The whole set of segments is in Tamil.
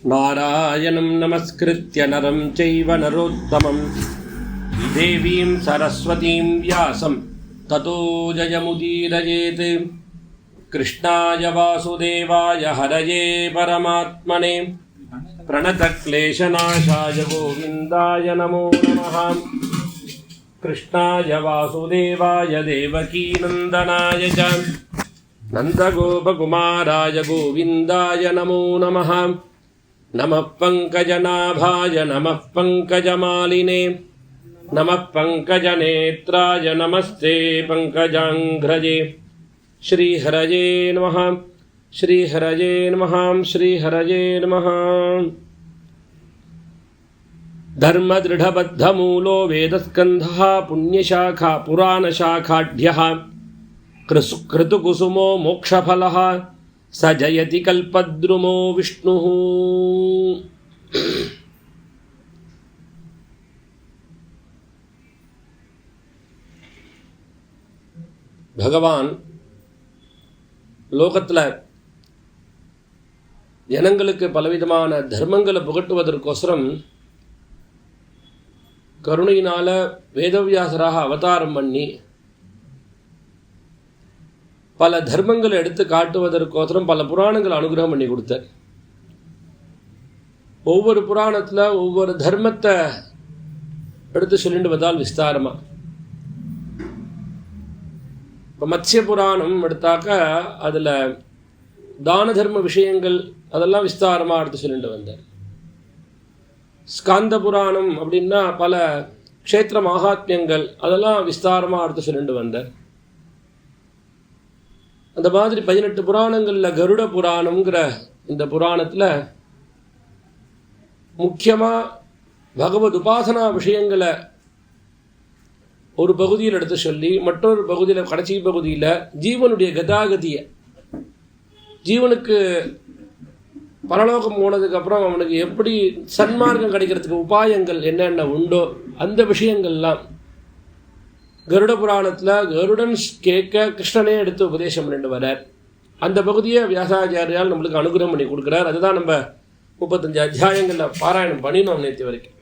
नारायणं नमस्कृत्य नरं चैव नरोत्तमं देवीं सरस्वतीं व्यासं ततो जयमुदीरयेत्। कृष्णाय वासुदेवाय हरये परमात्मने प्रणतक्लेशनाशाय गोविन्दाय नमो नमः। कृष्णाय वासुदेवाय देवकीनन्दनाय च नन्दगोपकुमाराय गोविन्दाय नमो नमः। नमः पङ्कजनाभाय नमः पङ्कजमालिने नमः पङ्कजनेत्राय नमस्ते पङ्कजाङ्घ्रजे। श्रीहरये नमः श्रीहरये नमः श्रीहरये नमः। धर्मदृढबद्धमूलो वेदस्कन्धः पुण्यशाखा पुराणशाखाढ्यः क्रतुकुसुमो मोक्षफलः स जयति कल्पद्रुमो विष्णुः। பகவான் லோகத்தில் ஜனங்களுக்கு பலவிதமான தர்மங்களை புகட்டுவதற்கோசரம் கருணையினால வேதவியாசராக அவதாரம் பண்ணி பல தர்மங்களை எடுத்து காட்டுவதற்கோசரம் பல புராணங்களை அனுகிரகம் பண்ணி கொடுத்தார். ஒவ்வொரு புராணத்தில் ஒவ்வொரு தர்மத்தை எடுத்து சொல்லிட்டு வந்தால் விஸ்தாரமாக. இப்போ மத்ஸ்ய புராணம் எடுத்தாக்க அதில் தான தர்ம விஷயங்கள் அதெல்லாம் விஸ்தாரமாக எடுத்து சொல்லிட்டு வந்தார். ஸ்காந்த புராணம் அப்படின்னா பல க்ஷேத்திர மகாத்மியங்கள் அதெல்லாம் விஸ்தாரமாக எடுத்து சொல்லிட்டு வந்தார். அந்த மாதிரி 18 புராணங்களில் கருட புராணம்ங்கிற இந்த புராணத்தில் முக்கியமாக பகவத் உபாசனா விஷயங்களை ஒரு பகுதியில் எடுத்து சொல்லி மற்றொரு பகுதியில் கடைசி பகுதியில் ஜீவனுடைய கதாகதியை, ஜீவனுக்கு பரலோகம் போனதுக்கப்புறம் அவனுக்கு எப்படி சன்மார்க்கம் கிடைக்கிறதுக்கு உபாயங்கள் என்னென்ன உண்டோ அந்த விஷயங்கள்லாம் கருட புராணத்தில் கருடன் கேட்க கிருஷ்ணனே எடுத்து உபதேசம் பண்ணிட்டு வரார். அந்த பகுதியை வியாசாச்சாரியால் நம்மளுக்கு அனுகிரகம் பண்ணி கொடுக்குறார். அதுதான் நம்ம 35 அத்தியாயங்களில் பாராயணம் பண்ணினோம் நேற்று வரைக்கும்.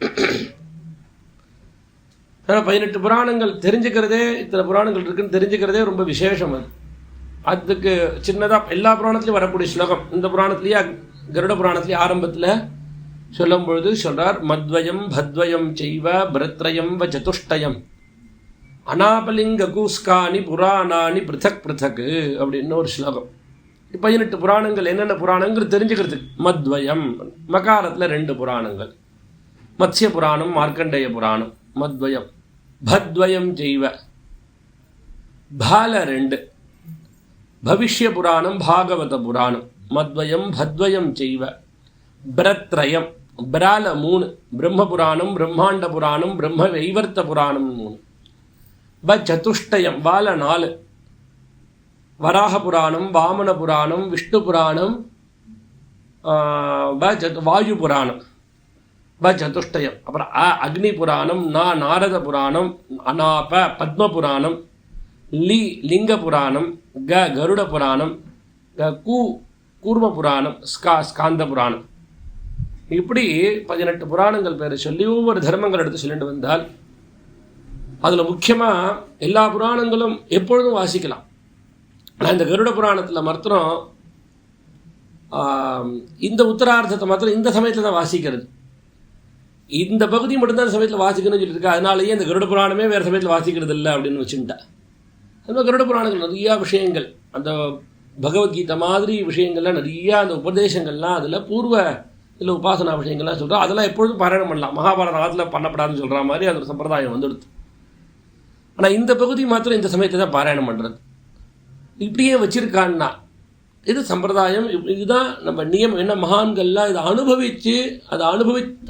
ஆனால் 18 புராணங்கள் தெரிஞ்சுக்கிறதே, இத்தனை புராணங்கள் இருக்குன்னு தெரிஞ்சுக்கிறதே ரொம்ப விசேஷம். அதுக்கு சின்னதாக எல்லா புராணத்துலையும் வரக்கூடிய ஸ்லோகம் இந்த புராணத்துலேயே கருட புராணத்துலேயே ஆரம்பத்தில் சொல்லும் பொழுது சொல்கிறார், மத்வயம் பத்வயம் செய்வ பிரத்ரயம் வ சதுஷ்டயம் அனாபலிங்க கூஸ்கானி புராணானி பிருத்தக் பிருத்தக்கு அப்படின்னு ஒரு ஸ்லோகம். 18 புராணங்கள் என்னென்ன புராணங்கள் தெரிஞ்சுக்கிறதுக்கு. மத்வயம் மகாரத்தில் 2 புராணங்கள், மத்ஸ்ய புராணம் மார்க்கண்டேய புராணம். மத்வயம் பத்வயம் செய்வ பால 2, பவிஷ்ய புராணம் பாகவத புராணம். மத்வயம் பத்வயம் செய்வ பிரத்ரயம் பிரால 3, பிரம்ம புராணம் பிரம்மாண்ட புராணம் பிரம்ம வைவர்த்த புராணம் 3. சதுஷ்டயம் பால 4, வராக புராணம் வாமன புராணம் விஷ்ணு புராணம் வாயு புராணம் சதுஷ்டயம். அப்புறம் அக்னி புராணம் நாரத புராணம் அநாப பத்ம புராணம் லிங்க புராணம் கருட புராணம் கூர்ம புராணம் ஸ்காந்த புராணம். இப்படி 18 புராணங்கள் பேரை சொல்லி ஒவ்வொரு தர்மங்கள் எடுத்து சொல்லிட்டு வந்தால் அதில் முக்கியமாக எல்லா புராணங்களும் எப்பொழுதும் வாசிக்கலாம். ஆனால் இந்த கருட புராணத்தில் மாத்திரம் இந்த உத்தரார்த்தத்தை மாத்திரம் இந்த சமயத்தில் தான் வாசிக்கிறது. இந்த பகுதி மட்டும்தான் இந்த சமயத்தில் வாசிக்கணும்னு சொல்லியிருக்கா. அதனாலேயே இந்த கருட புராணமே வேறு சமயத்தில் வாசிக்கிறது இல்லை அப்படின்னு வச்சுட்டா. அந்த கருட புராணங்கள் நிறையா விஷயங்கள், அந்த பகவத்கீதை மாதிரி விஷயங்கள்லாம் நிறையா அந்த உபதேசங்கள்லாம் அதில் பூர்வ இதில் உபாசனா விஷயங்கள்லாம் சொல்கிறோம். அதெல்லாம் எப்பொழுதும் பாராயணம் பண்ணலாம். மகாபாரத காலத்தில் பண்ணப்படாதுன்னு சொல்கிற மாதிரி அது ஒரு சம்பிரதாயம் வந்துடுது. ஆனால் இந்த பகுதி மாத்திரம் இந்த சமயத்தை தான் பாராயணம் பண்ணுறது. இப்படியே வச்சுருக்கான்னா இது சம்பிரதாயம், இதுதான் நம்ம நியமம். என்ன மகான்கள்லாம் இதை அதை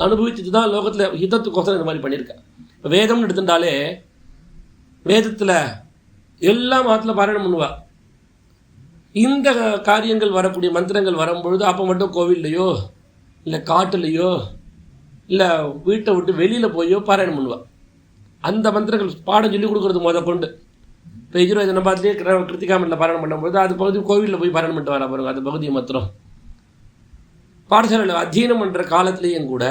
அனுபவிச்சுட்டு தான் லோகத்தில் ஹிதத்துக்கோசரம் இந்த மாதிரி பண்ணியிருக்கேன். இப்போ வேதம்னு எடுத்துட்டாலே வேதத்தில் எல்லா மாதத்தில் பாராயணம் பண்ணுவா. இந்த காரியங்கள் வரக்கூடிய மந்திரங்கள் வரும்பொழுது அப்போ மட்டும் கோவில்லையோ இல்லை காட்டுலையோ இல்லை வீட்டை விட்டு வெளியில் போயோ பாராயணம் பண்ணுவாள். அந்த மந்திரங்கள் பாடம் சொல்லிக் கொடுக்குறது கொண்டு இப்போ யஜுர்வேத நம்பாத்திலே கிருத்திகாமத்தில் பாராயணம் பண்ணும்போது அது பகுதி கோவிலில் போய் பாராயணம் பண்ணிட்டு வர பாருங்க. அந்த பகுதியை மாத்திரம் பாடசாலையில் அத்தியனம் பண்ணுற காலத்துலேயும் கூட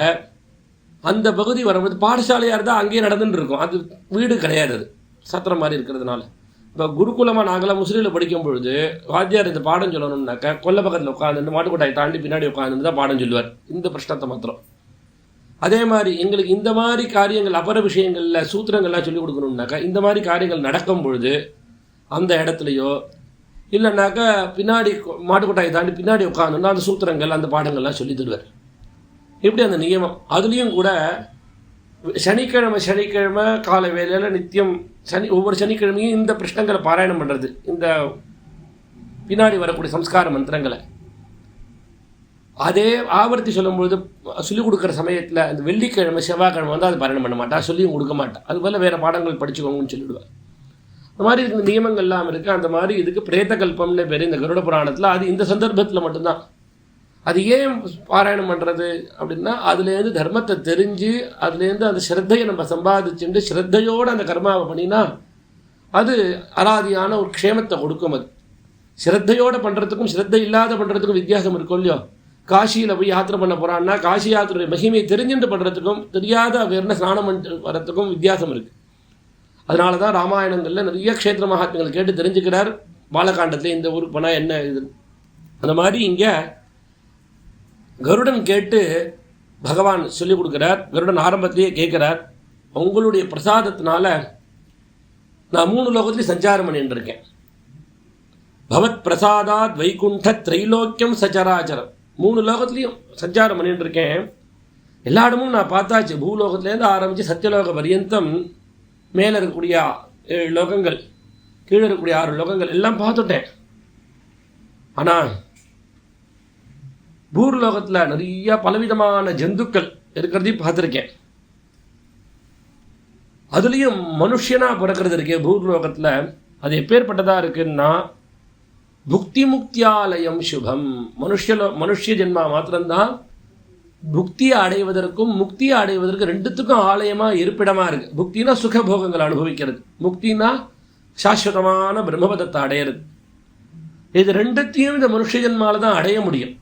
அந்த பகுதி வரும்போது பாடசாலையாக இருந்தால் அங்கேயே நடந்துட்டு இருக்கும். அது வீடு கிடையாது, அது சத்திரம் மாதிரி இருக்கிறதுனால. இப்போ குருகுலமாக நாங்களாம் முஸ்லீமில் படிக்கும் பொழுது வாத்தியார் இந்த பாடம் சொல்லணும்னாக்கா கொல்லை பக்கத்தில் உட்காந்து மாட்டுக்கொட்டாயை தாண்டி பின்னாடி உட்காந்து தான் பாடம் சொல்லுவார், இந்த பிரச்சனத்தை மாத்திரம். அதே மாதிரி எங்களுக்கு இந்த மாதிரி காரியங்கள் அபர விஷயங்களில் சூத்திரங்கள்லாம் சொல்லிக் கொடுக்கணும்னாக்கா இந்த மாதிரி காரியங்கள் நடக்கும் பொழுது அந்த இடத்துலையோ இல்லைனாக்கா பின்னாடி மாட்டுக்கொட்டாயை தாண்டி பின்னாடி உட்காந்துன்னா அந்த சூத்திரங்கள் அந்த பாடங்கள்லாம் சொல்லி தருவார். இப்படி அந்த நியமம். அதுலேயும் கூட சனிக்கிழமை கால வேளையில் நித்தியம் ஒவ்வொரு சனிக்கிழமையும் இந்த பிரஷ்னங்களை பாராயணம் பண்ணுறது, இந்த பின்னாடி வரக்கூடிய சம்ஸ்கார மந்திரங்களை அதே ஆவர்த்தி சொல்லும்பொழுது சொல்லிக் கொடுக்குற சமயத்தில் இந்த வெள்ளிக்கிழமை செவ்வாய்க்கிழமை வந்து அது பாராயணம் பண்ண மாட்டா, சொல்லியும் கொடுக்க மாட்டா. அதுபோல் வேறு பாடங்கள் படிச்சுக்கோங்கன்னு சொல்லிவிடுவேன். அந்த மாதிரி இந்த நியமங்கள்லாம் இருக்குது. அந்த மாதிரி இதுக்கு பிரேத கல்பம்னு பேர் இந்த கருட புராணத்தில். அது இந்த சந்தர்ப்பத்தில் மட்டும்தான். அது ஏன் பாராயணம் பண்ணுறது அப்படின்னா அதுலேருந்து தர்மத்தை தெரிஞ்சு அதுலேருந்து அந்த ஸ்ரத்தையை நம்ம சம்பாதிச்சுட்டு ஸ்ரத்தையோடு அந்த கர்மாவை பண்ணினா அது அராதியான ஒரு க்ஷேமத்தை கொடுக்கும். அது ஸ்ரத்தையோடு பண்ணுறதுக்கும் ஸ்ரத்தை இல்லாத பண்ணுறதுக்கும் வித்தியாசம் இருக்கும் இல்லையோ. காசியில் போய் யாத்திரை பண்ண போகிறான்னா காசி யாத்திரை மகிமையை தெரிஞ்சுட்டு பண்ணுறதுக்கும் தெரியாத வேறு ஸ்நானம் பண்ணிட்டு வர்றதுக்கும் வித்தியாசம் இருக்குது. அதனால தான் ராமாயணங்களில் நிறைய க்ஷேத்திர மகாத்மியங்கள் கேட்டு தெரிஞ்சுக்கிறார். பாலகாண்டத்தில் இந்த ஊருக்கு போனால் என்ன இது. அந்த மாதிரி இங்கே கருடன் கேட்டு பகவான் சொல்லிக் கொடுக்குறார். கருடன் ஆரம்பத்திலேயே கேட்குறார், உங்களுடைய பிரசாதத்தினால நான் 3 லோகத்துலேயும் சஞ்சாரம் பண்ணிட்டு இருக்கேன். பவத் பிரசாதாத் வைகுண்ட திரைலோக்கியம் சச்சராச்சரம். 3 லோகத்துலேயும் சஞ்சாரம் பண்ணிட்டு இருக்கேன். எல்லா இடமும் நான் பார்த்தாச்சு. பூலோகத்துலேருந்து ஆரம்பித்து சத்தியலோக பரியந்தம் மேலே இருக்கக்கூடிய 7 லோகங்கள், கீழே இருக்கக்கூடிய 6 லோகங்கள் எல்லாம் பார்த்துட்டேன். ஆனால் பூர்லோகத்தில் நிறைய பலவிதமான ஜந்துக்கள் இருக்கிறதையும் பார்த்துருக்கேன். அதுலேயும் மனுஷனாக பிறக்கிறது இருக்கே பூர்லோகத்தில், அது எப்பேற்பட்டதாக இருக்குன்னா புக்தி முக்தியாலயம் சுபம். மனுஷ ஜென்மா மாத்திரம்தான் புக்தியை அடைவதற்கும் முக்தியை அடைவதற்கு ரெண்டுத்துக்கும் ஆலயமாக இருப்பிடமாக இருக்குது. புக்தினா சுகபோகங்களை அனுபவிக்கிறது, முக்தினா சாஸ்வதமான பிரம்மபதத்தை அடையிறது. இது ரெண்டுத்தையும் இந்த மனுஷ ஜென்மாவில் தான் அடைய முடியும்.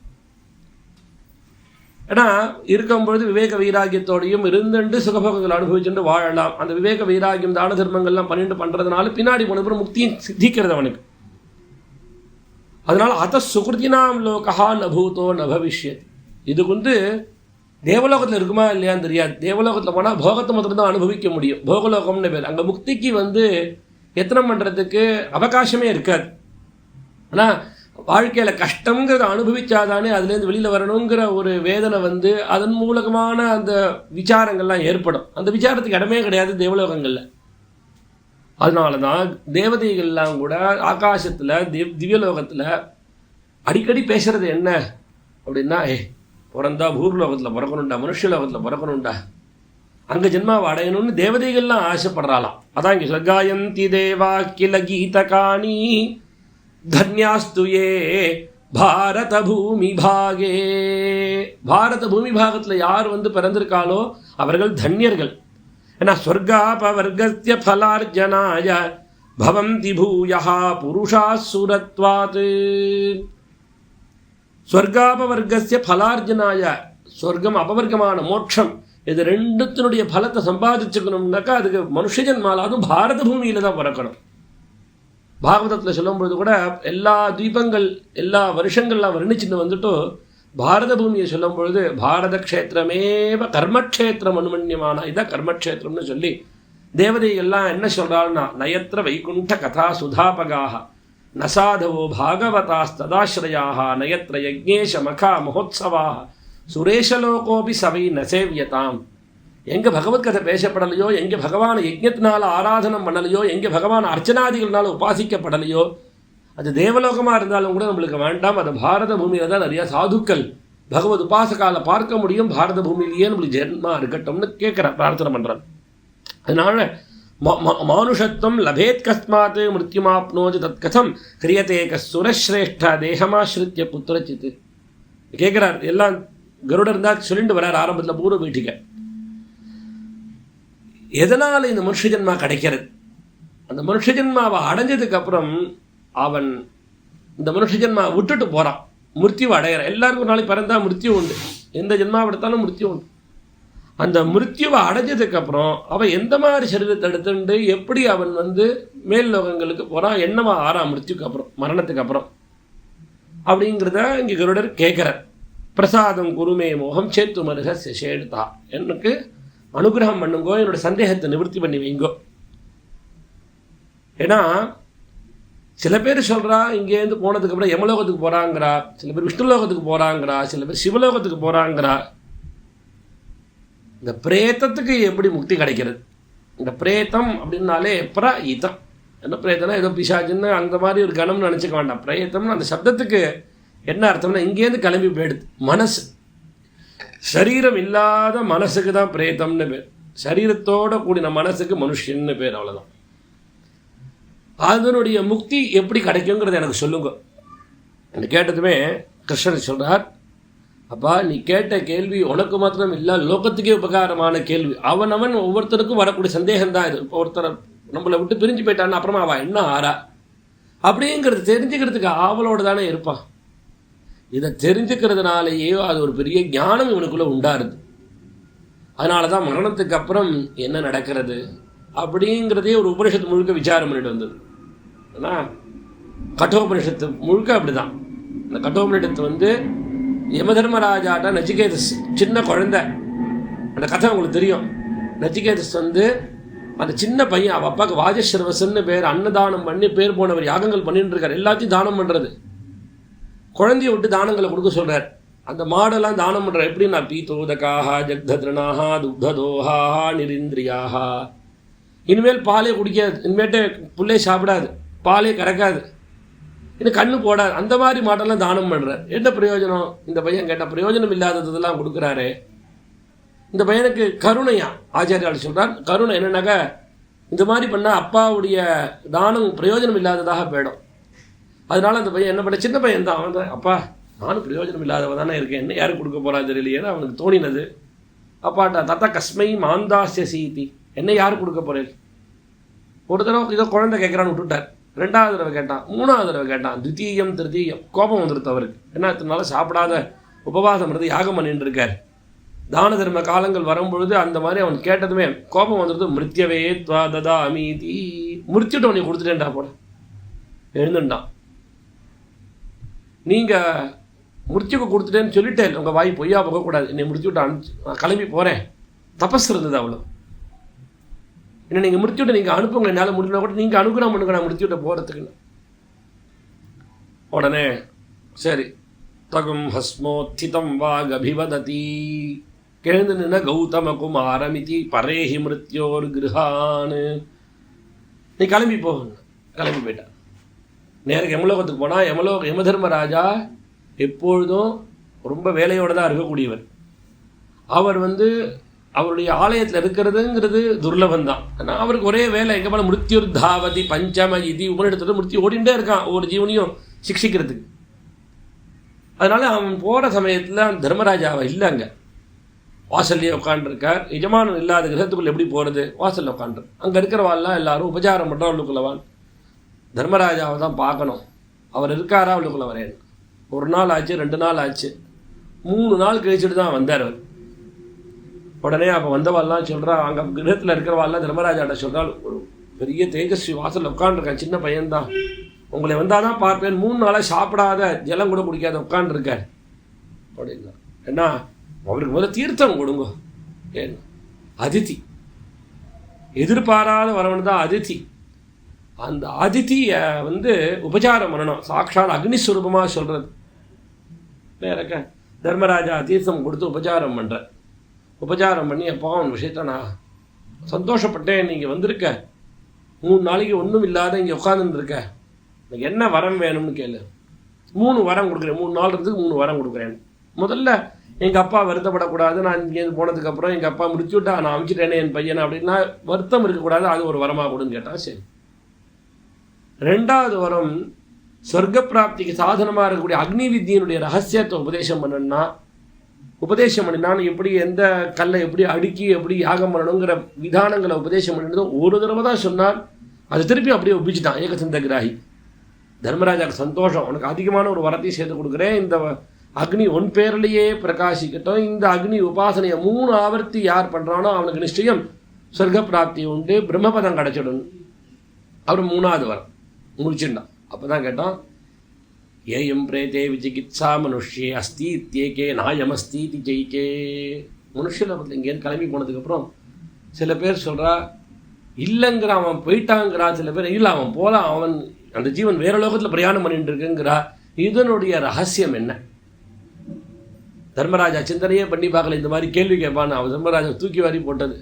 ஏன்னா இருக்கும்பொழுது விவேக வைராகியத்தோடையும் இருந்துட்டு சுகபோகங்களை அனுபவிச்சுட்டு வாழலாம். அந்த விவேக வைராகியம் தான தர்மங்கள்லாம் பண்ணிட்டு பண்ணுறதுனால பின்னாடி போன முக்தியும் சித்திக்கிறது அவனுக்கு. அதனால் அத சுகிருதினாம் லோகா நபூதோ நபவிஷ்யத். இதுக்கு வந்து தேவலோகத்தில் இருக்குமா இல்லையான்னு தெரியாது. தேவலோகத்தில் போனால் போகத்தை மாத்திரம் அனுபவிக்க முடியும், போகலோகம்னு பேர். அங்கே முக்திக்கு வந்து எத்தனை பண்ணுறதுக்கு அவகாசமே இருக்காது. ஆனால் வாழ்க்கையில் கஷ்டங்கிறத அனுபவிச்சாதானே அதுலேருந்து வெளியில் வரணுங்கிற ஒரு வேதனை வந்து அதன் மூலகமான அந்த விசாரங்கள்லாம் ஏற்படும். அந்த விசாரத்துக்கு இடமே கிடையாது தேவலோகங்களில். அதனால தான் தேவதைகள்லாம் கூட ஆகாசத்தில் திவ்யலோகத்தில் அடிக்கடி பேசுகிறது என்ன அப்படின்னா, பிறந்தா பூர்லோகத்தில் பிறக்கணுண்டா, மனுஷலோகத்தில் பிறக்கணுண்டா, அங்கே ஜென்மாவை அடையணும்னு தேவதைகள்லாம் ஆசைப்படுறாளாம். அதான் இங்கே சகாயந்தி தேவா கில கீதகாணி தன்யாஸ்து ஏ பாரத பூமி பாகே. பாரத பூமி பாகத்தில் யார் வந்து பிறந்திருக்காளோ அவர்கள் தன்யர்கள். ஏன்னா ஸ்வர்காபவர்கஸ்ய ஃபலார்ஜனாய பவந்தி பூயஹா புருஷா சுரத்வாத். ஸ்வர்காபவர்கஸ்ய ஃபலார்ஜனாய, ஸ்வர்க்கம் அபவர்க்கமான மோட்சம், இது ரெண்டுத்தினுடைய பலத்தை சம்பாதிச்சுக்கணும்னாக்கா அதுக்கு மனுஷஜன்மால அதுவும் பாரத பூமியில் தான் பிறக்கணும். பாகவதத்தில் சொல்லும்பொழுது கூட எல்லா தீபங்கள் எல்லா வருஷங்கள்லாம் வர்ணிச்சுட்டு வந்துட்டு பாரத பூமியை சொல்லும் பொழுது பாரத க்ஷேத்திரமேவ கர்மக்ஷேத்திரம் அனுமன்யமான இதான் கர்மக்ஷேத்திரம்னு சொல்லி தேவதைகள்லாம் என்ன சொல்கிறாள்னா, நயத்திர வைகுண்ட கதா சுதாபகாக நசாதவோ பாகவதாஸ்ததாஸ்ரயாக நயத்திர யஜ்ஞேஷ மகா மகோத்சவாக சுரேஷலோகோபி சவை நசேவியதாம். எங்கே பகவத்கதை பேசப்படலையோ, எங்கே பகவானை யஜ்ஞத்தினால ஆராதனம் பண்ணலையோ, எங்கே பகவான் அர்ச்சனாதிகள்னால உபாசிக்கப்படலையோ அது தேவலோகமாக இருந்தாலும் கூட நம்மளுக்கு வேண்டாம். அது பாரத பூமியில் தான் நிறையா சாதுக்கள் பகவத் உபாசகால பார்க்க முடியும். பாரத பூமியிலேயே நம்மளுக்கு ஜென்மா இருக்கட்டும்னு கேட்குறேன், பிரார்த்தனை பண்ணுறேன். அதனால் மானுஷத்துவம் லபேத் கஸ்மாத் மிருத்யுமாப்னோதி தத் கதம் கிரியதே கசுரஸ்ரேஷ்ட தேகமாஸ்ருத்திய புத்திரச்சித்து கேட்குறார். எல்லாம் கருடர் இருந்தால் சொல்லிட்டு வர்றார் ஆரம்பத்தில் பூர்வ பீட்டிகை. எதனால் இந்த மனுஷஜன்மா கிடைக்கிறது? அந்த மனுஷஜன்மாவை அடைஞ்சதுக்கப்புறம் அவன் இந்த மனுஷஜன்மா விட்டுட்டு போகிறான். மிருத்யுவை அடையிற. எல்லாருக்கும் ஒரு நாளைக்கு பிறந்தால் மிருத்யு உண்டு, எந்த ஜென்மாவெடுத்தாலும் மிருத்யு உண்டு. அந்த மிருத்யுவை அடைஞ்சதுக்கப்புறம் அவன் எந்த மாதிரி சரீரத்தை எடுத்துட்டு எப்படி அவன் மேல் லோகங்களுக்கு போகிறான், என்னவா ஆறான் மிருத்யுக்கு அப்புறம், மரணத்துக்கு அப்புறம் அப்படிங்கிறத இங்கே கருடர் கேட்குறார். பிரசாதம் குருமே மோகம் சேத்து மருக சேடுதா, எனக்கு அனுகிரகம் பண்ணுங்கோ, என்னோட சந்தேகத்தை நிவர்த்தி பண்ணி வைங்கோ. ஏன்னா சில பேர் சொல்கிறா இங்கேருந்து போனதுக்கப்புறம் யமலோகத்துக்கு போகிறாங்கிறா, சில பேர் விஷ்ணுலோகத்துக்கு போகிறாங்கிறா, சில பேர் சிவலோகத்துக்கு போகிறாங்கிறா. இந்த பிரேத்தத்துக்கு எப்படி முக்தி கிடைக்கிறது? இந்த பிரேத்தம் அப்படின்னாலே இதம் என்ன பிரேத்தம்னா ஏதோ பிசாஜுன்னு அந்த மாதிரி ஒரு கணம்னு நினச்சிக்க வேண்டாம். பிரேத்தம்னு அந்த சப்தத்துக்கு என்ன அர்த்தம்னா இங்கேருந்து கிளம்பி போயிடுது மனசு. சரீரம் இல்லாத மனசுக்கு தான் பிரேத்தம்னு பேர், சரீரத்தோடு கூடின மனசுக்கு மனுஷன்னு பேர், அவ்வளோதான். அதனுடைய முக்தி எப்படி கிடைக்குங்கிறத எனக்கு சொல்லுங்க. எனக்கு கேட்டதுமே கிருஷ்ணன் சொல்கிறார், அப்பா நீ கேட்ட கேள்வி உனக்கு மாத்திரம் இல்லை, லோகத்துக்கே உபகாரமான கேள்வி. அவன் ஒவ்வொருத்தருக்கும் வரக்கூடிய சந்தேகம் தான் இது. இப்போ ஒருத்தர் நம்மளை விட்டு பிரிஞ்சு போயிட்டான்னு அப்புறமா அவள் என்ன ஆறா அப்படிங்கிறது தெரிஞ்சுக்கிறதுக்கு ஆவலோடு தானே இருப்பான். இதை தெரிஞ்சுக்கிறதுனாலேயே அது ஒரு பெரிய ஞானம் இவனுக்குள்ளே உண்டாருது. அதனால தான் மரணத்துக்கு அப்புறம் என்ன நடக்கிறது அப்படிங்கிறதே ஒரு உபனிஷத்து முழுக்க விசாரம் பண்ணிட்டு வந்தது. ஆனால் கட்டோபனிஷத்து முழுக்க அப்படி தான். இந்த கட்டோபனிஷத்து யமதர்மராஜாட்ட நச்சிகேதஸ் சின்ன குழந்தை, அந்த கதை உங்களுக்கு தெரியும். நச்சிகேதஸ் அந்த சின்ன பையன், அவள் அப்பாவுக்கு வாஜஸ்ரவசன்னு பேர், அன்னதானம் பண்ணி பேர் போனவர், யாகங்கள் பண்ணிட்டு இருக்கார், எல்லாத்தையும் தானம் பண்ணுறது. குழந்தைய விட்டு தானங்களை கொடுக்க சொல்கிறார். அந்த மாடெல்லாம் தானம் பண்ணுற எப்படின்னா பீத்தோதகாஹா ஜக்தத்ரணாஹா துக்ததோஹாஹா நிரிந்திரியாஹா. இனிமேல் பாலே குடிக்காது, இனிமேட்டு புல்லே சாப்பிடாது, பாலே கறக்காது, இன்னும் கண்ணு போடாது, அந்த மாதிரி மாட்டெல்லாம் தானம் பண்ணுறார். என்ன பிரயோஜனம்? இந்த பையன் கேட்டால் பிரயோஜனம் இல்லாததெல்லாம் கொடுக்குறாரு. இந்த பையனுக்கு கருணையா ஆச்சாரியால் சொல்கிறார். கருணை என்னன்னாக்கா இந்த மாதிரி பண்ணால் அப்பாவுடைய தானம் பிரயோஜனம் இல்லாததாக போயிடும். அதனால அந்த பையன் என்ன பண்ண, சின்ன பையன் தான், அவன் அப்பா நானும் பிரயோஜனம் இல்லாதவன் தானே இருக்கேன், என்ன யாரும் கொடுக்க போகிறான்னு தெரியலையேன்னு அவனுக்கு தோணினது. அப்பாட்டா தத்தா கஸ்மை மாந்தாசிய சீதி, என்ன யார் கொடுக்க போகிறேன்? ஒரு தடவை ஏதோ குழந்தை கேட்குறான்னு விட்டுட்டார். 2வது தடவை கேட்டான், 3வது தடவை கேட்டான், தித்தீயம் திருத்தீயம். கோபம் வந்துடுது அவருக்கு. என்ன இத்தனால சாப்பிடாத உபவாசம் இருந்து யாகம் பண்ணிட்டு இருக்கார். தான தர்ம காலங்கள் வரும்பொழுது அந்த மாதிரி அவன் கேட்டதுமே கோபம் வந்துடுது. மிருத்யவே துவா ததா அமீதி, முடிச்சுட்டு அவனை கொடுத்துட்டேன்டா போட எழுந்துட்டான். நீங்கள் முடிச்சுக்கு கொடுத்துட்டேன்னு சொல்லிட்டேன், உங்கள் வாய் பொய்யா போகக்கூடாது, என்னை முடிச்சுட்டு அனுப்பிச்சு நான் கிளம்பி போகிறேன். தபஸ் இருந்தது அவ்வளோ. என்ன நீங்கள் முடிச்சுட்டு நீங்கள் அனுப்புங்க, என்னால் முடிஞ்சுனா கூட நீங்கள் அனுகிரகம் பண்ணுங்க நான் முடிச்சுட்டு போகிறதுக்குன்னு. உடனே சரி தகும் ஹஸ்மோத்திதம் வாக் அபிவததி கேழ்ந்து நின்ன கௌதம குமாரமிதி பரேஹி மிருத்யோர் கிருஹான்னு, நீ கிளம்பி போகணும். கிளம்பி போயிட்டான். நேரம் யமலோகத்துக்கு போனால் யமதர்மராஜா எப்பொழுதும் ரொம்ப வேலையோடு தான் இருக்கக்கூடியவர். அவர் அவருடைய ஆலயத்தில் இருக்கிறதுங்கிறது துர்லபம் தான். ஆனால் அவருக்கு ஒரே வேலை, எங்கே போல மிருத்யுர் தாவதி பஞ்சம இது உபனிடத்துல மிருத்யு ஓடிண்டே இருக்கான் ஒவ்வொரு ஜீவனையும் சிக்ஷிக்கிறதுக்கு. அதனால் அவன் போகிற சமயத்தில் அந்த தர்மராஜாவை இல்லை, அங்கே வாசல்லையே உட்காண்டிருக்கார். எஜமானம் இல்லாத கிரகத்துக்குள்ளே எப்படி போகிறது? வாசலில் உட்காண்டு அங்கே இருக்கிறவாள்லாம் எல்லாரும் உபச்சாரம் பண்ணுறவளுக்குள்ளவான் தர்மராஜாவை தான் பார்க்கணும். அவர் இருக்காரா அவளுக்குள்ள வரேன். 1 நாள் ஆச்சு, 2 நாள் ஆச்சு, 3 நாள் கழிச்சுட்டு தான் வந்தார் அவர். உடனே அப்போ வந்தவாள்லாம் சொல்கிறா, அங்கே கிரகத்தில் இருக்கிறவாள்லாம் தர்மராஜாட்ட சொல்கிறாள், ஒரு பெரிய தேஜஸ்வி வாசலில் உட்காண்டிருக்கான், சின்ன பையன்தான், உங்களை வந்தால் தான் பார்ப்பேன், 3 நாளாக சாப்பிடாத ஜலம் கூட குடிக்காத உட்காண்டிருக்கார் அப்படின்னா. ஏன்னா அவருக்கு முதல்ல தீர்த்தம் கொடுங்க. ஏன் அதிதி, எதிர்பாராத வரவன் தான் அதிதி. அந்த அதிதியை உபச்சாரம் பண்ணணும். சாட்சாத் அக்னிஸ்வரூபமாக சொல்கிறது. வேறக்க தர்மராஜா தீர்த்தம் கொடுத்து உபச்சாரம் பண்ணுற. உபச்சாரம் பண்ணி அப்போ அவன் விஷயத்த நான் சந்தோஷப்பட்டேன், நீங்கள் வந்திருக்க, 3 நாளைக்கு ஒன்றும் இல்லாத இங்கே உட்காந்துருக்க, எனக்கு என்ன வரம் வேணும்னு கேளு. 3 வரம் கொடுக்குறேன், 3 நாள் இருந்து 3 வரம் கொடுக்குறேன். முதல்ல எங்கள் அப்பா வருத்தப்படக்கூடாது, நான் இங்கேருந்து போனதுக்கப்புறம் எங்கள் அப்பா முடிச்சுட்டா நான் அமைச்சிட்டேனே என் பையனை அப்படின்னா வருத்தம் இருக்கக்கூடாது, அது ஒரு வரமாக கொடுன்னு கேட்டால் சரி. 2வது வரம் சொர்க்க பிராப்திக்கு சாதனமாக இருக்கக்கூடிய அக்னி வித்தியினுடைய ரகசியத்தை உபதேசம் பண்ணணும்னா, உபதேசம் பண்ணினாலும் எப்படி எந்த கல்லை எப்படி அடுக்கி எப்படி யாகம் பண்ணணுங்கிற விதானங்களை உபதேசம் பண்ணினதும் ஒரு தடவை தான் சொன்னால் அது திருப்பி அப்படியே ஒப்பிச்சுட்டான் ஏகசந்த கிராகி. தர்மராஜாவுக்கு சந்தோஷம், உனக்கு அதிகமான ஒரு வரத்தையும் சேர்த்து கொடுக்குறேன், இந்த அக்னி உன் பேர்லேயே பிரகாசிக்கட்டும், இந்த அக்னி உபாசனையை 3 ஆவர்த்தி யார் பண்ணுறானோ அவனுக்கு நிச்சயம் சொர்க்க பிராப்தி உண்டு, பிரம்மபதம் கிடச்சிடும். அவர் 3வது வரம் முடிச்சுட்டான். அப்போ தான் கேட்டோம், ஏயம் பிரேதே விசிகித்சா மனுஷ்யே அஸ்தி இத்தியேகே நாயமஸ்தீதி ஜெயிக்கே. மனுஷலோகத்தில் இங்கேருந்து கிளம்பி போனதுக்கப்புறம் சில பேர் சொல்கிறா இல்லைங்கிறான், அவன் போயிட்டாங்கிறான். சில பேர் இல்லை அவன் போகலாம், அவன் அந்த ஜீவன் வேற லோகத்தில் பிரயாணம் பண்ணிட்டு இருக்குங்கிறா. இதனுடைய ரகசியம் என்ன? தர்மராஜா சிந்தனையே பண்ணி பார்க்கல, இந்த மாதிரி கேள்வி கேட்பான்னு. அவர் தர்மராஜா தூக்கி வாரி போட்டது.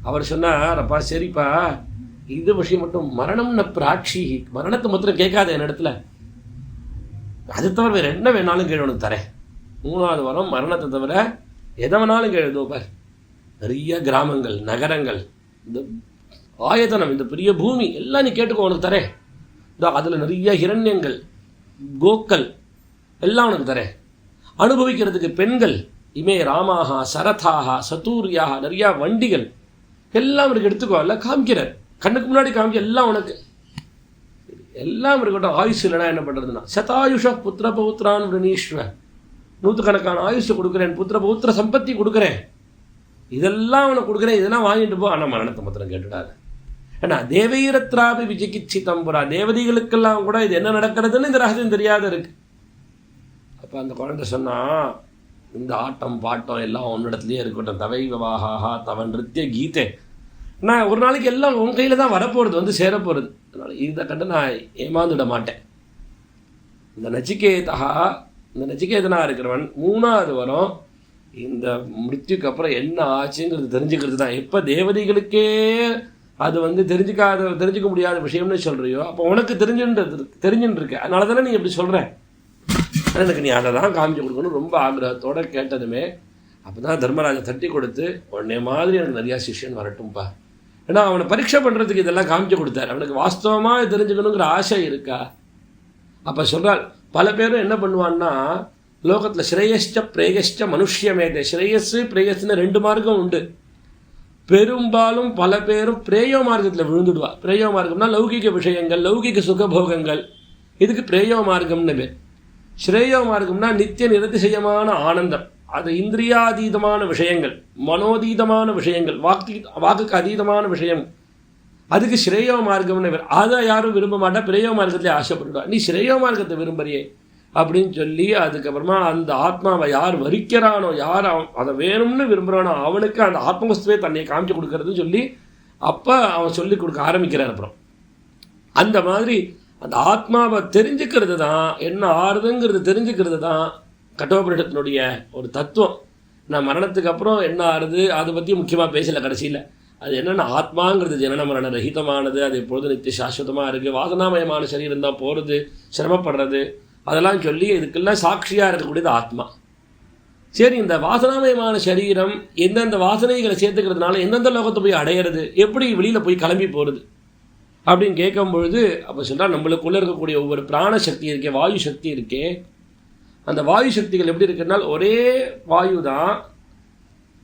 அவர் சொன்னார், அப்பா சரிப்பா, இது விஷயம் மட்டும் மரணம்னு பிராட்சி, மரணத்தை மாத்திரம் கேட்காத என் இடத்துல, அது தவிர வேறு என்ன வேணாலும் கேள்வி உனக்கு தரேன். 3வது வரம் மரணத்தை தவிர எதை வேணாலும் கேள்வி. பார், நிறைய கிராமங்கள், நகரங்கள், இந்த ஆயத்தனம், இந்த பெரிய பூமி எல்லாம் நீ கேட்டுக்கோ, உனக்கு தரேன். அதில் நிறைய ஹிரண்யங்கள், கோக்கள் எல்லாம் உனக்கு தரேன். அனுபவிக்கிறதுக்கு பெண்கள், இமே ராமாகா சரதாகா சதூரியாக, நிறையா வண்டிகள் எல்லாம் இருக்கு, எடுத்துக்கோ, எல்லாம் காமிக்கிறார், கண்ணுக்கு முன்னாடி காமிக்க, எல்லாம் உனக்கு எல்லாம் இருக்கட்டும். ஆயுஷ் இல்லைனா என்ன பண்ணுறதுன்னா, சதாயுஷ புத்திர பௌத்ரான் விரணீஸ்வ, 100கணக்கான ஆயுஷை கொடுக்குறேன், புத்திர பௌத்திர சம்பத்தி கொடுக்குறேன், இதெல்லாம் உனக்கு கொடுக்குறேன், இதெல்லாம் வாங்கிட்டு போ. ஆனால் மரணத்தை மாத்திரம் கேட்டுடாது. ஏன்னா தேவையரத்ராபி விஜிகிச்சி தம்புரா, தேவதைகளுக்கெல்லாம் கூட இது என்ன நடக்கிறதுன்னு இந்த ரகசியம் தெரியாத இருக்கு. அப்போ அந்த குழந்தை சொன்னால், இந்த ஆட்டம் பாட்டம் எல்லாம் உன்னிடத்துலேயே இருக்கட்டும், தவை விவாகா தவன் நிருத்திய கீதை, நான் ஒரு நாளைக்கு எல்லாம் உன் கையில் தான் வரப்போகிறது, வந்து சேரப்போகிறது. அதனால் இதை கண்டு நான் ஏமாந்துட மாட்டேன். இந்த நச்சிகேதனாக இருக்கிறவன் 3வது வரம் இந்த மிருத்யுக்கு அப்புறம் என்ன ஆச்சுங்கிறது தெரிஞ்சுக்கிறது தான். எப்போ தேவதைகளுக்கே அது வந்து தெரிஞ்சுக்க முடியாத விஷயம்னு சொல்கிறியோ, அப்போ உனக்கு தெரிஞ்சுன்னு இருக்கு. அதனால தானே நீ எப்படி சொல்கிற, எனக்கு நீ அதை தான் காமிச்சு கொடுக்கணும் ரொம்ப ஆக்ரகத்தோடு கேட்டதுமே. அப்போ தான் தர்மராஜா தட்டி கொடுத்து, உடனே மாதிரி எனக்கு நிறையா சிஷ்யன் வரட்டும்பா. ஏன்னா அவனை பரீட்சை பண்ணுறதுக்கு இதெல்லாம் காமிச்சு கொடுத்தாரு. அவனுக்கு வாஸ்தவமாக தெரிஞ்சுக்கணுங்கிற ஆசை இருக்கா. அப்போ சொல்கிறார், பல பேரும் என்ன பண்ணுவான்னா, லோகத்தில் ஸ்ரேயஷ்ட பிரேயஷ்ட மனுஷ்யமேதே, ஸ்ரேயஸ் பிரேயஸ்ன்னு 2 மார்க்கம் உண்டு. பெரும்பாலும் பல பேரும் பிரேயோ மார்க்கத்தில் விழுந்துடுவா. பிரேயோ மார்க்கம்னா லௌகிக விஷயங்கள், லௌகிக சுகபோகங்கள், இதுக்கு பிரேயோ மார்க்கம்னு பேர். ஸ்ரேயோ மார்க்கம்னா நித்திய நிரதிசயமான ஆனந்தம், அது இந்திரியாதீதமான விஷயங்கள், மனோதீதமான விஷயங்கள், வாக்குக்கு அதீதமான விஷயம், அதுக்கு ஸ்ரேயோ மார்க்கம்னு பேர். அதை யாரும் விரும்ப மாட்டா, பிரேயோ மார்க்கத்திலே ஆசைப்படுவா. நீ ஸ்ரேயோ மார்க்கத்தை விரும்புறியே அப்படின்னு சொல்லி, அதுக்கப்புறமா அந்த ஆத்மாவை யார் வரிக்கிறானோ, யார் அதை வேணும்னு விரும்புகிறானோ அவனுக்கு அந்த ஆத்மவஸ்துவே தன்னை காமிச்சு கொடுக்கறதுன்னு சொல்லி அப்போ அவன் சொல்லி கொடுக்க ஆரம்பிக்கிறான். அப்புறம் அந்த மாதிரி அந்த ஆத்மாவை தெரிஞ்சுக்கிறது தான், என்ன ஆறுதுங்கிறது தெரிஞ்சுக்கிறது தான் கட்டோபனிஷத்தினுடைய ஒரு தத்துவம். நான் மரணத்துக்கு அப்புறம் என்ன ஆறுது அதை பற்றி முக்கியமாக பேசலை கடைசியில். அது என்னென்ன ஆத்மாங்கிறது ஜனன மரண ரஹிதமானது, அது எப்பொழுது நித்திய சாஸ்வதமாக இருக்குது, வாசனாமயமான சரீரம் தான் போகிறது, சிரமப்படுறது, அதெல்லாம் சொல்லி இதுக்கெல்லாம் சாட்சியாக இருக்கக்கூடியது ஆத்மா. சரி, இந்த வாசனாமயமான சரீரம் எந்தெந்த வாசனைகளை சேர்த்துக்கிறதுனால எந்தெந்த லோகத்தை போய் அடையிறது, எப்படி வெளியில் போய் கிளம்பி போகிறது அப்படின்னு கேட்கும்பொழுது அப்போ சொல்கிறால், நம்மளுக்குள்ளே இருக்கக்கூடிய ஒவ்வொரு பிராணசக்தி இருக்கே, வாயு சக்தி இருக்கே, அந்த வாயு சக்திகள் எப்படி இருக்குன்னால் ஒரே வாயு தான்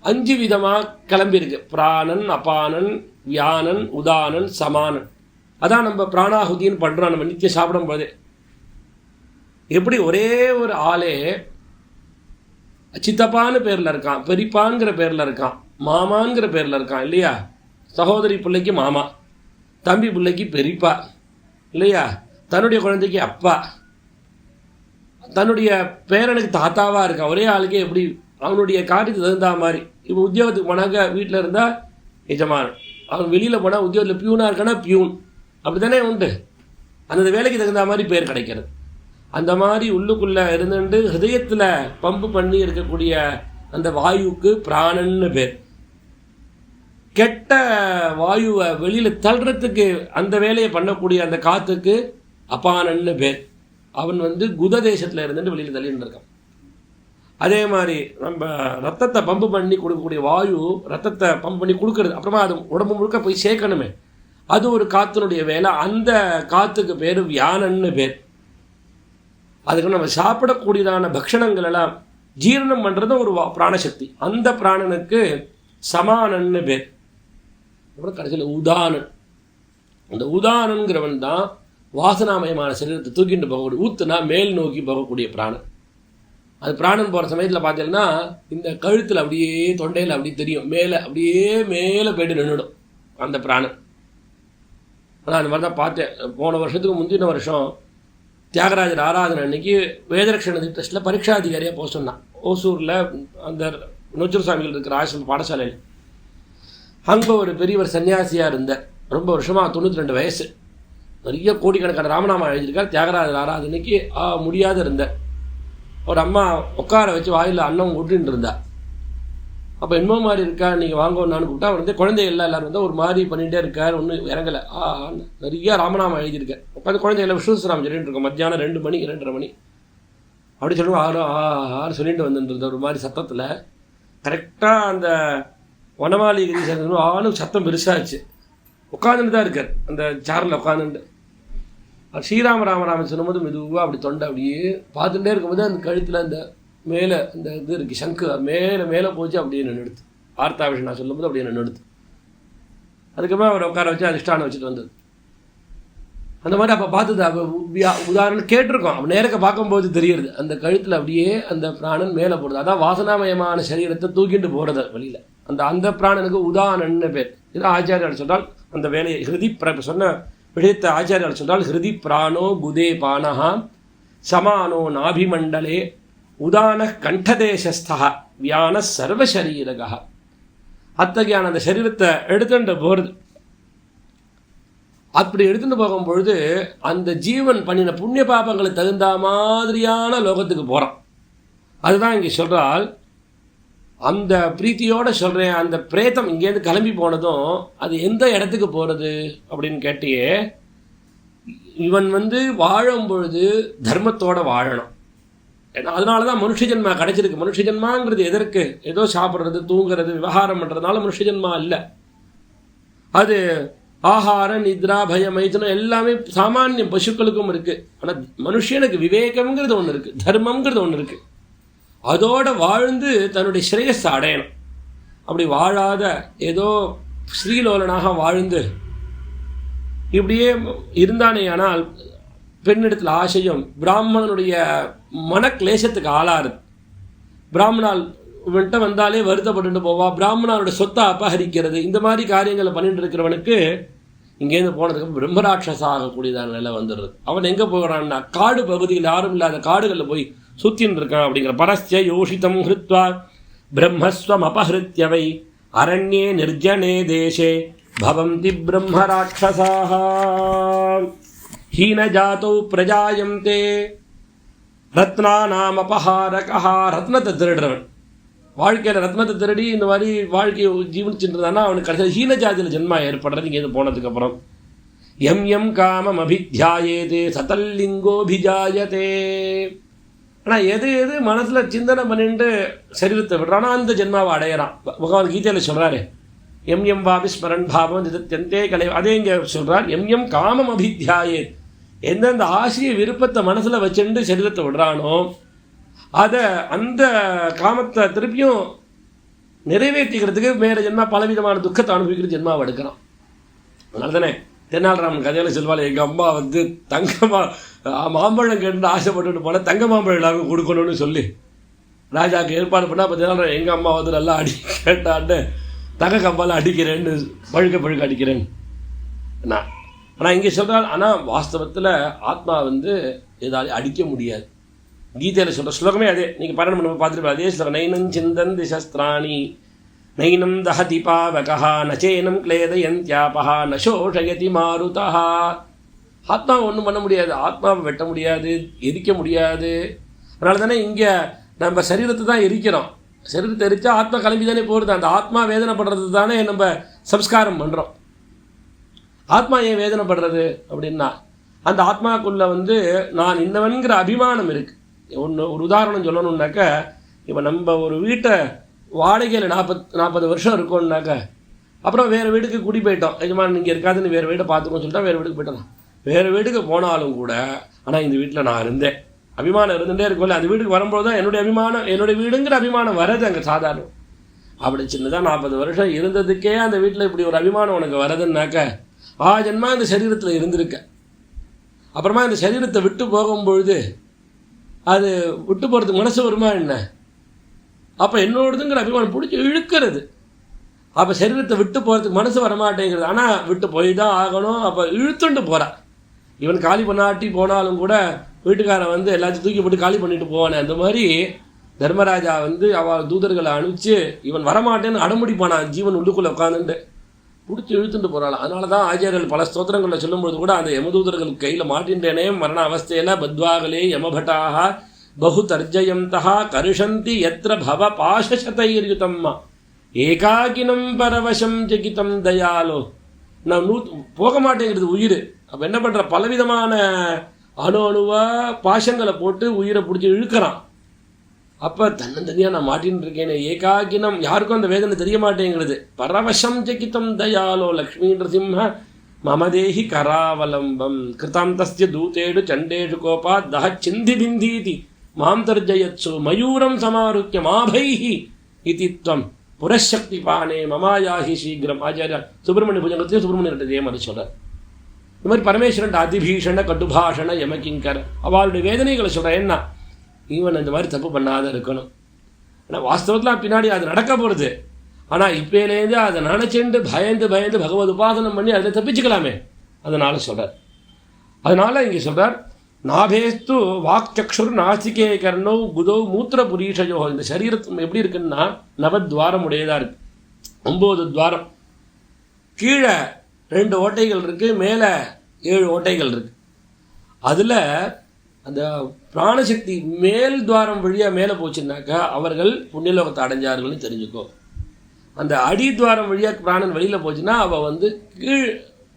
5 விதமாக கிளம்பியிருக்கு. பிராணன், அபானன், வியானன், உதானன், சமானன். அதான் நம்ம பிராணாகுதின்னு பண்ணுறோம் நம்ம நித்தியம் சாப்பிடும் போதே. எப்படி ஒரே ஒரு ஆளே சித்தப்பான்னு பேரில் இருக்கான், பெரியப்பாங்கிற பேரில் இருக்கான், மாமாங்கிற பேரில் இருக்கான் இல்லையா. சகோதரி பிள்ளைக்கு மாமா, தம்பி பிள்ளைக்கு பெரியப்பா இல்லையா, தன்னுடைய குழந்தைக்கு அப்பா, தன்னுடைய பேரனுக்கு தாத்தாவாக இருக்கான். ஒரே ஆளுக்கே எப்படி அவனுடைய காரியத்துக்கு தகுந்தா மாதிரி. இப்போ உத்தியோகத்துக்கு போனாக்க வீட்டில் இருந்தால் எஜமானன், அவன் வெளியில் போனால் உத்தியோகத்தில் பியூனாக இருக்கானா பியூன், அப்படி தானே உண்டு. அந்த வேலைக்கு தகுந்த மாதிரி பேர் கிடைக்கிறது. அந்த மாதிரி உள்ளுக்குள்ளே இருந்துட்டு ஹிருதயத்தில் பம்பு பண்ணி இருக்கக்கூடிய அந்த வாயுக்கு பிராணன்னு பேர். கெட்ட வாயுவை வெளியில் தள்ளுறதுக்கு அந்த வேலையை பண்ணக்கூடிய அந்த காற்றுக்கு அபானன்னு பேர். அவன் வந்து குத தேசத்தில் இருந்துட்டு வெளியில் தள்ளிட்டு இருக்கான். அதே மாதிரி நம்ம ரத்தத்தை பம்பு பண்ணி கொடுக்கக்கூடிய வாயு, ரத்தத்தை பம்பு பண்ணி கொடுக்கறது, அப்புறமா அது உடம்பு முழுக்க போய் சேர்க்கணுமே, அது ஒரு காற்றினுடைய வேலை. அந்த காற்றுக்கு பேர் வியானன்னு பேர். அதுக்கு நம்ம சாப்பிடக்கூடியதான பக்ஷணங்கள் எல்லாம் ஜீரணம் பண்ணுறது ஒரு பிராணசக்தி, அந்த பிராணனுக்கு சமானன்னு பேர். அப்புறம் கடைசியில் உதானன். அந்த உதானங்கிறவன் தான் வாசனாமயமான சரீரத்தை தூக்கிட்டு போகக்கூடிய ஊத்துனா மேல் நோக்கி போகக்கூடிய பிராணன். அது பிராணன் போகிற சமயத்தில் பார்த்தீங்கன்னா இந்த கழுத்தில் அப்படியே தொண்டையில் அப்படி தெரியும், மேலே அப்படியே மேலே போய்ட்டு நின்றுடும் அந்த பிராணன். ஆனால் அந்த மாதிரி தான் பார்த்தேன். போன வருஷத்துக்கு முந்தின வருஷம் தியாகராஜர் ஆராதனை அன்னைக்கு வேதரட்சண டெஸ்ட்டில் பரீட்சா அதிகாரியாக போக சொன்னான். ஓசூரில் அந்த நொச்சூர் சாமிகள் இருக்கிற ஆசிரம பாடசாலையில். அங்கே ஒரு பெரியவர் சன்னியாசியாக இருந்தார். ரொம்ப வருஷமாக 92 வயசு. நிறைய கோடிக்கணக்கான ராமநாமா எழுதியிருக்கார். தியாகராஜர் ஆராதனைக்கு முடியாத இருந்தார். ஒரு அம்மா உட்கார வச்சு வாயில் அன்னம் விட்டுட்டு இருந்தா. அப்போ என்னமோ மாதிரி இருக்கா, நீங்கள் வாங்கன்னு கூப்பிட்டா அவர் வந்து குழந்தைகள் எல்லாரும் வந்து ஒரு மாதிரி பண்ணிகிட்டே இருக்கார், ஒன்றும் இறங்கலை. நிறைய ராமநாமா எழுதியிருக்கார். உட்காந்து குழந்தைகளை விஸ்வசராமன் சொல்லிட்டு இருக்கோம். மத்தியானம் 2 மணி 2:30 மணி அப்படி சொல்லுவோம். ஆறு சொல்லிட்டு வந்துட்டு ஒரு மாதிரி சத்தத்தில். கரெக்டாக அந்த வனமாளி ஆளும் சத்தம் பெருசாச்சு. உட்காந்துட்டு தான் இருக்கார் அந்த சேரில் உட்காந்துட்டு. ஸ்ரீராம ராமராமன் சொல்லும்போது மெதுவாக அப்படி தொண்டை அப்படியே பார்த்துட்டே இருக்கும்போது அந்த கழுத்தில் அந்த மேலே அந்த இது இருக்குது சங்கு மேலே மேலே போச்சு அப்படியே நின்றுடுது. ஆர்த்தாவிஷன் நான் சொல்லும்போது அப்படியே நின்றுடுது. அதுக்கப்புறம் அவர் உட்கார வச்சு அதிஷ்டானம் வச்சுட்டு வந்தது. அந்த மாதிரி அப்போ பார்த்தது. அப்போ உதாரணம் கேட்டிருக்கோம். அப்போ நேரக்க பார்க்கும்போது தெரியுது அந்த கழுத்தில் அப்படியே அந்த பிராணன் மேலே போடுது. அதான் வாசனாமயமான சரீரத்தை தூக்கிட்டு போகிறது வழியில். அந்த பிராணனுக்கு உதாரணன்னு பேர். இது ஆச்சாரியால் சொன்னால் அந்த வேலையை ஹிருதி சொன்ன விஷயத்தை ஆச்சாரியால் சொன்னால் ஹிருதி பிராணோ குதே பானஹா சமானோ நாபிமண்டலே உதான கண்டதேசஸ்தா வியான சர்வசரீரகா. அத்தகையான அந்த சரீரத்தை எடுத்துட்டு போகிறது. அப்படி எடுத்துட்டு போகும்பொழுது அந்த ஜீவன் பண்ணின புண்ணிய பாபங்களுக்கு தகுந்த மாதிரியான லோகத்துக்கு போகிறான். அதுதான் இங்கே சொல்கிறால். அந்த பிரீத்தியோடு சொல்கிறேன். அந்த பிரேத்தம் இங்கேருந்து கிளம்பி போனதும் அது எந்த இடத்துக்கு போகிறது அப்படின்னு கேட்டியே, இவன் வந்து வாழும் பொழுது தர்மத்தோடு வாழணும். ஏன்னா அதனால தான் மனுஷ ஜென்மா கிடைச்சிருக்கு. மனுஷ ஜென்மாங்கிறது எதற்கு? ஏதோ சாப்பிட்றது தூங்குறது விவகாரம் பண்ணுறதுனால மனுஷ ஜென்மா இல்லை. அது ஆகார நித்ரா பய மைத்தனம் எல்லாமே சாமானியம் பசுக்களுக்கும் இருக்குது. ஆனால் மனுஷனுக்கு விவேகம்ங்கிறது ஒன்று இருக்குது, தர்மங்கிறது ஒன்று இருக்குது. அதோடு வாழ்ந்து தன்னுடைய ஸ்ரேயஸை அடையணும். அப்படி வாழாத ஏதோ ஸ்ரீலோலனாக வாழ்ந்து இப்படியே இருந்தானே ஆனால் பெண்ணிடத்தில் ஆசையும் பிராமணனுடைய மனக்லேசத்துக்கு ஆளாருது. பிராமணால் இவன்கிட்ட வந்தாலே வருத்தப்பட்டு போவா, பிராமணனுடைய சொத்தை அபகரிக்கிறது, இந்த மாதிரி காரியங்களை பண்ணிட்டு இருக்கிறவனுக்கு இங்கேருந்து போனதுக்கு பிரம்மராட்சச ஆகக்கூடியதான நிலை வந்துடுறது. அவன் எங்கே போகிறான்னா காடு பகுதியில் யாரும் இல்லாத காடுகளில் போய் சுத்தின்னு இருக்கான். அப்படிங்கிற பரஸ்ய யோஷிதம் ஹிருத்வா பிரம்மஸ்வம் அபஹிருத்யவை அரண்யே நிர்ஜனே தேசே பவந்தி பிரம்மராட்சசாஹ ஹீனஜாதௌ பிரஜாயந்தே ரத்னாநாம் அபஹாரகஹா. ரத்னத்தை திருடுறவன், வாழ்க்கையில் ரத்னத்தை திருடி இந்த மாதிரி வாழ்க்கையை ஜீவனிச்சுட்டுருந்தானா அவனுக்கு கடைசியில் ஹீன ஜாதியில் ஜென்மா ஏற்படுறது. இங்கேருந்து போனதுக்கப்புறம் எம் எம் காமம் அபித்யாயேதே சதல்லிங்கோபிஜாயதே. ஆனால் எது எது மனசில் சிந்தனை பண்ணிட்டு சரீரத்தை விடுறானா அந்த ஜென்மாவை அடையிறான். பகவான் கீதையில் சொல்கிறாரு எம் எம் வாபி ஸ்மரன் பாவம் இது தெந்தே கலை. அதே இங்கே சொல்கிறார் எம் எம் காமம் அபித்யாயே. எந்தெந்த ஆசைய விருப்பத்தை மனசில் வச்சுட்டு சரீரத்தை விடுறானோ அதை அந்த காமத்தை திருப்பியும் நிறைவேற்றிக்கிறதுக்கு வேறு ஜென்மா பலவிதமான துக்கத்தை அனுபவிக்கிற ஜென்மாவை எடுக்கிறான். அதனால தானே தென்னாலிராமன் கதையில் சொல்வாள், எங்கள் அம்மா வந்து மாம்பழம் கேட்டு ஆசைப்பட்டுட்டு போனால் தங்க மாம்பழம் எல்லாருக்கும் கொடுக்கணும்னு சொல்லி ராஜாவுக்கு ஏற்பாடு பண்ணால். அப்போ தென்னாலிராமன் எங்கள் அம்மா வந்து நல்லா கேட்டான்னு தங்க கம்பால் அடிக்கிறேன்னு பழுக்க அடிக்கிறேன் நான். ஆனால் இங்கே சொல்கிறாள், ஆனால் வாஸ்தவத்தில் ஆத்மா வந்து எதாலும் அடிக்க முடியாது. கீதையில் சொல்கிற ஸ்லோகமே அதே. நீங்கள் பாராயணம் பண்ண பார்த்துட்டு அதே ஸ்லோகம் நைனம் சிந்தந்தி சஸ்திராணி நைனம் தஹதி பாவகா நச்சேனம் கிளேதயந்தியாபா நசோஷயதி மாருதா. ஆத்மா ஒன்றும் பண்ண முடியாது, ஆத்மாவை வெட்ட முடியாது, எரிக்க முடியாது. அதனால தானே இங்கே நம்ம சரீரத்தை தான் எரிக்கிறோம். சரீரத்தை எரித்தா ஆத்மா கிளம்பி தானே போகிறது. அந்த ஆத்மா வேதனைப்படுறது தானே நம்ம சம்ஸ்காரம் பண்ணுறோம். ஆத்மா ஏன் வேதனைப்படுறது அப்படின்னா அந்த ஆத்மாக்குள்ளே வந்து நான் இன்னவன்கிற அபிமானம் இருக்குது. ஒரு உதாரணம் சொல்லணுன்னாக்க, இப்போ நம்ம ஒரு வீட்டை வாடகையில் 40 வருஷம் இருக்கோம்னாக்க அப்புறம் வேறு வீட்டுக்கு குடி போயிட்டோம், எஜமான் இங்கே இருக்காதுன்னு வேறு வீட்டை பார்த்துக்கோன்னு சொல்லிட்டா வேறு வீட்டுக்கு போயிட்டோம். வேறு வீட்டுக்கு போனாலும் கூட ஆனால் இந்த வீட்டில் நான் இருந்தேன் அபிமானம் இருந்துகிட்டே இருக்கும்ல. அந்த வீட்டுக்கு வரும்போது தான் என்னுடைய அபிமானம், என்னுடைய வீடுங்கிற அபிமானம் வரது அங்கே சாதாரணம். அப்படி சின்னதாக 40 வருஷம் இருந்ததுக்கே அந்த வீட்டில் இப்படி ஒரு அபிமானம் உனக்கு வரதுன்னாக்க ஜென்மா இந்த சரீரத்தில் இருந்திருக்க. அப்புறமா இந்த சரீரத்தை விட்டு போகும்பொழுது அது விட்டு போகிறதுக்கு மனசு வருமா என்ன? அப்போ என்னோடதுங்கிற அபிமானம் பிடிச்சி இழுக்கிறது. அப்போ சரீரத்தை விட்டு போகிறதுக்கு மனசு வரமாட்டேங்கிறது. ஆனால் விட்டு போய் தான் ஆகணும். அப்போ இழுத்துண்டு போகிறான். இவன் காலி பண்ணாட்டி போனாலும் கூட வீட்டுக்காரன் வந்து எல்லாத்தையும் தூக்கி போட்டு காலி பண்ணிட்டு போவானே, அந்த மாதிரி தர்மராஜா வந்து அவள் தூதர்களை அனுப்பிச்சு இவன் வரமாட்டேன்னு அடம்பிடிப்பானான். ஜீவன் உள்ளுக்குள்ளே உட்காந்துட்டு பிடிச்சி இழுத்துட்டு போகிறாள். அதனால தான் ஆச்சாரியர்கள் பல ஸ்தோத்திரங்களில் சொல்லும்பொழுது கூட அந்த யமதூதர்கள் கையில் மாட்டின்றேனே மரண அவஸ்தையில் பத்வாகலே யமபட்டாக பகு தர்ஜயந்தா கருஷந்தி எத்திர பவ பாசசதைர்யுதம்மா ஏகாகினம் பரவசம் ஜகிதம் தயாலோ. நான் போக மாட்டேங்கிறது உயிர். அப்போ என்ன பண்ணுற, பலவிதமான அணுவாக பாசங்களை போட்டு உயிரை பிடிச்சி இழுக்கிறான். அப்போ தன்னந்தனியாக நான் மாட்டின்னு இருக்கேனே, ஏகாகினம், யாருக்கும் அந்த வேதனை தெரிய மாட்டேங்கிறது. பரவசம் ஜகிதம் தயாலோ லக்ஷ்மீ நரசிம்ம மமதேஹி கராவலம்பம் கிருதாந்தஸ்ய தூதேடு சண்டேஷு கோபா தஹ சிந்தி பிந்தீதி மாம் தர்ஜயத்சு மயூரம் சமாருக்கிய மாபைஹி இதி த்வம் புரசக்தி பானே மமாயாஹி சீக்கிரம். ஆச்சாரியா சுப்பிரமணிய புஜங்கத்தையும் சுப்பிரமணியன் இதே மாதிரி சொல்கிறார். இந்த மாதிரி பரமேஸ்வரன் அதிபீஷண கட்டுபாஷண யமகிங்கர் அவளுடைய வேதனைகளை சொல்கிறேன். என்ன இவன் இந்த மாதிரி தப்பு பண்ணாத இருக்கணும். ஆனால் வாஸ்தவத்தில் பின்னாடி அது நடக்க போகிறது. ஆனால் இப்போலேருந்து அதை நினச்சிண்டு பயந்து பயந்து பகவத் உபாசனம் பண்ணி அதில் தப்பிச்சுக்கலாமே, அதனால் சொல்கிறார். அதனால் இங்கே சொல்கிறார், நாபேஸ்து வாக்சக்ஷுர் நாசிகே கர்ணோ குதோ மூத்திர புரீஷயோ. இந்த சரீரத்து எப்படி இருக்குன்னா நவத்வாரம் உடையதாக இருக்குது. 9 துவாரம். கீழே 2 ஓட்டைகள் இருக்குது, மேலே 7 ஓட்டைகள் இருக்குது. அதில் அந்த பிராணசக்தி மேல் துவாரம் வழியாக மேலே போச்சுன்னாக்கா அவர்கள் புண்ணியலோகத்தை அடைஞ்சார்கள்னு தெரிஞ்சுக்கோ. அந்த அடித்வாரம் வழியாக பிராணன் வெளியில் போச்சுன்னா அவள் வந்து கீழ்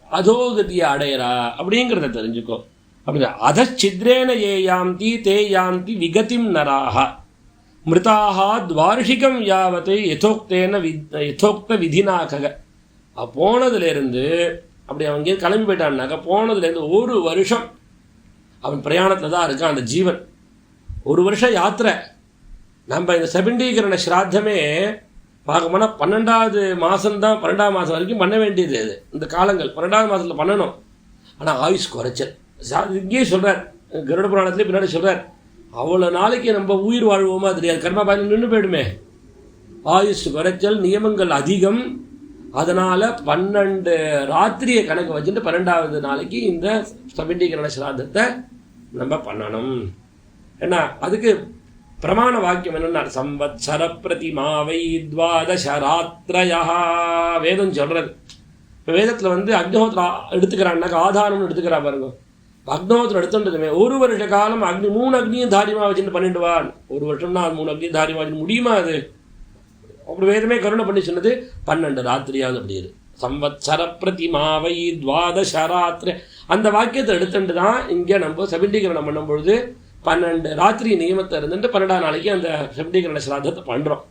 அதோகதியை அடையிறா அப்படிங்கிறத தெரிஞ்சுக்கோ. அப்படின்னா அதச்சித்ரேன ஏ யாந்தி தே யாந்தி விகதிம் நராக மிருதாக துவார்ஷிகம் யாவத்தை யதோக்த விதினாக. போனதுலேருந்து அப்படி அவன் இங்கே கிளம்பி போயிட்டான்னாக்கா போனதுலேருந்து 1 வருஷம் அவன் பிரயாணத்தில் தான் இருக்கான் அந்த ஜீவன். 1 வருஷம் யாத்திரை. நம்ம இந்த சபிண்டீகரண ஸ்ராத்தமே பார்க்க போனால் 12வது மாதம்தான், 12ஆம் மாதம் வரைக்கும் பண்ண வேண்டியது. அது இந்த காலங்கள் 12ஆவது மாதத்தில் பண்ணணும். ஆனால் ஆயுஷ் குறைச்சல். இங்கேயே சொல்கிறார், கருட புராணத்துலேயே பின்னாடி சொல்கிறார், அவ்வளோ நாளைக்கு நம்ம உயிர் வாழ்வோமா தெரியாது, கர்மா பாயனம் நின்று போயிடுமே. ஆயுஷ் குறைச்சல், நியமங்கள் அதிகம். அதனால் 12 ராத்திரியை கணக்கு வச்சுட்டு 12வது நாளைக்கு இந்த சபிண்டீகரண ஸ்ராத்தத்தை நம்ம பண்ணணும். ஏன்னா அதுக்கு பிரமாண வாக்கியம் என்னென்னா சம்வத்சர பிரதிமாவை துவாதசராத்ரயா வேதம் சொல்கிறது. இப்போ வேதத்தில் வந்து அக்னிஹோத்திரம் எடுத்துக்கிறான்னாக்கா ஆதாரம்னு எடுத்துக்கிறா பாருங்க. அக்னிஹோத்திரம் எடுத்துட்டுமே 1 வருஷ காலம் அக்னி 3 அக்னியும் தாரியமாக வச்சுட்டு பண்ணிடுவான். 1 வருஷம்னா அது 3 அக்னியும் தாரியமாக வச்சுட்டு முடியுமா? அது அப்படி வேதமே கருணை பண்ணி சொன்னது 12 ராத்திரியாவது அப்படிது. சம்வத்சர பிரதிமாவை துவாதசராத்திர அந்த வாக்கியத்தை எடுத்துட்டு தான் இங்கே நம்ம சபிண்டீகரணம் பண்ணும்பொழுது 12 ராத்திரி நியமத்தை இருந்துட்டு 12ஆம் நாளைக்கு அந்த சபிண்டீகரண ஸ்ராத்தத்தை பண்ணுறோம்.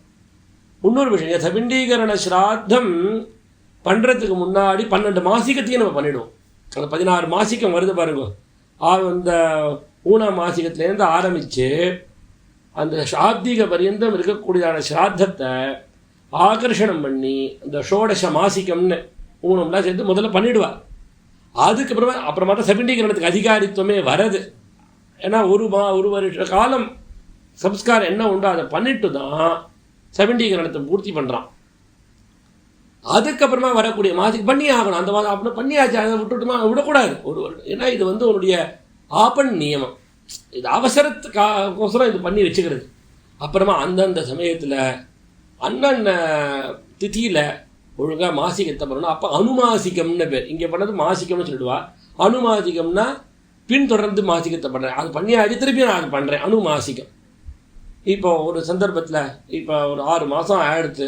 இன்னொரு விஷயம், சபிண்டீகரண ஸ்ராத்தம் பண்ணுறதுக்கு முன்னாடி 12 மாசிகத்தையும் நம்ம பண்ணிவிடுவோம். அந்த 16 மாசிக்கம் வருது பாருங்க. அந்த 3ஆம் மாசிகத்துலேருந்து ஆரம்பித்து அந்த சாப்திக பரியந்தம் இருக்கக்கூடியதான ஸ்ராத்தத்தை ஆகர்ஷணம் பண்ணி அந்த ஷோடச மாசிக்கம்னு 3லாம் சேர்த்து முதல்ல பண்ணிவிடுவார். அப்புறமா தான் சபிண்டீகரணத்துக்கு அதிகாரித்துவமே வரது. ஏன்னா 1 வருஷ காலம் சம்ஸ்காரம் என்ன உண்டோ அதை பண்ணிட்டு தான் சபிண்டீகரணத்தை பூர்த்தி பண்ணுறான். அதுக்கப்புறமா வரக்கூடிய மாசிக்கு பண்ணி ஆகணும். அந்த மாதம் அப்படின்னா பண்ணியாச்சு, அதை விடக்கூடாது 1 வருடம். ஏன்னா இது வந்து உன்னுடைய ஆபன் நியமம். இது அவசரத்துக்கோசரம் இது பண்ணி வச்சுக்கிறது. அப்புறமா அந்தந்த சமயத்தில் அண்ணன் திதியில் ஒழுங்காக மாசிகத்தை பண்ணணும். அப்போ அனுமாசிக்கம்னு பேர். இங்கே பண்ணது மாசிக்கம்னு சொல்லிடுவா. அனுமாசிக்கம்னா பின்தொடர்ந்து மாசிக்கத்தை பண்ணுறேன், அது பண்ணியாச்சு திருப்பி நான் அது பண்ணுறேன், அனுமாசிக்கம். இப்போ ஒரு சந்தர்ப்பத்தில் இப்போ ஒரு 6 மாதம் ஆயிடுத்து,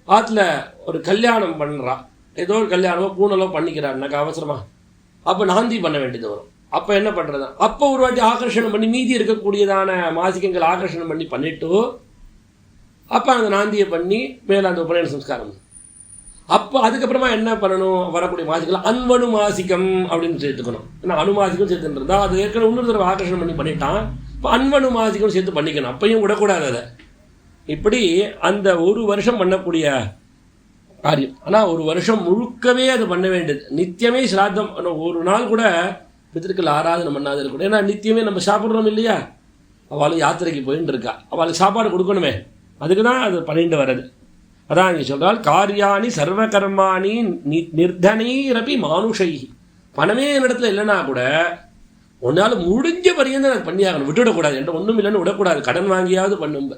ஆற்றுல ஒரு கல்யாணம் பண்ணுறா, ஏதோ ஒரு கல்யாணமோ பூனலோ பண்ணிக்கிறான்னாக்கா அவசரமாக, அப்போ நாந்தி பண்ண வேண்டியது வரும். அப்போ என்ன பண்ணுறது, அப்போ ஒரு வாட்டி ஆகர்ஷணம் பண்ணி மீதி இருக்கக்கூடியதான மாசிக்கங்கள் ஆகர்ஷணம் பண்ணிட்டு அப்போ அந்த நாந்தியை பண்ணி மேலே அந்த உபநயன சம்ஸ்காரம். அப்போ அதுக்கப்புறமா என்ன பண்ணணும், வரக்கூடிய மாசிக்கலாம் அன்வனு மாசிக்கம் அப்படின்னு சேர்த்துக்கணும். ஏன்னா அனுமாசிக்கம் சேர்த்துன்றதா அது ஏற்கனவே இன்னொரு தடவை ஆகர்ஷணம் பண்ணிட்டான். இப்போ அன்வனு மாசிக்கம் சேர்த்து பண்ணிக்கணும், அப்பையும் விடக்கூடாது அதை. இப்படி அந்த 1 வருஷம் பண்ணக்கூடிய காரியம். ஆனால் 1 வருஷம் முழுக்கவே அது பண்ண வேண்டியது. நித்தியமே ஸ்ராத்தம். ஒரு நாள் கூட பித்திருக்கள் ஆராதனை பண்ணாத இருக்கணும். ஏன்னா நித்தியமே நம்ம சாப்பிட்றோம் இல்லையா, அவளும் யாத்திரைக்கு போயின்னு இருக்கா, அவளுக்கு சாப்பாடு கொடுக்கணுமே, அதுக்கு தான் அது பண்ணிட்டு வர்றது. அதான் இங்கே சொல்கிறால், காரியாணி சர்வகர்மாணி நிர்தனீரப்பி மானுஷை. பணமே இடத்துல இல்லைன்னா கூட உன்னால் முடிஞ்ச பரியந்தான் அது பண்ணியாகணும், விட்டுவிடக்கூடாது. என்ற ஒன்றும் இல்லைன்னு விடக்கூடாது, கடன் வாங்கியாவது பண்ணும்.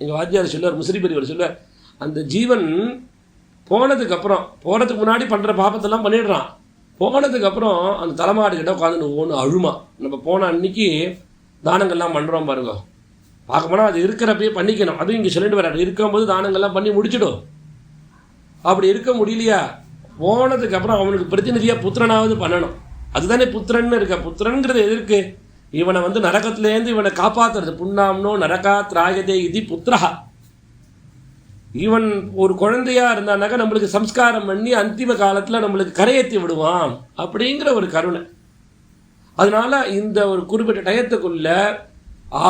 எங்கள் வாத்தியார் சொல்லுவார், முசிறி பெரியவர் சொல்லுவார், அந்த ஜீவன் போனதுக்கப்புறம், போகிறதுக்கு முன்னாடி பண்ணுற பாப்பத்தெல்லாம் பண்ணிடுறான், போனதுக்கப்புறம் அந்த தலைமாடு கிட்ட உட்காந்து ஒன்று அழுமா. நம்ம போன அன்னைக்கு தானங்கள்லாம் பண்ணுறோம் பாருங்க, பார்க்க போனால் அது இருக்கிறப்பயே பண்ணிக்கணும். அதுவும் இங்கே சொல்லிட்டு வர்றாரு, இருக்கும்போது தானங்கள்லாம் பண்ணி முடிச்சிடும். அப்படி இருக்க முடியலையா, போனதுக்கப்புறம் அவனுக்கு பிரதிநிதியாக புத்திரனாவது பண்ணணும். அதுதானே புத்திரன்னு இருக்க. புத்திரன்கிறது எதற்கு, இவனை நரகத்திலேருந்து இவனை காப்பாற்றுறது. புண்ணாம்னோ நரகா திராயதே இது புத்திரஹா. இவன் ஒரு குழந்தையா இருந்தானாக்கா நம்மளுக்கு சம்ஸ்காரம் பண்ணி அந்திம காலத்தில் நம்மளுக்கு கரையேற்றி விடுவான் அப்படிங்கிற ஒரு கருணை. அதனால இந்த ஒரு குறிப்பிட்ட டயத்துக்குள்ள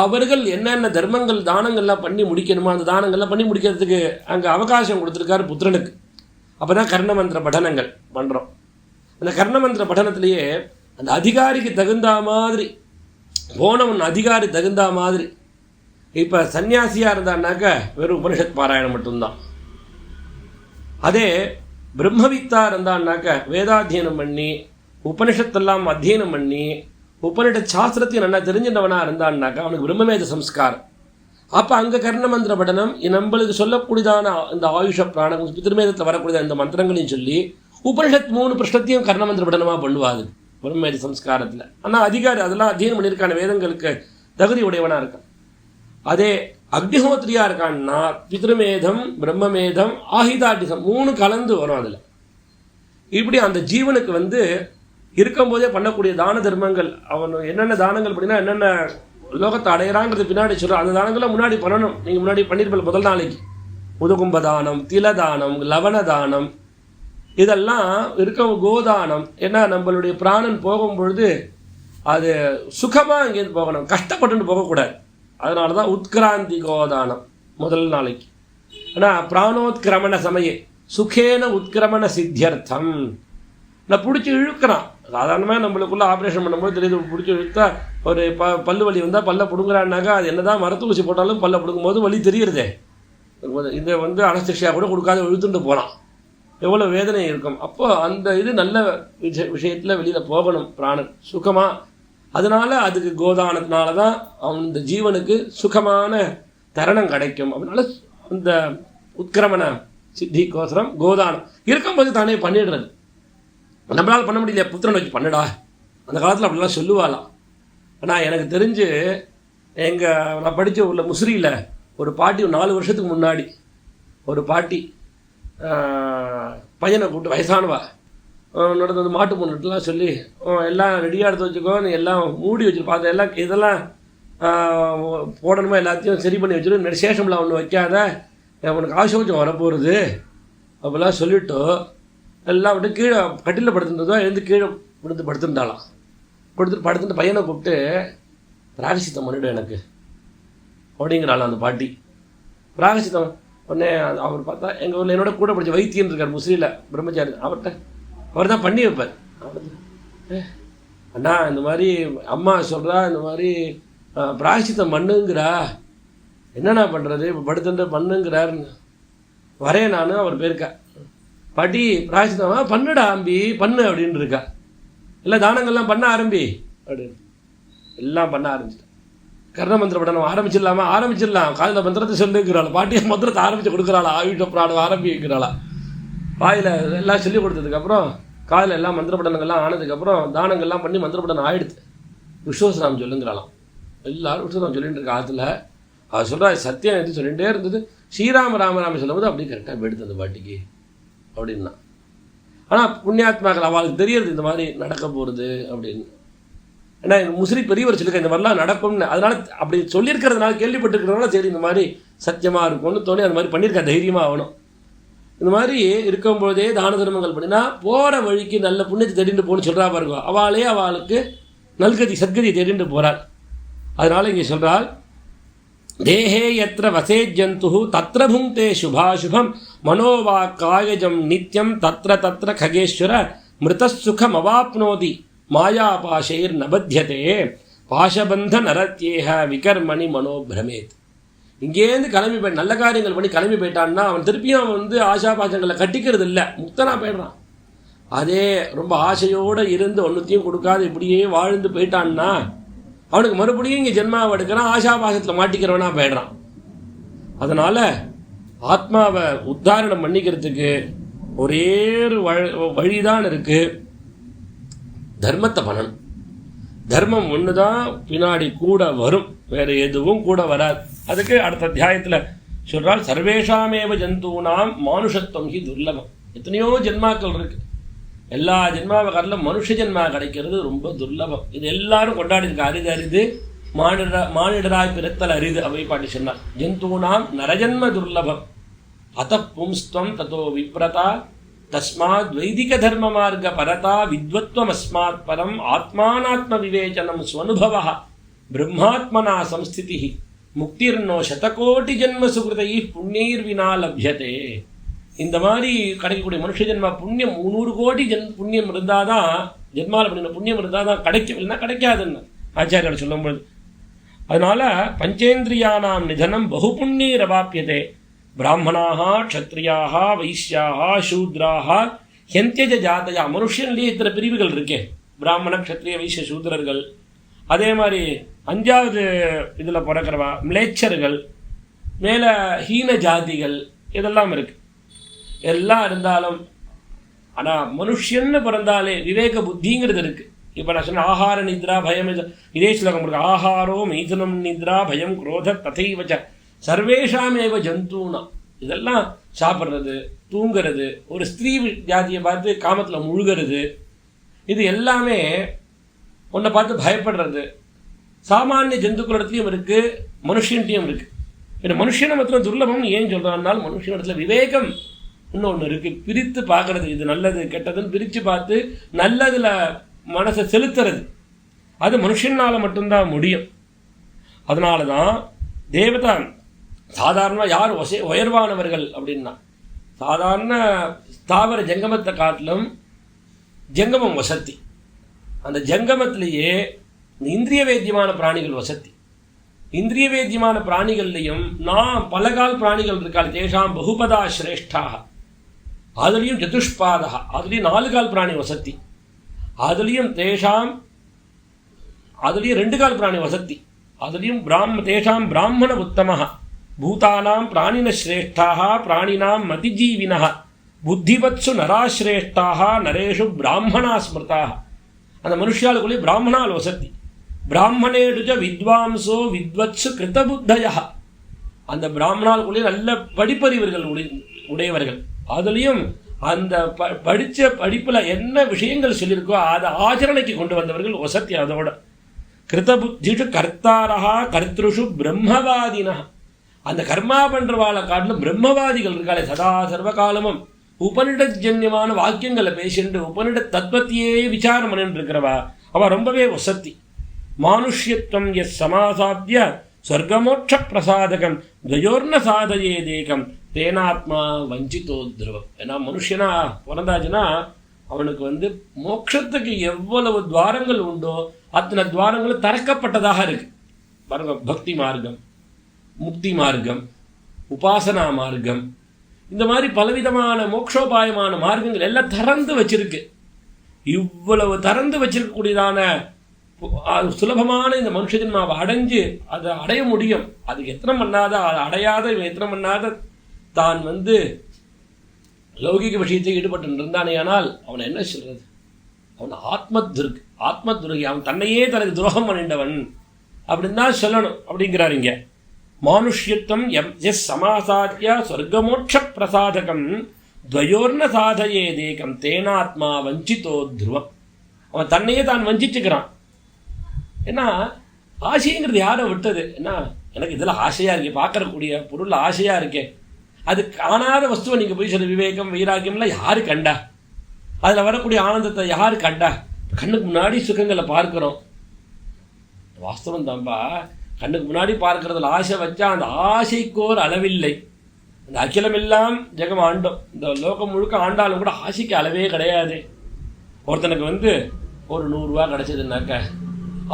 அவர்கள் என்னென்ன தர்மங்கள் தானங்கள்லாம் பண்ணி முடிக்கணுமோ அந்த தானங்கள்லாம் பண்ணி முடிக்கிறதுக்கு அங்கே அவகாசம் கொடுத்துருக்காரு புத்திரனுக்கு. அப்போ தான் கர்ணமந்திர படனங்கள் பண்ணுறோம். அந்த கர்ணமந்திர படனத்திலேயே அந்த அதிகாரிக்கு தகுந்த மாதிரி, போனவன் அதிகாரி தகுந்த மாதிரி. இப்போ சன்னியாசியாக இருந்தான்னாக்க வெறும் உபனிஷத் பாராயணம் மட்டும்தான். அதே பிரம்மவித்தாக இருந்தான்னாக்க வேதாத்தியனம் பண்ணி உபனிஷத்தெல்லாம் அத்தியனம் பண்ணி உபனிஷத் சாஸ்திரத்தையும் நல்லா தெரிஞ்சின்றவனாக இருந்தான்னாக்கா அவனுக்கு பிரம்மமேத சம்ஸ்காரம். அப்போ அங்கே கர்ணமந்திர படனம் நம்மளுக்கு சொல்லக்கூடியதான இந்த ஆயுஷ பிராணம் பிதிருமேதத்தில் வரக்கூடிய இந்த மந்திரங்களையும் சொல்லி உபனிஷத் 3 பிரஷ்னத்தையும் கர்ணமந்திர படனமாக பண்ணுவாது பிரம்மமேத சம்ஸ்காரத்தில். ஆனால் அதிகாரி அதெல்லாம் அத்தியனம் பண்ணியிருக்கான வேதங்களுக்கு தகுதி உடையவனாக இருக்கான். அதே அக்னிஹோத்திரியாக இருக்கான்னா பிதிருமேதம் பிரம்மமேதம் ஆஹிதாட்டிசம் 3 கலந்து வரும் அதில். இப்படி அந்த ஜீவனுக்கு இருக்கும்போதே பண்ணக்கூடிய தான தர்மங்கள், அவன் என்னென்ன தானங்கள் அப்படின்னா என்னென்ன லோகத்தை அடையிறாங்கிறது பின்னாடி சொல்கிறான். அந்த தானங்களை முன்னாடி பண்ணணும். நீங்கள் முன்னாடி பண்ணியிருப்பீங்க முதல் நாளைக்கு. முதுகும்ப தானம், திலதானம், லவண தானம், இதெல்லாம் இருக்க கோதானம். ஏன்னா நம்மளுடைய பிராணன் போகும்பொழுது அது சுகமாக இங்கேருந்து போகணும், கஷ்டப்பட்டுன்னு போகக்கூடாது. அதனால தான் உத்கிராந்தி கோதானம் முதல் நாளைக்கு. ஆனால் பிராணோத்கிரமண சமய சுகேன உத்கிரமண சித்தியர்த்தம். நான் பிடிச்சி இழுக்கிறான். சாதாரணமாக நம்மளுக்குள்ளே ஆப்ரேஷன் பண்ணும்போது தெரியுது, பிடிச்சி இழுத்தா ஒரு பல்லு வலி வந்தால் பல்ல பிடுங்குறான்னாக்கா அது என்ன தான் மரத்து ஊசி போட்டாலும் பல்ல பிடுங்கும்போது வலி தெரியுறதே. இதை அனஸ்தேஷியா கூட கொடுக்காத இழுத்துட்டு போகலாம், எவ்வளோ வேதனை இருக்கும். அப்போ அந்த இது நல்ல விஷயத்தில் வெளியில் போகணும் பிராணன் சுகமாக. அதனால் அதுக்கு கோதானத்தினால தான் அவன் இந்த ஜீவனுக்கு சுகமான தருணம் கிடைக்கும். அதனால அந்த உத்கிரமண சித்திக்கோசரம் கோதானம் இருக்கும்போது தானே பண்ணிடுறது. நம்மளால் பண்ண முடியல, புத்திரன் வச்சு பண்ணுடா. அந்த காலத்தில் அப்படிலாம் சொல்லுவாளாம். ஆனால் எனக்கு தெரிஞ்சு நான் படித்த உள்ள முசிறியில் ஒரு பாட்டி 4 வருஷத்துக்கு முன்னாடி ஒரு பாட்டி பையனை கூப்பிட்டு வயசானவா நடந்தது மாட்டு பொண்ணுட்டுலாம் சொல்லி எல்லாம் ரெடியாக எடுத்து வச்சுக்கோ, நீ எல்லாம் மூடி வச்சுட்டு பார்த்த எல்லாம் இதெல்லாம் போடணுமா எல்லாத்தையும் சரி பண்ணி வச்சுட்டு விசேஷம்லாம் ஒன்று வைக்காத, உனக்கு ஆசோச்சம் வரப்போகிறது அப்படிலாம் சொல்லிவிட்டு எல்லாம் விட்டு கீழே கட்டிலில் படுத்துருந்ததோ எழுந்து கீழே விழுந்து படுத்துட்டாலாம். படுத்துட்டு பையனை கூப்பிட்டு பிராயசித்தம் பண்ணிவிடும் எனக்கு அப்படிங்கிறாளாம் அந்த பாட்டி. பிராயசித்தம் உடனே அவர் பார்த்தா எங்கள் ஊரில் என்னோட கூட படித்த வைத்தியன் இருக்கார் முஸ்லீமில் பிரம்மச்சாரி, அவர் தான் பண்ணி வைப்பார். அண்ணா இந்த மாதிரி அம்மா சொல்கிறா, இந்த மாதிரி பிராயசித்தம் பண்ணுங்கிறா, என்னண்ணா பண்ணுறது, இப்போ படுத்துட்டு பண்ணுங்கிறாருன்னு வரேன் நான். அவர் பேருக்கா பாட்டி பிராயசித்தமா பண்ணுடா அம்பி பண்ணு அப்படின்னு இருக்கா. இல்லை தானங்கள்லாம் பண்ண ஆரம்பி அப்படின்னு எல்லாம் பண்ண ஆரம்பிச்சிட்டேன். கர்ணமந்திர படனம் ஆரம்பிச்சிடலாம். காலையில் மந்திரத்தை சொல்லிக்கிறாள் பாட்டியை, மந்திரத்தை ஆரம்பித்து கொடுக்குறாளா, ஆயுஷ பிராணம் ஆரம்பிக்கிறாளா. வாயில் எல்லாம் சொல்லி கொடுத்ததுக்கப்புறம் காலையில் எல்லாம் மந்திர படனங்கள்லாம் ஆனதுக்கப்புறம் தானங்கள்லாம் பண்ணி மந்திர படனம் ஆயிடுது. விஸ்வசராம் சொல்லுங்கிறாளாம். எல்லாரும் விஸ்வசராம் சொல்லிட்டு இருக்க ஆற்றுல அவர் சொல்கிறா, சத்தியம் எது சொல்லிகிட்டே இருந்தது. ஸ்ரீராம ராமராம சொல்லும்போது அப்படியே கரெக்டாக எடுத்து அந்த பாட்டிக்கு அப்படின்னா. ஆனால் புண்ணியாத்மாக்கள் அவளுக்கு தெரியறது இந்த மாதிரி நடக்க போகிறது அப்படின்னு. ஏன்னா முஸ்லி பெரியவர் சொல்லியிருக்க இந்த மாதிரிலாம் நடக்கும்னு, அதனால அப்படி சொல்லியிருக்கிறதுனால கேள்விப்பட்டிருக்கிறதுனால சரி இந்த மாதிரி சத்தியமாக இருக்கும்னு தோணி அந்த மாதிரி பண்ணியிருக்கா. தைரியமாக ஆகணும். இந்த மாதிரி இருக்கும்போதே தான தர்மங்கள் பண்ணினா போகிற வழிக்கு நல்ல புண்ணியத்தை தேடிட்டு போகணும்னு சொல்கிறா பாருங்க. அவளுக்கு நல்கதி சத்கதி தேடிட்டு போகிறாள். அதனால் இங்கே சொல்கிறாள், தேஹே யத்ர வசே ஜந்து தத்ர புங்கே சுபாசுபம் மனோவா காயஜம் நித்யம் தத்ர தத்ர ககேஸ்வர மிருதசுகம் அவாப்னோதி மாயாபாஷைர் நபத்தியதே பாஷபந்த நரத்யேக விகர்மணி மனோபிரமேத். இங்கேருந்து கிளம்பி போய் நல்ல காரியங்கள் பண்ணி கிளம்பி போயிட்டான்னா அவன் திருப்பியும் அவன் வந்து ஆஷாபாசங்களை கட்டிக்கிறது இல்லை, முக்தனா போயிடுறான். அதே ரொம்ப ஆசையோடு இருந்து ஒன்றுத்தையும் கொடுக்காது இப்படியே வாழ்ந்து போயிட்டான்னா அவனுக்கு மறுபடியும் இங்கே ஜென்மாவை எடுக்கிறான், ஆஷாபாசத்தில் மாட்டிக்கிறவனா போயிடுறான். அதனால் ஆத்மாவை உத்தாரணம் பண்ணிக்கிறதுக்கு ஒரே ஒரு வழிதான் இருக்குது, தர்மத்தை பண்ணணும். தர்மம் ஒன்று தான் பின்னாடி கூட வரும், வேறு எதுவும் கூட வராது. அதுக்கு அடுத்த அத்தியாயத்தில் சொல்கிறால், சர்வேஷாமேவ ஜந்தூனாம் மானுஷத்துவம் ஹி துர்லபம். எத்தனையோ ஜென்மாக்கள் இருக்குது, எல்லா ஜென்மாவை காட்டிலும் மனுஷ ஜென்மா கிடைக்கிறது ரொம்ப துர்லபம். இது எல்லாரும் கொண்டாடி இருக்க அரிது அரிது, மானிடராய் பிறத்தல் அரிது. அவை பாட்டி சொன்னார், ஜந்தூனாம் நரஜன்ம துர்லபம் அத பும்ஸ்துவம் ததோ விப்ரதா தஸ்மாத் வைதிக தர்ம மார்க்க பரதா வித்வத்வம் அஸ்மாத் பரம் ஆத்மானாத்ம விவேச்சனம் ஸ்வனுபவ பிரம்மாத்மனா சம்ஸ்திதி முக்திர்னோ சதகோட்டி ஜென்ம சுகிருதை புண்ணியர் வினா லப்யதே. இந்த மாதிரி கிடைக்கக்கூடிய மனுஷ ஜென்மா புண்ணியம் 300 கோடி புண்ணியம் இருந்தால் தான், ஜென்மாவில் பண்ணின புண்ணியம் இருந்தால் தான் கிடைக்கும், இல்லைன்னா கிடைக்காதுன்னு ஆச்சாரியார் சொல்லும்போது. அதனால பஞ்சேந்திரியானாம் நிதனம் பகு புண்ணியரவாப்பியதே. பிராமணாக க்ஷத்ரியாக வைஷ்யாக சூத்ராக ஹெந்தியஜ ஜாதையா. மனுஷன்லேயே இத்தனை பிரிவுகள் இருக்கே, பிராமண க்ஷத்ரிய வைஷ்ய சூத்ரர்கள். அதே மாதிரி 5வது இதில் பிறக்கிறவா மிளேச்சர்கள், மேலே ஹீன ஜாதிகள், இதெல்லாம் இருக்குது. எல்லாம் இருந்தாலும் ஆனால் மனுஷன்னு பிறந்தாலே விவேக புத்திங்கிறது இருக்குது. இப்போ நான் சொன்ன ஆஹார நித்ரா பயம், இதே ஸ்லோகம் இருக்கு, ஆஹாரோ மைதுனம் நித்ரா பயம் குரோத ததைவச்ச சர்வேஷாமேவ ஜந்தூனா. இதெல்லாம் சாப்பிட்றது, தூங்கிறது, ஒரு ஸ்திரீ ஜாதியை பார்த்து காமத்தில் முழுகிறது, இது எல்லாமே உன்னை பார்த்து பயப்படுறது சாமானிய ஜந்துக்களிடத்துலையும் இருக்குது, மனுஷன்ட்டையும் இருக்குது. இப்போ மனுஷனை மாத்திரம் துர்லபம்னு ஏன் சொல்கிறான்னாலும் மனுஷனிடத்தில் விவேகம் இன்னொன்று இருக்குது, பிரித்து பார்க்குறது, இது நல்லது கெட்டதுன்னு பிரித்து பார்த்து நல்லதில் மனசை செலுத்துறது, அது மனுஷனால் மட்டும்தான் முடியும். அதனால தான் தேவதா சாதாரணமாக யார் உயர்வானவர்கள் அப்படின்னா, சாதாரண ஸ்தாவர ஜங்கமத்தை காட்டிலும் ஜங்கமம் வசத்தி. அந்த ஜங்கமத்திலேயே இந்திரிய வேத்தியமான பிராணிகள் வசத்தி. இந்திரிய வேத்தியமான பிராணிகள்லையும் பலகால் பிராணிகள் இருக்காள், தேஷாம் பகுபதா சிரேஷ்டாக. அதுலேயும் சதுஷ்பாதா, அதுலேயும் 4 கால் பிராணி வசத்தி. அதுலேயும் 2 கால் பிராணி வசத்தி. அதுலேயும் தேஷாம் பிராமண உத்தம பூதானாம் பிராணின சிரேஷ்டாக பிராணினாம் மதிஜீவின புத்திவத்சு நராசிரேஷ்டாக நரேஷு பிராமணா ஸ்மிருதாக. அந்த மனுஷாளுக்குள்ளே பிராமணால் வசத்தி. பிராமணேடுஜ வித்வாம்சோ வித்வத்சு கிருத்தபுத்தய. அந்த பிராமணாளுக்குள்ளே நல்ல படிப்பறிவர்கள் உடையவர்கள். அதுலேயும் அந்த படித்த படிப்பில் என்ன விஷயங்கள் சொல்லியிருக்கோ அதை ஆச்சரணைக்கு கொண்டு வந்தவர்கள் வசத்தி. அதோட கிருத்தபுத்திஷு கர்த்தாரா கர்த்திருஷு பிரம்மவாதினா. அந்த கர்மா பண்ணுறவாளை காட்டிலும் பிரம்மவாதிகள் இருக்காளே, சதா சர்வகாலமும் உபனிடஜன்யமான வாக்கியங்களை பேசிட்டு உபனிட தத்துவத்தையே விசாரம் பண்ணிட்டு இருக்கிறவா அவள் ரொம்பவே வசத்தி. மானுஷ்யத்துவம் எஸ் சமாசாத்திய சொர்க்கமோட்ச பிரசாதகம் துவயோர்ன சாதையே தேகம் தேனாத்மா வஞ்சித்தோ துருவம். ஏன்னா மனுஷனா பிறந்தாச்சுன்னா அவனுக்கு மோட்சத்துக்கு எவ்வளவு துவாரங்கள் உண்டோ அத்தனை துவாரங்களும் திறக்கப்பட்டதாக இருக்கு. பாருங்க, பக்தி மார்க்கம், முக்தி மார்க்கம், உபாசனா மார்க்கம், இந்த மாதிரி பலவிதமான மோட்சோபாயமான மார்க்கங்கள் எல்லாம் திறந்து வச்சிருக்கு. இவ்வளவு திறந்து வச்சிருக்கக்கூடியதான சுலபமான இந்த மனுஷ ஜென்மாவை அடைஞ்சு அதை அடைய முடியும். அதுக்கு எத்தனை பண்ணாத, அதை அடையாத இவன் எத்தனை பண்ணாத தான் லௌகிக விஷயத்தை ஈடுபட்டு இருந்தானே, ஆனால் அவனை என்ன சொல்றது, அவன் ஆத்மதுருகி, அவன் தன்னையே தனக்கு துரோகம் பண்ணிண்டவன் அப்படின்னு தான் சொல்லணும் அப்படிங்கிறார் இங்க. மானுஷ்யத்துவம் எஸ் சமாசாத்திய சொர்க்கமோட்ச பிரசாதகம் துவயோர்ன சாதையே தேகம் தேனாத்மா வஞ்சித்தோ துருவம். அவன் தன்னையே தான் வஞ்சிச்சுக்கிறான். ஏன்னா ஆசைங்கிறது யாரை விட்டது? ஏன்னா எனக்கு இதில் ஆசையாக இருக்கே, பார்க்கறக்கூடிய பொருள் ஆசையாக இருக்கே, அது காணாத வஸ்துவை நீங்கள் போய் சொல்ல விவேகம் வைராக்கியம்லாம் யாரு கண்டா? அதில் வரக்கூடிய ஆனந்தத்தை யாரு கண்டா? கண்ணுக்கு முன்னாடி சுகங்களை பார்க்குறோம், வாஸ்தவம் தான்பா. கண்ணுக்கு முன்னாடி பார்க்கறதுல ஆசை வச்சா அந்த ஆசைக்கோர் அளவில்லை. இந்த அகிலமெல்லாம் ஜெகம் ஆண்டோம், இந்த லோகம் முழுக்க ஆண்டாலும் கூட ஆசைக்கு அளவே கிடையாது. ஒருத்தனுக்கு ஒரு 100 ரூபா கிடச்சதுன்னாக்க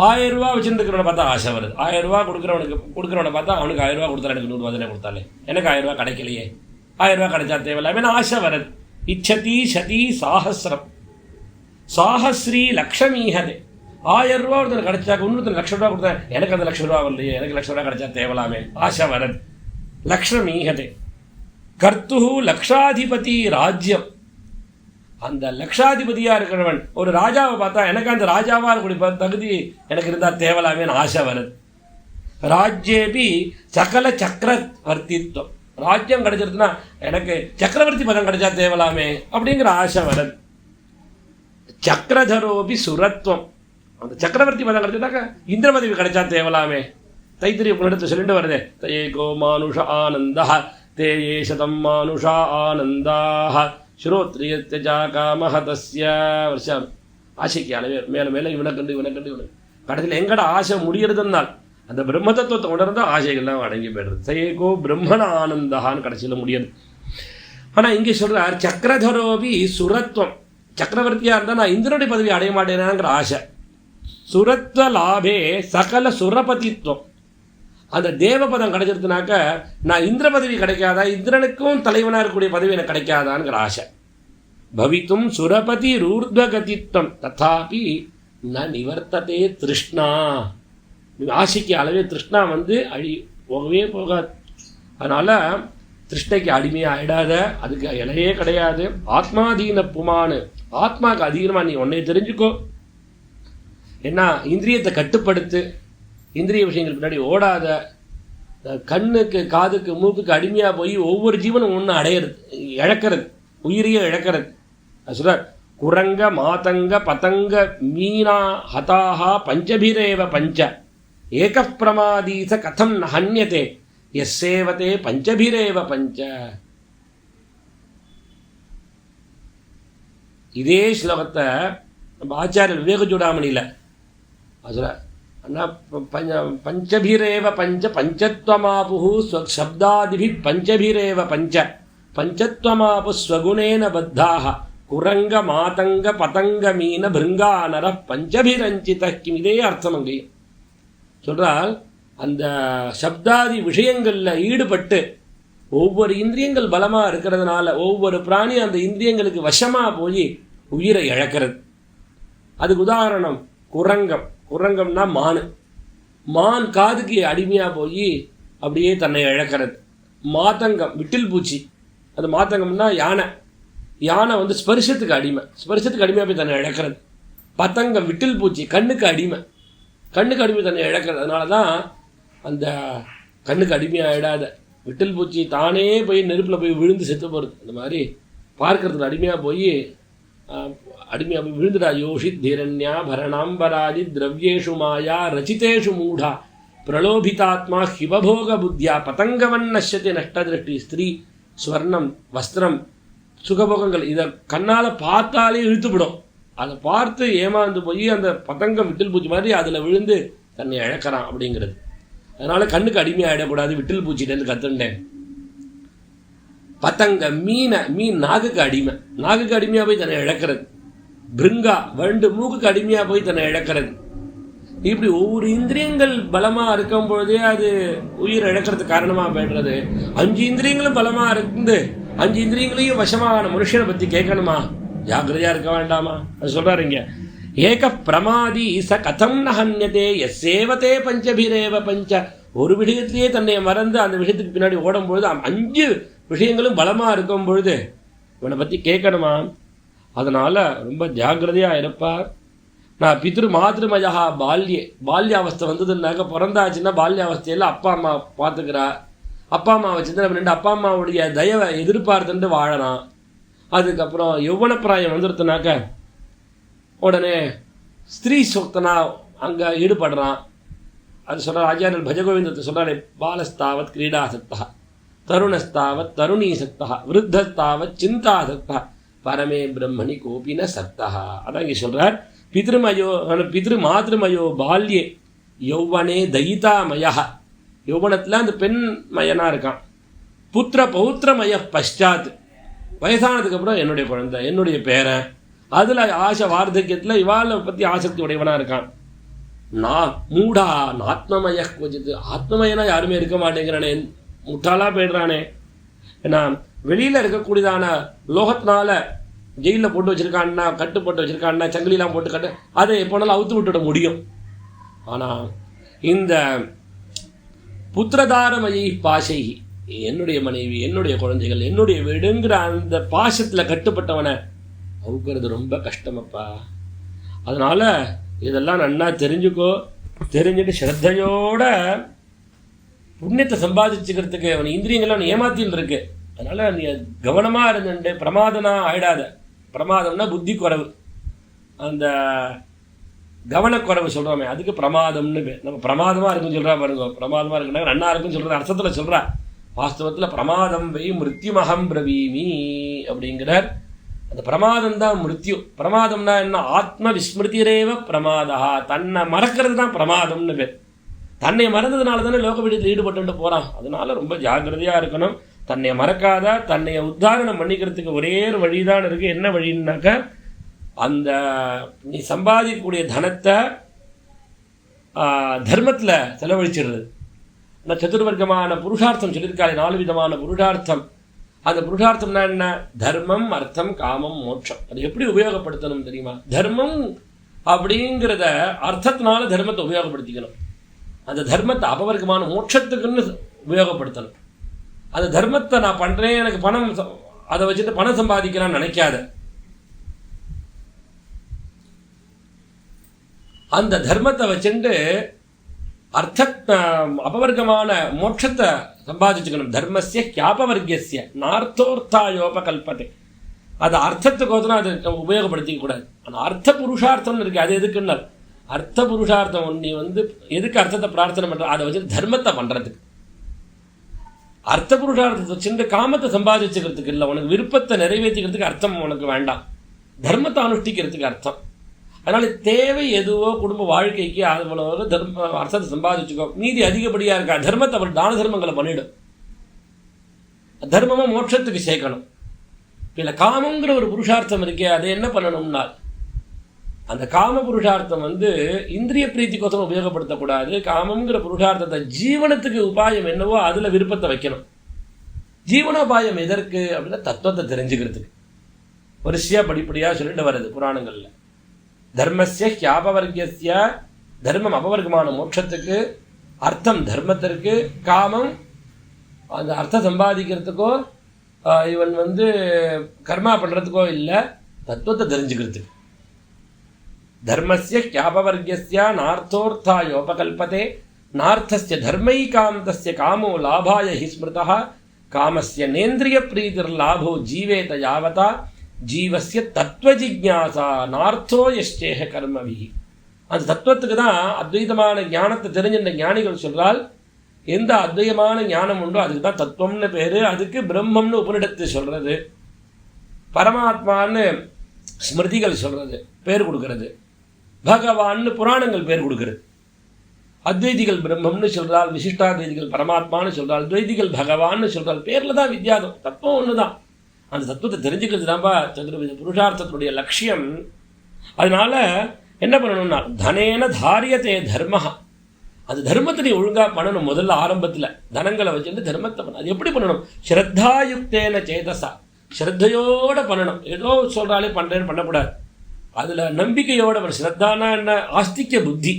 1000 ரூபா வச்சுருக்கிறவனை பார்த்தா ஆசை வருது. 1000 ரூபா கொடுக்குறவனை பார்த்தா அவனுக்கு 1000 ரூபா கொடுத்தா எனக்கு 100 ரூபா தானே கொடுத்தாலே, எனக்கு 1000 ரூபா கிடைக்கலையே, 1000 ரூபா கிடைச்சா தேவையில்லை ஆசை வருது. இச்சதி சதி சாஹசிரம் சாஹஸ்ரீ லக்ஷமீஹதே. 1000 ரூபா ஒருத்தர் கிடைச்சாக்க இன்னொருத்தர் 1,00,000 ரூபா கொடுத்தா எனக்கு அந்த 1,00,000 ரூபா வரலையே, எனக்கு 1,00,000 ரூபா கிடைச்சா தேவலாமே, ஆசை வரது. லக்ஷமீஹதே. கர்த்து லக்ஷாதிபதி ராஜ்யம். அந்த லக்ஷாதிபதியாக இருக்கிறவன் ஒரு ராஜாவை பார்த்தா எனக்கு அந்த ராஜாவாக இருக்கக்கூடிய தகுதி எனக்கு இருந்தால் தேவலாமேன்னு ஆசை வருது. ராஜ்யேபி சகல சக்கரவர்த்தித்வம். ராஜ்யம் கிடைச்சிருதுன்னா எனக்கு சக்கரவர்த்தி பதம் கிடைச்சா தேவலாமே அப்படிங்கிற ஆசை வருது. சக்கரதரோபி சுரத்வம். அந்த சக்கரவர்த்தி பதம் கிடைச்சதாக்கா இந்திர பதவி கிடைச்சா தேவலாமே. தைத்திரிய புனிடத்தை சொல்லிட்டு வருதே, தயேகோ மானுஷ ஆனந்தா தேயே சதம் மானுஷா ஆனந்தாக ஸ்ரோத்ரியத்யஜா காமஹதஸ்ய வருஷம். ஆசைக்கு அளவே மேலே மேலே இவனை கண்டு கடைசியில் எங்கட ஆசை முடியறதுனால் அந்த பிரம்ம தத்துவத்தை உணர்ந்தால் ஆசைகள்லாம் அடங்கி போயிடுறது. சயேகோ பிரம்மண ஆனந்தான்னு கடைசியில் முடியாது. ஆனால் இங்கே சொல்கிறார் சக்கரதரோபி சுரத்வம். சக்கரவர்த்தியாக இருந்தால் நான் இந்திரனுடைய பதவி அடைய மாட்டேனாங்கிற ஆசை. சுரத்வ லாபே சகல சுரபதித்வம். அந்த தேவபதம் கிடைச்சிருதுனாக்க நான் இந்திர பதவி கிடைக்காதா, இந்திரனுக்கும் தலைவனாக இருக்கக்கூடிய பதவி எனக்கு கிடைக்காதான்ங்கிற ஆசை. பவித்தும் சுரபதி ரூர்த்வகதித்வம் ததாபி ந நிவர்த்ததே திருஷ்ணா. ஆசைக்கு அளவே திருஷ்ணா போகவே போகாது. அதனால் திருஷ்ணைக்கு அடிமையாக ஆயிடாத, அதுக்கு இலையே கிடையாது. ஆத்மாதீன புமானு. ஆத்மாவுக்கு அதீனமாக நீ ஒன்றை தெரிஞ்சுக்கோ. ஏன்னா இந்திரியத்தை கட்டுப்படுத்து, இந்திரிய விஷயங்கள் பின்னாடி ஓடாத. கண்ணுக்கு காதுக்கு மூக்குக்கு அடிமையாக போய் ஒவ்வொரு ஜீவனும் ஒன்று அடையிறது, இழக்கிறது, உயிரியை இழக்கிறது. அது சொல்கிறார், குரங்க மாதங்க பதங்க மீனா ஹதாஹா பஞ்சபிரேவ பஞ்ச ஏக பிரமாதீச கதம் ஹன்யதே எஸ்ஸேவதே பஞ்சபிரேவ பஞ்ச. இதே ஸ்லோகத்தை நம்ம ஆச்சாரியர் விவேக சூடாமணியில் அது அண்ணா பஞ்சபிரேவ பஞ்ச பஞ்சத்வமாபு சப்தாதிபி பஞ்சபிரேவ பஞ்ச பஞ்சத்வமாபு ஸ்வகுணேன பத்தாக குரங்க மாதங்க பதங்க மீன பிருங்கானர பஞ்சபிரஞ்சித கிம். இதே அர்த்தம் அங்கேயும் சொல்கிறால், அந்த சப்தாதி விஷயங்களில் ஈடுபட்டு ஒவ்வொரு இந்திரியங்கள் பலமாக இருக்கிறதுனால ஒவ்வொரு பிராணியும் அந்த இந்திரியங்களுக்கு வசமாக போய் உயிரை இழக்கிறது. அதுக்கு உதாரணம் குரங்கம். குரங்கம்னா மான் காதுக்கு அடிமையாக போய் அப்படியே தன்னை இழக்கிறது. மாதங்கம் விட்டில் பூச்சி. அது மாதங்கம்னா யானை ஸ்பரிசத்துக்கு அடிமையாக போய் தன்னை இழக்கிறது. பதங்கம் விட்டில் பூச்சி கண்ணுக்கு அடிமை தன்னை இழக்கிறது. அதனால தான் அந்த கண்ணுக்கு அடிமையாகிடாத விட்டில் பூச்சி தானே போய் நெருப்பில் போய் விழுந்து செத்து போகிறது. அந்த மாதிரி பார்க்கறதுக்கு அடிமையாக போய் விழுந்துடா. யோஷித் தீரண்யா பரணாம்பராதி திரவியேஷு மாயா ரச்சிதேஷு மூடா பிரலோபிதாத்மா ஹிவபோக புத்தியா பதங்கவன் நஷ்யத்தை நஷ்டதிருஷ்டி. ஸ்திரீ, ஸ்வர்ணம், வஸ்திரம், சுகபோகங்கள் இதை கண்ணால் பார்த்தாலே இழுத்துவிடும். அதை பார்த்து ஏமாந்து போய் அந்த பதங்கம் விட்டில் பூச்சி மாதிரி அதில் விழுந்து தன்னை இழக்கிறான் அப்படிங்கிறது. அதனால் கண்ணுக்கு அடிமையாகிடக்கூடாது. விட்டில் பூச்சிட்டேன்னு கற்றுண்டேன். பத்தங்க மீன் நாகுக்கு அடிமையாக போய் தன்னை இழக்கிறது. பிருங்கா வண்டு மூக்குக்கு அடிமையாக போய் தன்னை இழக்கிறது. இப்படி ஒவ்வொரு இந்திரியங்கள் பலமாக இருக்கும் பொழுதே அது உயிர் இழக்கிறதுக்கு காரணமாக போய்டுறது. 5 இந்திரியங்களும் பலமாக இருந்து 5 இந்திரியங்களையும் வசமான மனுஷனை பற்றி கேட்கணுமா? ஜாக்கிரதையாக இருக்க வேண்டாமா? அது சொல்கிறாருங்க, ஏக பிரமாதி ச கதம் நஹன்யதே எஸ்ஸேவதே பஞ்சபிரேவ பஞ்ச. ஒரு விஷயத்திலேயே தன்னை மறந்து அந்த விஷயத்துக்கு பின்னாடி ஓடும்பொழுது 5 விஷயங்களும் பலமாக இருக்கும் பொழுது இவனை பற்றி கேட்கணுமா? அதனால் ரொம்ப ஜாக்கிரதையாக இருப்பார். நான் பித்ரு மாத்ருமயா பால்யாவஸ்தை வந்ததுன்னாக்க பிறந்தாச்சுன்னா பால்யாவஸ்தையில் அப்பா அம்மா பார்த்துக்கிறா. அப்பா அம்மாவை சிந்தனை பண்ணிட்டு அப்பா அம்மாவுடைய தயவை எதிர்பார்த்துட்டு வாழலாம். அதுக்கப்புறம் யௌவனப்பிராயம் வந்துடுத்துனாக்க உடனே ஸ்திரீ சொத்தனா அங்கே ஈடுபடுறான். அது சொல்கிற ஆச்சாரியர் பஜகோவிந்தத்தை சொல்கிறாரு, பாலஸ்தாவத் கிரீடாசக்தா தருணஸ்தாவத் தருணீசக்தா விருத்தஸ்தாவத் சிந்தாசக்தா பரமே பிரம்மணி கோபின சக்தா. அதான் இங்கே சொல்கிறார், பித்ரு மாத்ருமயோ பால்யே யௌவனே தயிதாமயா. யௌவனத்தில் அந்த பெண் மயனாக இருக்கான். புத்திர பௌத்திரமய பஷாத், வயசானதுக்கப்புறம் என்னுடைய குழந்தை, என்னுடைய பேரன், அதில் ஆசை வார்த்தக்கியத்தில் இவாளை பற்றி ஆசக்தி உடையவனாக இருக்கான். நான் மூடா ஆத்மமய கொஞ்சது ஆத்மமயனா யாருமே இருக்க மாட்டேங்கிறானே, முட்டாளாக போயிடுறானே. ஏன்னா வெளியில் இருக்கக்கூடியதான லோகத்தினால ஜெயிலில் போட்டு வச்சுருக்கான்னா, கட்டு போட்டு வச்சுருக்கான்னா, சங்கிலிலாம் போட்டு கட்டு, அதை எப்போனாலும் அவுத்து விட்டுட முடியும். ஆனால் இந்த புத்திரதாரமயி பாசைகி, என்னுடைய மனைவி, என்னுடைய குழந்தைகள், என்னுடைய வீடுங்கிற அந்த பாசத்தில் கட்டுப்பட்டவனை அவுக்கிறது ரொம்ப கஷ்டமப்பா. அதனால் இதெல்லாம் நன்னா தெரிஞ்சுக்கோ. தெரிஞ்சுட்டு ஸ்ரத்தையோட புண்ணியத்தை சம்பாதிச்சுக்கிறதுக்கு அவன் இந்திரியங்கள்லாம் அவன் ஏமாத்தின்னு இருக்கு. அதனால் நீ கவனமாக இருந்துட்டு பிரமாதனா ஆயிடாத. பிரமாதம்னா புத்தி குறைவு, அந்த கவனக்குறைவு சொல்கிறோமே அதுக்கு பிரமாதம்னு பேர். நம்ம பிரமாதமாக இருக்குன்னு சொல்கிறா பாருங்க, பிரமாதமாக இருக்குன்னா நன்னா இருக்குன்னு சொல்கிற அர்த்தத்தில் சொல்கிறா. வாஸ்தவத்தில் பிரமாதம் வை மிருத்யுமகம் பிரவீமி அப்படிங்கிறார். அந்த பிரமாதம் தான் மிருத்யு. பிரமாதம்னா என்ன? ஆத்ம விஸ்மிருதிரேவ பிரமாதா. தன்னை மறக்கிறது தான் பிரமாதம்னு பேர். தன்னை மறந்ததுனால தானே லோக வீடத்தில் ஈடுபட்டு போகிறான். அதனால ரொம்ப ஜாக்கிரதையாக இருக்கணும். தன்னை மறக்காத, தன்னை உத்தாரணம் பண்ணிக்கிறதுக்கு ஒரே ஒரு வழி தான் இருக்குது. என்ன வழின்னாக்க, அந்த நீ சம்பாதிக்கக்கூடிய தனத்தை தர்மத்தில் செலவழிச்சிடுறது. இந்த சதுர்வர்க்கமான புருஷார்த்தம் சொல்லியிருக்காரு, 4 விதமான புருஷார்த்தம். அந்த புருஷார்த்தம்னா என்ன? தர்மம், அர்த்தம், காமம், மோட்சம். அது எப்படி உபயோகப்படுத்தணும் தெரியுமா? தர்மம் அப்படிங்கிறத அர்த்தத்தினால தர்மத்தை உபயோகப்படுத்திக்கணும். அந்த தர்மத்தை அபவர்க்கமான மோட்சத்துக்குன்னு உபயோகப்படுத்தணும். அந்த தர்மத்தை நான் பண்ணுறேன், எனக்கு பணம், அதை வச்சுட்டு பணம் சம்பாதிக்கலாம்னு நினைக்காத. அந்த தர்மத்தை வச்சுட்டு அபவர்க்கமான மோட்சத்தை சம்பாதிச்சுக்கணும். தர்மஸ்ய கியாபவர்க்கிய நார்த்தோர்த்தாயோபகல்பத்தை. அது அர்த்தத்துக்கோசரம் அது உபயோகப்படுத்திக்க கூடாது. ஆனால் அர்த்த புருஷார்த்தம்னு இருக்கு. அது எதுக்குன்னா, அர்த்த புருஷார்த்தம் நீ எதுக்கு அர்த்தத்தை பிரார்த்தனை பண்ணுற? அதை வச்சு தர்மத்தை பண்ணுறதுக்கு. அர்த்த புருஷார்த்தத்தை வச்சுட்டு காமத்தை சம்பாதிச்சுக்கிறதுக்கு இல்லை, உனக்கு விருப்பத்தை நிறைவேற்றிக்கிறதுக்கு அர்த்தம் உனக்கு வேண்டாம். தர்மத்தை அனுஷ்டிக்கிறதுக்கு அர்த்தம். அதனால் தேவை எதுவோ குடும்ப வாழ்க்கைக்கு அவ்வளோ அர்த்தத்தை சம்பாதிச்சுக்கோ. மீதி அதிகப்படியாக இருக்கா தர்மத்தை அவர் தான தர்மங்களை பண்ணிவிடும். தர்மமாக மோட்சத்துக்கு சேர்க்கணும். இல்லை காமங்கிற ஒரு புருஷார்த்தம் இருக்கே, அதை என்ன பண்ணணும்னா, அந்த காம புருஷார்த்தம் இந்திரிய பிரீத்திக்கோசரம் உபயோகப்படுத்தக்கூடாது. காமங்கிற புருஷார்த்தத்தை ஜீவனத்துக்கு உபாயம் என்னவோ அதில் விருப்பத்தை வைக்கணும். ஜீவனோபாயம் எதற்கு அப்படின்னா தத்துவத்தை தெரிஞ்சுக்கிறதுக்கு. வரிசையாக படிப்படியாக சொல்லிட்டு வருது புராணங்களில். தர்மஸ்ய ஹியாபவர்க்கிய, தர்மம் அபவர்க்கமான மோட்சத்துக்கு, அர்த்தம் தர்மத்திற்கு, காமம் அந்த அர்த்தம் சம்பாதிக்கிறதுக்கோ இவன் கர்மா பண்ணுறதுக்கோ இல்லை, தத்துவத்தை தெரிஞ்சுக்கிறதுக்கு. தர்மஸ்ய ஹியாபவர்க்கிய நார்த்தோர்த்தாயோபகல்பதே நார்த்தஸ்ய தர்மைகாந்தஸ்ய காமோ லாபாய ஹி ஸ்மிருதா காமஸ்ய நேந்திரிய பிரீதிர் லாபோ ஜீவேத யாவதா ஜீவசிய தத்துவ ஜிக்ஞாசா நார்த்தோ எஷ்டேக கர்மவி. அந்த தத்துவத்துக்கு தான் அத்வைதமான ஞானத்தை தெரிஞ்சின்ற ஞானிகள் சொல்றால், எந்த அத்வைதமான ஞானம் உண்டோ அதுக்கு தான் தத்துவம்னு பேரு. அதுக்கு பிரம்மம்னு உபனிடத்து சொல்றது, பரமாத்மான்னு ஸ்மிருதிகள் சொல்றது பேர் கொடுக்கறது, பகவான்னு புராணங்கள் பேர் கொடுக்கறது. அத்வைதிகள் பிரம்மம்னு சொல்றால், விசிஷ்டாத்வைதிகள் பரமாத்மான்னு சொல்றால், துவைதிகள் பகவான்னு சொல்றால், பேர்ல தான் வித்தியாசம், தத்துவம் ஒன்று தான். அந்த தத்துவத்தை தெரிஞ்சுக்கிறது தான்ப்பா சதுர்வித புருஷார்த்தத்துடைய லட்சியம். அதனால என்ன பண்ணணும்னா, தனேன தாரியத்தே தர்மஹா. அந்த தர்மத்தை நீ ஒழுங்காக பண்ணணும். முதல்ல ஆரம்பத்தில் தனங்களை வச்சுட்டு தர்மத்தை பண்ணணும். அது எப்படி பண்ணணும்? ஸ்ரத்தாயுக்தேன சேதசா, ஸ்ரத்தையோட பண்ணணும். ஏதோ சொல்கிறாலே பண்ணுறேன்னு பண்ணக்கூடாது. அதில் நம்பிக்கையோட பண்ண. ஸ்ரத்தானா என்ன? ஆஸ்திக்க புத்தி.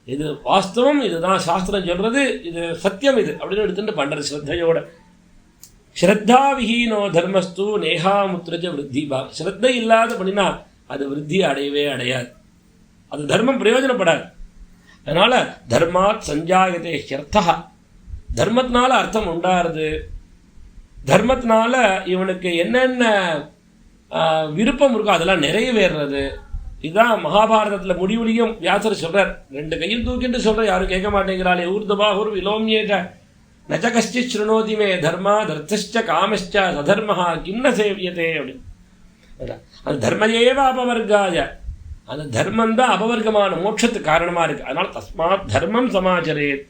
இது வாஸ்தவம், இதுதான் சாஸ்திரம் சொல்கிறது, இது சத்தியம், இது அப்படின்னு எடுத்துட்டு பண்ணுறது ஸ்ரத்தையோட. ஸ்ரத்தா விஹீனோ தர்மஸ்து நேஹாமுத்ரஜ விருத்தி பா. ஸ்ரத்தை இல்லாத பண்ணினா அது விருத்தி அடையவே அடையாது. அது தர்மம் பிரயோஜனப்படாது. அதனால் தர்மாத் சஞ்சாயதே ஹ்யர்த்தா. தர்மத்தினால அர்த்தம் உண்டாருது. தர்மத்தினால இவனுக்கு என்னென்ன விருப்பம் இருக்கோ அதெல்லாம் நிறைவேறது. இதுதான் மகாபாரதத்தில் முடிவுலையும் வியாசர் சொல்கிறார். 2 கையில் தூக்கிட்டு சொல்கிற, யாரும் கேட்க மாட்டேங்கிறாளே. ஊர்தபாகுர் விலோமியேட்ட நச்ச கஷ்டித் ஸ்ருணோதி மே தர்மா தர்த்தஷ்ட காமஷ்ட சதர்மஹா கிம் ந சேவியதே அப்படின்னு. அந்த தர்மயேவ அபவர்காய. அந்த தர்மம் தான் அபவர்க்கமான மோட்சத்துக்கு காரணமாக இருக்குது. அதனால் தஸ்மாத் தர்மம் சமாச்சரேத்.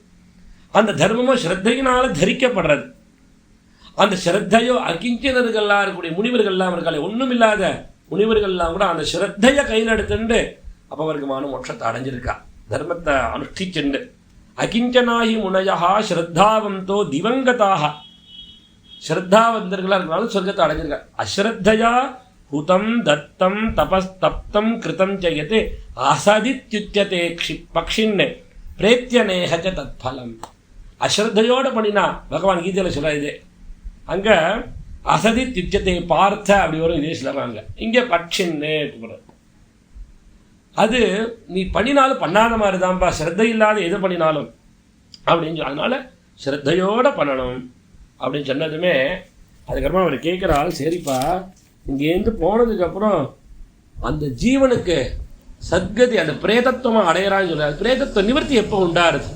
அந்த தர்மமும் ஸ்ரத்தையினால் தரிக்கப்படுறது. அந்த ஸ்ரத்தையோ அகிஞ்சனர்கள்லாம் இருக்கக்கூடிய முனிவர்கள்லாம் இருக்காளே, ஒன்றும் இல்லாத முனிவர்கள்லாம் கூட அந்த ஸ்ரத்தையை கையில் எடுத்துண்டு அப்போ அவருக்கு மோட்சத்தை அடைஞ்சிருக்கா. தர்மத்தை அனுஷ்டிச்சுண்டு அகிஞ்சனாகி முனையா ஸ்ரத்தாவந்தோ திவங்கதாக ஸ்ரத்தாவந்தர்களாக இருக்கனாலும் சொர்க்கத்தை அடைஞ்சிருக்கா. அஸ்ரத்தையா ஹுதம் தத்தம் தபஸ்தப்தம் கிருதம் ஜெயத்தே அசதித்யுத்யதே பக்ஷின்னு பிரேத்தியநேகச்ச தத்பலம். அஸ்ரத்தையோட பண்ணினா பகவான் கீதையில் சொல்ல இது. அங்கே அசதி திச்சத்தை பார்த்த அப்படி வரும், இதே சொல்கிறாங்க. இங்கே பட்சின்னு அது நீ பண்ணினாலும் பண்ணாத மாதிரி தான்ப்பா, ஸ்ரத்தை இல்லாத எது பண்ணினாலும் அப்படின்னு. அதனால ஸ்ரத்தையோட பண்ணணும் அப்படின்னு சொன்னதுமே அதுக்கப்புறமா அவர் கேட்குறாள், சரிப்பா இங்கேருந்து போனதுக்கப்புறம் அந்த ஜீவனுக்கு சத்கதி அந்த பிரேதத்துவமாக அடையிறான்னு சொல்கிறார். பிரேதத்துவ நிவர்த்தி எப்போ உண்டாருது,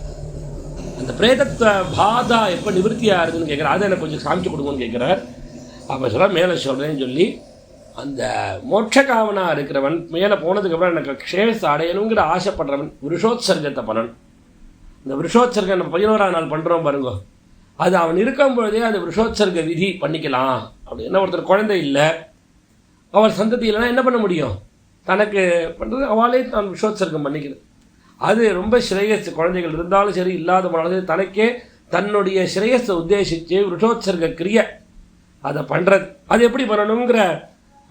அந்த பிரேதத்துவ பாதா எப்போ நிவர்த்தி ஆகுதுன்னு கேட்குறாரு. அதை எனக்கு கொஞ்சம் காமிச்சு கொடுங்கன்னு கேட்குறார். அப்போ சொல்ல மேலே சொல்கிறேன்னு சொல்லி அந்த மோட்சகாவனாக இருக்கிறவன் மேலே போனதுக்கப்புறம் எனக்கு க்ஷேஸ் அடையணுங்கிற ஆசைப்படுறவன் விருஷோத்சர்கத்தை பண்ணணும். இந்த விருஷோத்சர்கம் நம்ம 11ஆம் நாள் பண்ணுறோம் பாருங்க, அது அவன் இருக்கும் பொழுதே அந்த விருஷோத்சர்க விதி பண்ணிக்கலாம். அப்படி என்ன ஒருத்தர் குழந்தை இல்லை, அவள் சந்ததி இல்லைன்னா என்ன பண்ண முடியும், தனக்கு பண்ணுறது அவளே தான் விருஷோத்சர்க்கம் பண்ணிக்கிறது. அது ரொம்ப ஸ்ரேயஸ், குழந்தைகள் இருந்தாலும் சரி இல்லாத போனாலும் சரி தனக்கே தன்னுடைய ஸ்ரேயஸை உத்தேசித்து விருஷோத்சர்க கிரியை அதை பண்ணுறது. அது எப்படி பண்ணணுங்கிற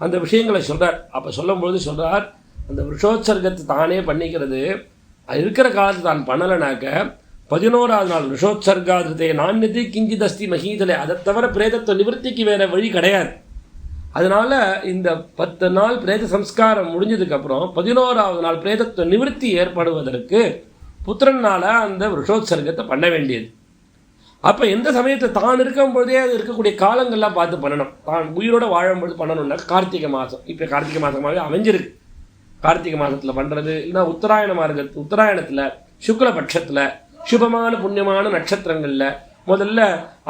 அந்த விஷயங்களை சொல்கிறார். அப்போ சொல்லும்பொழுது சொல்கிறார், அந்த விருஷோத்சர்கத்தை தானே பண்ணிக்கிறது இருக்கிற காலத்து தான் பண்ணலைனாக்க 11ஆவது நாள் விருஷோத்சர்காதிருத்தே நான்யதி கிஞ்சிதஸ்தி மகீதலே, அதை தவிர பிரேதத்துவ நிவர்த்திக்கு வேறு வழி கிடையாது. அதனால் இந்த 10 நாள் பிரேத சம்ஸ்காரம் முடிஞ்சதுக்கப்புறம் 11ஆவது நாள் பிரேதத்துவ நிவர்த்தி ஏற்படுவதற்கு புத்திரனால் அந்த விருஷோத்சர்கத்தை பண்ண வேண்டியது. அப்போ எந்த சமயத்தில் தான் இருக்கும்பொழுதே அது இருக்கக்கூடிய காலங்கள்லாம் பார்த்து பண்ணணும். தான் உயிரோடு வாழும்பொழுது பண்ணணும்னா கார்த்திகை மாதம், இப்போ கார்த்திகை மாதமாகவே அமைஞ்சிருக்கு. கார்த்திகை மாதத்தில் பண்ணுறது இல்லைன்னா உத்தராயணமாக இருக்கிறது, உத்தராயணத்தில் சுக்லபட்சத்தில் சுபமான புண்ணியமான நட்சத்திரங்களில் முதல்ல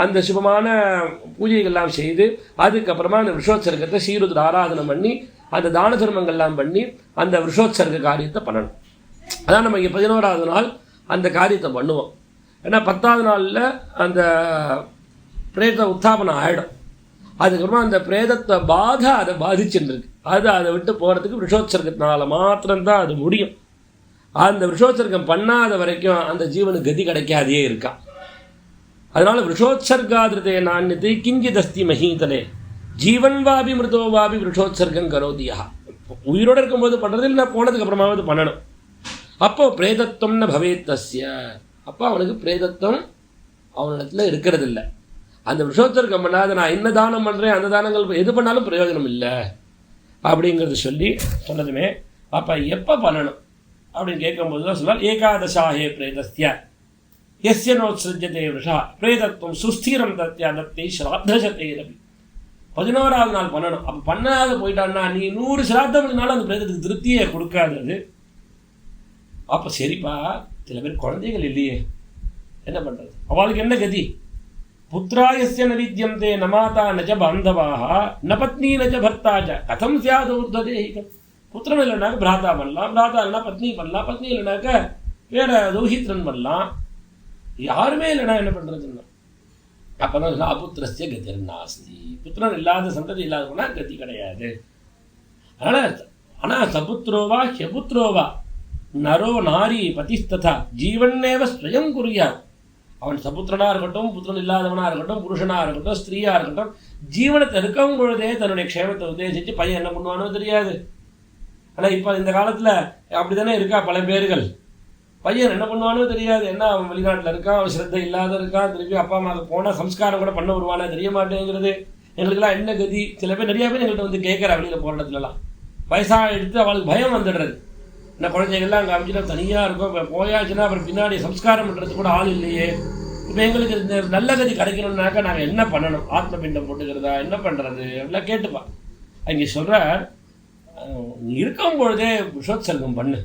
அந்த சுபமான பூஜைகள்லாம் செய்து அதுக்கப்புறமா அந்த விருஷோத்சர்கத்தை ஸ்ரீருத்ர ஆராதனை பண்ணி அந்த தான தர்மங்கள்லாம் பண்ணி அந்த விருஷோத்சர்க காரியத்தை பண்ணணும். அதான் நம்ம இங்கே 11ஆவது நாள் அந்த காரியத்தை பண்ணுவோம். ஏன்னா 10ஆவது நாளில் அந்த பிரேத உத்தாபனம் ஆகிடும். அதுக்கப்புறமா அந்த பிரேதத்தை பாதை அதை பாதிச்சுருக்கு, அது அதை விட்டு போகிறதுக்கு விருஷோத்சர்கத்தினால மாத்திரம்தான் அது முடியும். அந்த விருஷோத்சர்க்கம் பண்ணாத வரைக்கும் அந்த ஜீவனுக்கு கதி கிடைக்காதே இருக்கா. அதனால விருஷோத்சர்காதிருத்தே நான்யத்தை கிஞ்சிதஸ்தி மஹீதலே ஜீவன் வாபி மிருதோ வாபி விருஷோத்சர்கம் கரோதியா. உயிரோடு இருக்கும்போது பண்ணுறது இல்லை, போனதுக்கு அப்புறமாவது பண்ணணும். அப்போ பிரேதத்துவம்னு பவேத் தஸ்ய, அப்போ அவனுக்கு பிரேதத்துவம் அவனிடத்தில் இருக்கிறது இல்லை. அந்த விருஷோத்சர்க்கம் பண்ணாத நான் என்ன தானம் பண்ணுறேன் அந்த தானங்கள் எது பண்ணாலும் பிரயோஜனம் இல்லை அப்படிங்கிறது சொல்லி சொன்னதுமே அப்போ எப்போ பண்ணணும் அப்படின்னு கேட்கும்போது தான் சொன்னால் ஏகாதசாஹே பிரேதஸ்ய எஸ்ய நோத்ஸ்ருஜ்யதே விஷா பிரேதத்துவம் சுஸ்திரம் தத்யா தத்தை ஸ்ராத்தசத்தை ரபி. 11ஆவது நாள் பண்ணணும். அப்போ பண்ணாத போயிட்டான்னா நீ 100 சிராத்தம் பண்ணினாலும் அந்த பிரேதத்துக்கு திருப்தியை கொடுக்காது அது. அப்போ சரிப்பா, சில பேர் குழந்தைகள் இல்லையே என்ன பண்ணுறது, அவளுக்கு என்ன கதி? புத்திராயஸ்ய ந வித்யந்தே ந மாதா ந ச பாந்தவாஹ ந பத்னி ந ச பர்த்தா ச கதம் ஸ்யாத் ஊர்த்வதேஹிகம். புத்திரன் இல்லைனாக்க பிராத்தா பண்ணலாம், பிராத்தா இல்லைனா பத்னி பண்ணலாம், பத்னி இல்லைனாக்க வேற தௌஹித்ரன் பண்ணலாம், யாருமே இல்லைனா என்ன பண்ணுறதுன்னா அப்போ தான் அபுத்திரஸ்ய கதிர் நாஸ்தி. புத்திரன் இல்லாத சந்ததி இல்லாதவனா கதி கிடையாது. அதனால் ஆனால் சபுத்ரோவா ஹெபுத்ரோவா நரோ நாரி பதிஸ்ததா ஜீவன்னேவ ஸ்வயம் குறியார். அவன் சபுத்திரனாக இருக்கட்டும், புத்திரன் இல்லாதவனாக இருக்கட்டும், புருஷனாக இருக்கட்டும், ஸ்திரீயாக இருக்கட்டும், ஜீவனத்தை இருக்கும் பொழுதே தன்னுடைய க்ஷேமத்தை உத்தேசித்து பையன் என்ன பண்ணுவானோ தெரியாது. ஆனால் இப்போ இந்த காலத்தில் அப்படி தானே இருக்கா பல பேர்கள். பையன் என்ன பண்ணுவானோ தெரியாது, என்ன அவன் வெளிநாட்டில் இருக்கான், அவன் ஸ்ரத்தை இல்லாத இருக்கான், திருப்பி அப்பா அம்மாவுக்கு போனால் சம்ஸ்காரம் கூட பண்ண வருவானே தெரிய மாட்டேங்கிறது. எங்களுக்கெல்லாம் என்ன கதி? சில பேர் நிறையா பேர் எங்கள்கிட்ட வந்து கேட்குற வெளியில் போகிற இடத்துலலாம் வயசாக எடுத்து அவளுக்கு பயம் வந்துடுறது. இந்த குழந்தைகள்லாம் அங்கே அமைச்சுட்டா தனியாக இருக்கும், இப்போ போயாச்சுன்னா அப்புறம் பின்னாடி சம்ஸ்காரம் பண்ணுறது கூட ஆள் இல்லையே. இப்போ எங்களுக்கு இந்த நல்ல கதி கிடைக்கணும்னாக்கா நாங்கள் என்ன பண்ணணும்? ஆத்ம பிண்டம் போட்டுக்கிறதா, என்ன பண்ணுறது அப்படிலாம் கேட்டுப்பா. அங்கே சொல்கிற இருக்கும் பொழுதே விஷோத்சர்க்கம் பண்ணு.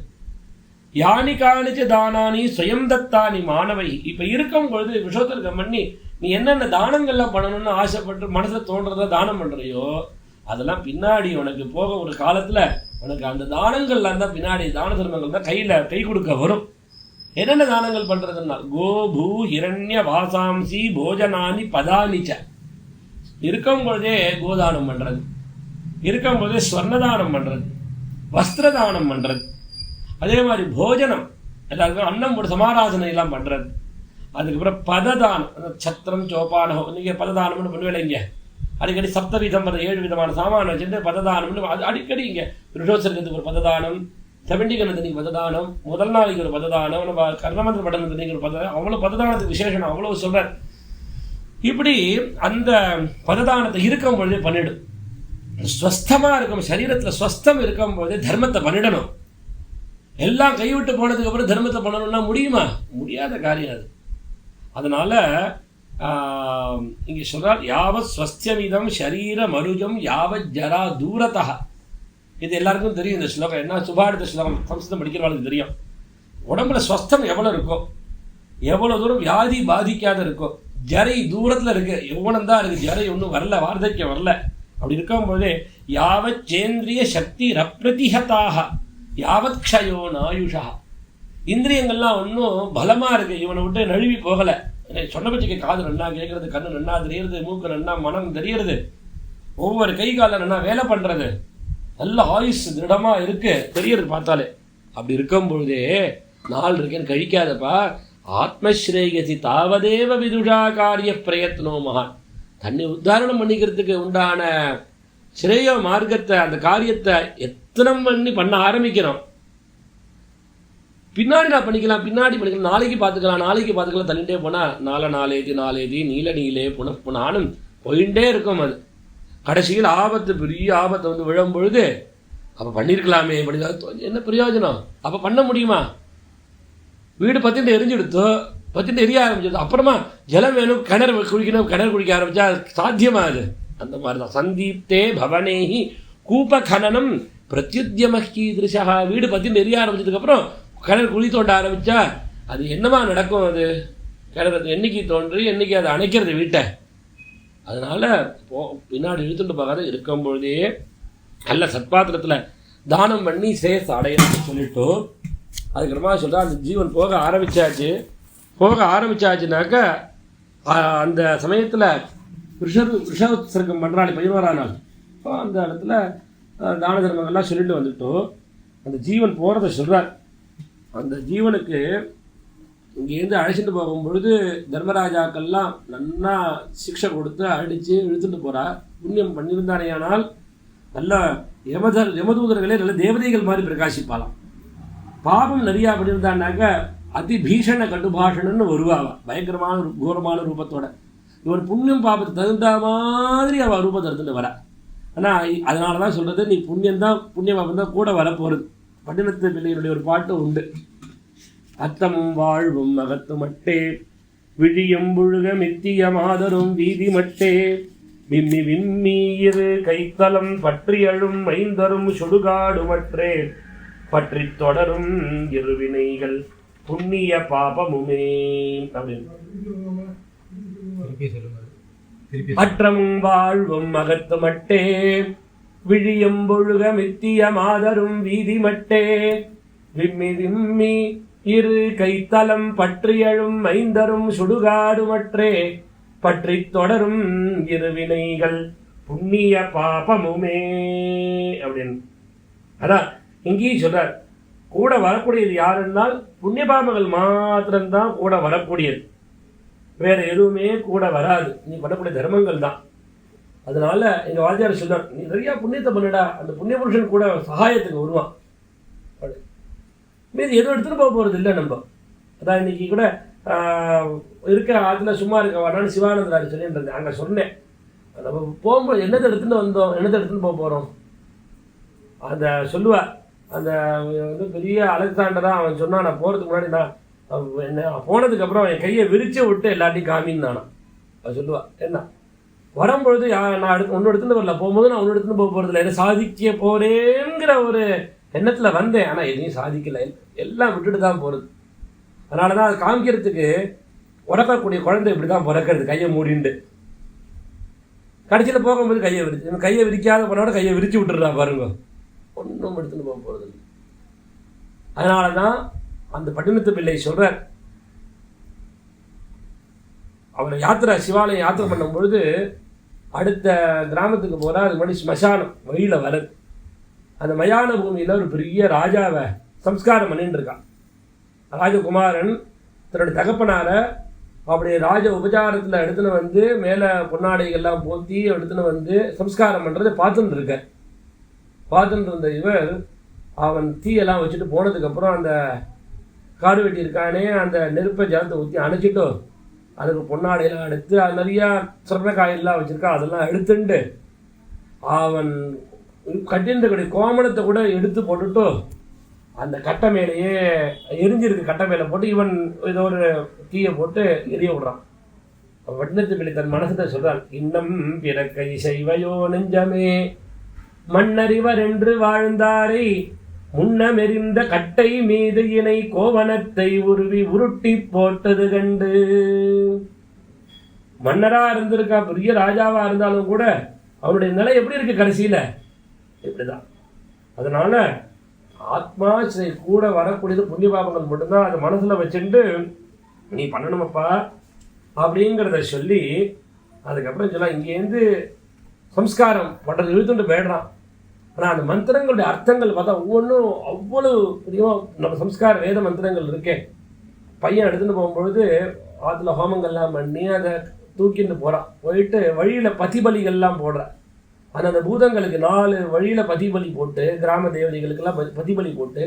யானி காணிச்ச தானானி ஸ்வயம் தத்தானி மாணவை. இப்போ இருக்கும் பொழுது விஷோத்சர்க்கம் பண்ணி நீ என்னென்ன தானங்கள்லாம் பண்ணணும்னு ஆசைப்பட்டு மனசில் தோன்றதா தானம் பண்ணுறியோ அதெல்லாம் பின்னாடி உனக்கு போக ஒரு காலத்தில் உனக்கு அந்த தானங்கள்லாம் தான் பின்னாடி தான தர்மங்கள் தான் கை கொடுக்க வரும். என்னென்ன தானங்கள் பண்ணுறதுன்னா கோபூ ஹிரண்ய வாசாம்சி போஜனானி பதானிச்ச. இருக்கும் பொழுதே கோதானம் பண்ணுறது, இருக்கும்போது ஸ்வர்ணதானம் பண்ணுறது, வஸ்திரதானம் பண்ணுறது, அதே மாதிரி போஜனம் எல்லாருக்கும் அன்னம் போட்டு சமாராதனை எல்லாம் பண்ணுறது. அதுக்கப்புறம் பததானம், சத்திரம் சோப்பானம், நீங்கள் பததானம்னு பண்ணுவேன் இங்கே அடிக்கடி சப்தவிதம் 7 விதமான சாமான் வச்சுட்டு பததானம்னு அது அடிக்கடி இங்கே ரிஷோத்சர்கத்துக்கு ஒரு பததானம், செவண்டிகனத்துக்கு பததானம், முதல் நாளைக்கு ஒரு பததானம், நம்ம கர்ணமந்திர படனத்துக்கு ஒரு பததானம், அவ்வளோ பததானத்துக்கு விசேஷம் அவ்வளோ சொல்கிறார். இப்படி அந்த பததானத்தை இருக்கும் பொழுதே பண்ணிடும். ஸ்வஸ்தமாக இருக்கும், சரீரத்தில் ஸ்வஸ்தம் இருக்கும்போது தர்மத்தை பண்ணிடணும். எல்லாம் கைவிட்டு போனதுக்கு அப்புறம் தர்மத்தை பண்ணணும்னா முடியுமா? முடியாத காரியம் அது. அதனால இங்கே சொல்றார், யாவத் ஸ்வஸ்தியமிதம் ஷரீர மருஜம் யாவத் ஜரா தூரத்தா. இது எல்லாருக்கும் தெரியும் இந்த ஸ்லோகம். என்ன சுபாடித்த ஸ்லோகம், சம்ஸ்கிருதம் படிக்கிறவங்களுக்கு தெரியும். உடம்புல ஸ்வஸ்தம் எவ்வளோ இருக்கோ, எவ்வளோ தூரம் வியாதி பாதிக்காத இருக்கோ, ஜரை தூரத்தில் இருக்கு, எவ்வளோ தான் இருக்குது, ஜரை ஒன்றும் வரல, வார்த்தக்கியம் வரல. அப்படி இருக்கும்போதே யாவத் சேந்திரிய சக்தி ரப்ரதிஹதாக யாவத் க்ஷயோ நாயுஷா. இந்திரியங்கள்லாம் ஒன்றும் பலமாக இருக்குது, இவனை விட்டு நழுவி போகலை. சொன்ன பட்சிக்கு காது நன்னா கேட்கறது, கண்ணு நன்னா தெரியறது, மூக்கு நன்னா மனம் தெரியறது, ஒவ்வொரு கை காலில் நன்னா வேலை பண்ணுறது, நல்ல ஆயுஷ் திருடமாக இருக்கு தெரியறது பார்த்தாலே. அப்படி இருக்கும் பொழுதே நாள் இருக்கேன்னு கழிக்காதப்பா. ஆத்மஸ்ரேயசி தாவதேவ விதுஷா காரிய பிரயத்னோ மகான். தன்னை உத்தாரணம் பண்ணிக்கிறதுக்கு உண்டான ஸ்ரேய மார்க்கத்தை, அந்த காரியத்தை எத்தனை பண்ண ஆரம்பிக்கிறோம். பின்னாடி நான் பண்ணிக்கலாம், பின்னாடி பண்ணிக்கலாம், நாளைக்கு பார்த்துக்கலாம் தள்ளிகிட்டே போனால் நாளேதி நீல நீலே புனப்புனானும் போயிட்டே இருக்கும். அது கடைசியில் ஆபத்து, பெரிய ஆபத்தை வந்து விழும் பொழுது அப்போ பண்ணியிருக்கலாமே, என்ன பிரயோஜனம்? அப்போ பண்ண முடியுமா? வீடு பத்திட்டு எரிஞ்சுடுத்தோ, பத்திட்டு எரிய ஆரம்பிச்சது, அப்புறமா ஜலம் வேணும், கிணறு குளிக்க ஆரம்பிச்சா சாத்தியமா? அது அந்த மாதிரி தான். சந்தீப்தே பவனேஹி கூப கனனம் பிரத்யுத்யமஹி திருஷா. வீடு பத்திட்டு எரிய ஆரம்பிச்சதுக்கப்புறம் கிணறு குழி தோண்ட ஆரம்பித்தா அது என்னமா நடக்கும்? அது கிணறு என்னைக்கு தோன்றி என்னைக்கு அதை அணைக்கிறது வீட்டை. அதனால் பின்னாடி இழுத்துட்டு பார்க்காத இருக்கும்பொழுதே நல்ல சத்பாத்திரத்தில் தானம் பண்ணி சேஸ் அடையணும்னு சொல்லிட்டு அதுக்கப்புறமா சொல்கிறா, அந்த ஜீவன் போக ஆரம்பிச்சாச்சுனாக்கா அந்த சமயத்தில் ரிஷோத்சர்க்கம் பண்ணுறாள் 11ஆம் நாள். அந்த இடத்துல தான தர்மங்கள்லாம் சொல்லிட்டு வந்துட்டோம். அந்த ஜீவன் போகிறத சொல்கிறார். அந்த ஜீவனுக்கு இங்கேருந்து அழைச்சிட்டு போகும்பொழுது தர்மராஜாக்கள்லாம் நல்லா சிக்ஷை கொடுத்து அடித்து இழுத்துட்டு போகிறா. புண்ணியம் பண்ணியிருந்தானேயானால் நல்ல யமதூதர்களே நல்ல தேவதைகள் மாதிரி பிரகாசிப்பாலாம். பாபம் நிறையா பண்ணியிருந்தான்னாக்கா அதிபீஷண கட்டுபாஷணன்னு வருவாவா, பயங்கரமான கோரமான ரூபத்தோட. இவன் புண்ணியம் பாபத்துக்கு தகுந்த மாதிரி அவள் ரூபத்தை எடுத்துட்டு வரா. ஆனால் அதனால தான் சொல்கிறது, நீ புண்ணியம் பாபம் தான் கூட வரப்போகிறது. பட்டினத்து பிள்ளைகளுடைய ஒரு பாட்டு உண்டு. அத்தமும் வாழ்வும் அகத்து மட்டே விழியம் புழுக மித்திய மாதரும் வீதி மட்டே விம்மி விம்மீயிரு கைத்தலம் பற்றி அழும் ஐந்தரும் சுடுகாடு மற்றே பற்றி தொடரும் இருவினைகள் புண்ணிய பாபமுமே அப்படின்னு. அற்றமும் வாழ்வும் அகத்து மட்டே விழியம் பொழுக மித்திய மாதரும் வீதி மட்டே விம்மி விம்மி இரு கைத்தலம் பற்றியழும் ஐந்தரும் சுடுகாடு மற்றே பற்றி தொடரும் இருவினைகள் புண்ணிய பாபமுமே அப்படின்னு. அதான் இங்கேயும் சொல்றார், கூட வரக்கூடியது யாருன்னால் புண்ணிய பாபங்கள் மாத்திரம்தான் கூட வரக்கூடியது, வேற எதுவுமே கூட வராது. நீ பண்ணக்கூடிய தர்மங்கள் தான். அதனால எங்கள் வாத்தியார் சொல்றார், நீ நிறையா புண்ணியத்தை பண்ணிடா, அந்த புண்ணிய புருஷன் கூட சகாயத்துக்கு வருவான். மீது எதுவும் எடுத்துகிட்டு போக போகிறது இல்லை நம்ம. அதான் இன்னைக்கு கூட இருக்க ஆற்றுல சும்மா இருக்க வேணான்னு சிவானந்தராஜ் சொல்லிட்டு இருந்தேன். அங்கே சொன்னேன், நம்ம போகும்போது என்னத்தை எடுத்துகிட்டு வந்தோம், என்னத்தை எடுத்துகிட்டு போக போகிறோம். அந்த சொல்லுவார், அந்த வந்து பெரிய அலெக்சாண்டராக அவன் சொன்னான், நான் போகிறதுக்கு முன்னாடி நான் என்ன போனதுக்கப்புறம் என் கையை விரிச்சு விட்டு எல்லாத்தையும் காமின்னு நானா அவன் சொல்லுவா. என்ன வரும்பொழுது நான் ஒன்று எடுத்துகிட்டு வரல, போகும்போது நான் ஒன்று எடுத்துகிட்டு போக போகிறதில்ல, என்ன சாதிக்க போகிறேங்கிற ஒரு எண்ணத்தில் வந்தேன். ஆனால் எதையும் சாதிக்கலை, எல்லாம் விட்டுட்டு தான் போகிறது. அதனால தான் அதை காமிக்கிறதுக்கு உறக்கக்கூடிய குழந்தை இப்படி தான் பிறக்கிறது, கையை மூடிண்டு. கடைசியில் போகும்போது கையை விரிக்காத போனோட கையை விரிச்சு விட்டுடுறா பாருங்க, ஒன்றும் எடுத்துன்னு போக போகிறது. அதனால தான் அந்த பட்டினத்து பிள்ளை சொல்கிறார், அவரை சிவாலயம் யாத்திரை பண்ணும் பொழுது அடுத்த கிராமத்துக்கு போனால் அது முன்னாடி ஸ்மசானம் வழியில் வருது. அந்த மயான பூமியில் ஒரு பெரிய ராஜாவை சம்ஸ்காரம் பண்ணிட்டு இருக்கான். ராஜகுமாரன் தன்னுடைய தகப்பனாரை அப்படி ராஜ உபச்சாரத்தில் எடுத்துன்னு வந்து மேலே பொன்னாடைகள்லாம் போற்றி எடுத்துன்னு வந்து சம்ஸ்காரம் பண்ணுறதை பார்த்துட்டு இருக்க. பார்த்துட்டு இருந்த இவர் அவன் தீயெல்லாம் வச்சுட்டு போனதுக்கப்புறம் அந்த காடு வெட்டி இருக்கானே அந்த நெருப்பை ஜலத்தை ஊற்றி அணைச்சிட்டோ அதுக்கு பொன்னாடையெல்லாம் எடுத்து அது நிறையா சொர்ணக்காயெல்லாம் வச்சுருக்கா அதெல்லாம் எடுத்துட்டு அவன் கட்டின்ற கோமணத்தை கூட எடுத்து போட்டுட்டோ அந்த கட்டை மேலேயே எரிஞ்சிருக்கு. கட்டை மேலே போட்டு இவன் ஏதோ ஒரு தீயை போட்டு எரிய விடுறான். வட்டினத்து பிள்ளை தன் மனசத்தை சொல்கிறான், இன்னும் பிறக்கை செய்வையோ நெஞ்சமே மண்ணறிவர் என்று வாழ்ந்தாரை முன்னமெறிந்த கட்டை மீது இணை கோவணத்தை உருவி உருட்டி போட்டது கண்டு. மன்னரா இருந்திருக்கா, பெரிய ராஜாவா இருந்தாலும் கூட அவனுடைய நிலை எப்படி இருக்கு கடைசியில இப்படிதான். அதனால ஆத்மா கூட வரக்கூடியது புண்ணிய பாபங்கள் மட்டும்தான். அதை மனசுல வச்சுட்டு நீ பண்ணணுமப்பா அப்படிங்கிறத சொல்லி அதுக்கப்புறம் சொல்லலாம். இங்கேருந்து சம்ஸ்காரம் பண்றது இழுத்துட்டு போயிடுறான். ஆனால் அந்த மந்திரங்களுடைய அர்த்தங்கள் பார்த்தா ஒவ்வொன்றும் அவ்வளவு பிரியம். நம்ம சம்ஸ்கார வேத மந்திரங்கள் இருக்கே, பையன் எடுத்துகிட்டு போகும்பொழுது ஆற்றுல ஹோமங்கள்லாம் பண்ணி அதை தூக்கிட்டு போகிறான். போயிட்டு வழியில் பதிபலிகள்லாம் போடுறான். அந்த பூதங்களுக்கு 4 வழியில் பதிபலி போட்டு கிராம தேவதைகளுக்கெல்லாம் பதிபலி போட்டு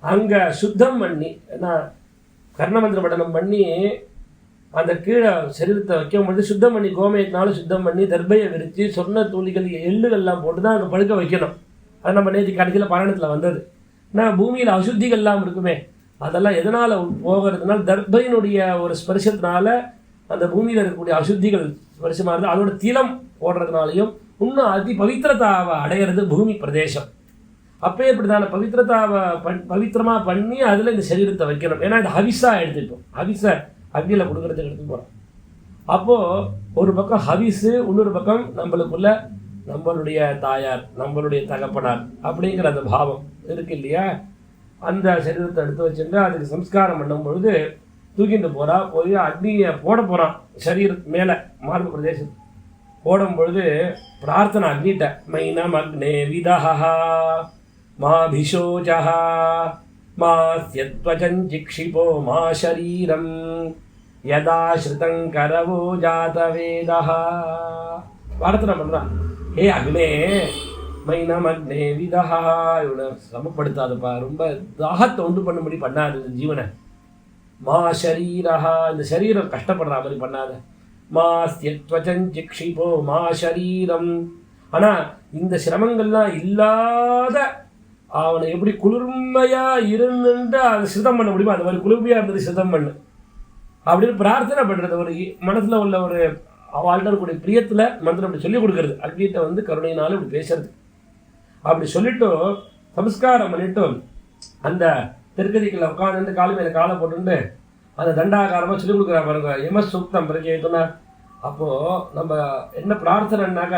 அங்கே சுத்தம் பண்ணி ஏன்னா கர்ணமந்திர படனம் பண்ணி அந்த கீழே சரீரத்தை வைக்கும்பொழுது சுத்தம் பண்ணி கோமயத்தினாலும் சுத்தம் பண்ணி தர்பையை விரித்து சொன்ன தூளிகள் எள்ளுகள்லாம் போட்டு தான் அங்கே படுக்க வைக்கணும். அது நம்ம நேற்று கடைசியில் பாராயணத்தில் வந்தது. ஆனால் பூமியில் அசுத்திகள்லாம் இருக்குமே அதெல்லாம் எதனால் போகிறதுனால தர்பையினுடைய ஒரு ஸ்பர்சத்தினால அந்த பூமியில் இருக்கக்கூடிய அசுத்திகள் ஸ்பர்சமாக இருந்தால் அதோட திலம் போடுறதுனாலையும் இன்னும் அதி பவித்திரதாவை அடையிறது பூமி பிரதேசம். அப்போ இப்படிதான பவித்திரதாவை பவித்திரமாக பண்ணி அதில் இந்த சரீரத்தை வைக்கணும். ஏன்னா இது ஹவிஸாக எடுத்துட்டோம். ஹவிஸை அக்னியில் கொடுக்கறதுக்கு எடுத்து போகிறோம். அப்போது ஒரு பக்கம் ஹவிஸு, இன்னொரு பக்கம் நம்மளுக்குள்ள நம்மளுடைய தாயார் நம்மளுடைய தகப்பனார் அப்படிங்கிற அந்த பாவம் இருக்கு இல்லையா. அந்த சரீரத்தை எடுத்து வச்சுட்டு அதுக்கு சம்ஸ்காரம் பண்ணும் பொழுது தூக்கிட்டு போகிறா. போய் அக்னியை போட போகிறான் சரீரத்து மேலே மார்பு பிரதேசம் போடும் பொழுது பிரார்த்தனை அக்னிட்ட மைனம் அக்னே விதஹா மாபிஷோஜா மாஸ்யத்வசஞ்சிக்ஷிபோ மா ஷரீரம் யதா ஸ்ருதங் கரவோ ஜாதவேதா. பிரார்த்தனை பண்ணுறான், ஹே அக்னே மைனம் அக்னே விதஹா, இவனை சிரமப்படுத்தாதுப்பா, ரொம்ப தாகத்தை உண்டு பண்ணும்படி பண்ணாது ஜீவனை. மா ஷரீரா, இந்த சரீரம் கஷ்டப்படுற மாதிரி பண்ணாத. மாஸ்யத்வசஞ்சிக்ஷிபோ மா ஷரீரம். ஆனால் இந்த சிரமங்கள்லாம் இல்லாத அவனை எப்படி குளிர்மையா இருந்துட்டு அதை சிதம் பண்ண முடியுமோ அந்த மாதிரி குளிர்மையா இருந்தது சிதம் பண்ணு அப்படின்னு பிரார்த்தனை பண்றது. ஒரு மனசுல உள்ள ஒரு அவள்கிட்ட இருக்கக்கூடிய பிரியத்துல மந்திரம் அப்படி சொல்லிக் கொடுக்கறது. அக்னிட்ட வந்து கருணையினாலும் இப்படி பேசுறது. அப்படி சொல்லிட்டு சம்ஸ்காரம் பண்ணிட்டு அந்த திருக்கதிக்குள்ள உட்காந்து காலு மேல காலை போட்டு அந்த தண்டாகாரமா சொல்லிக் கொடுக்குறா பாருங்க. எம சூக்தம் பிரஜேதுனா. அப்போ நம்ம என்ன பிரார்த்தனைனாக்க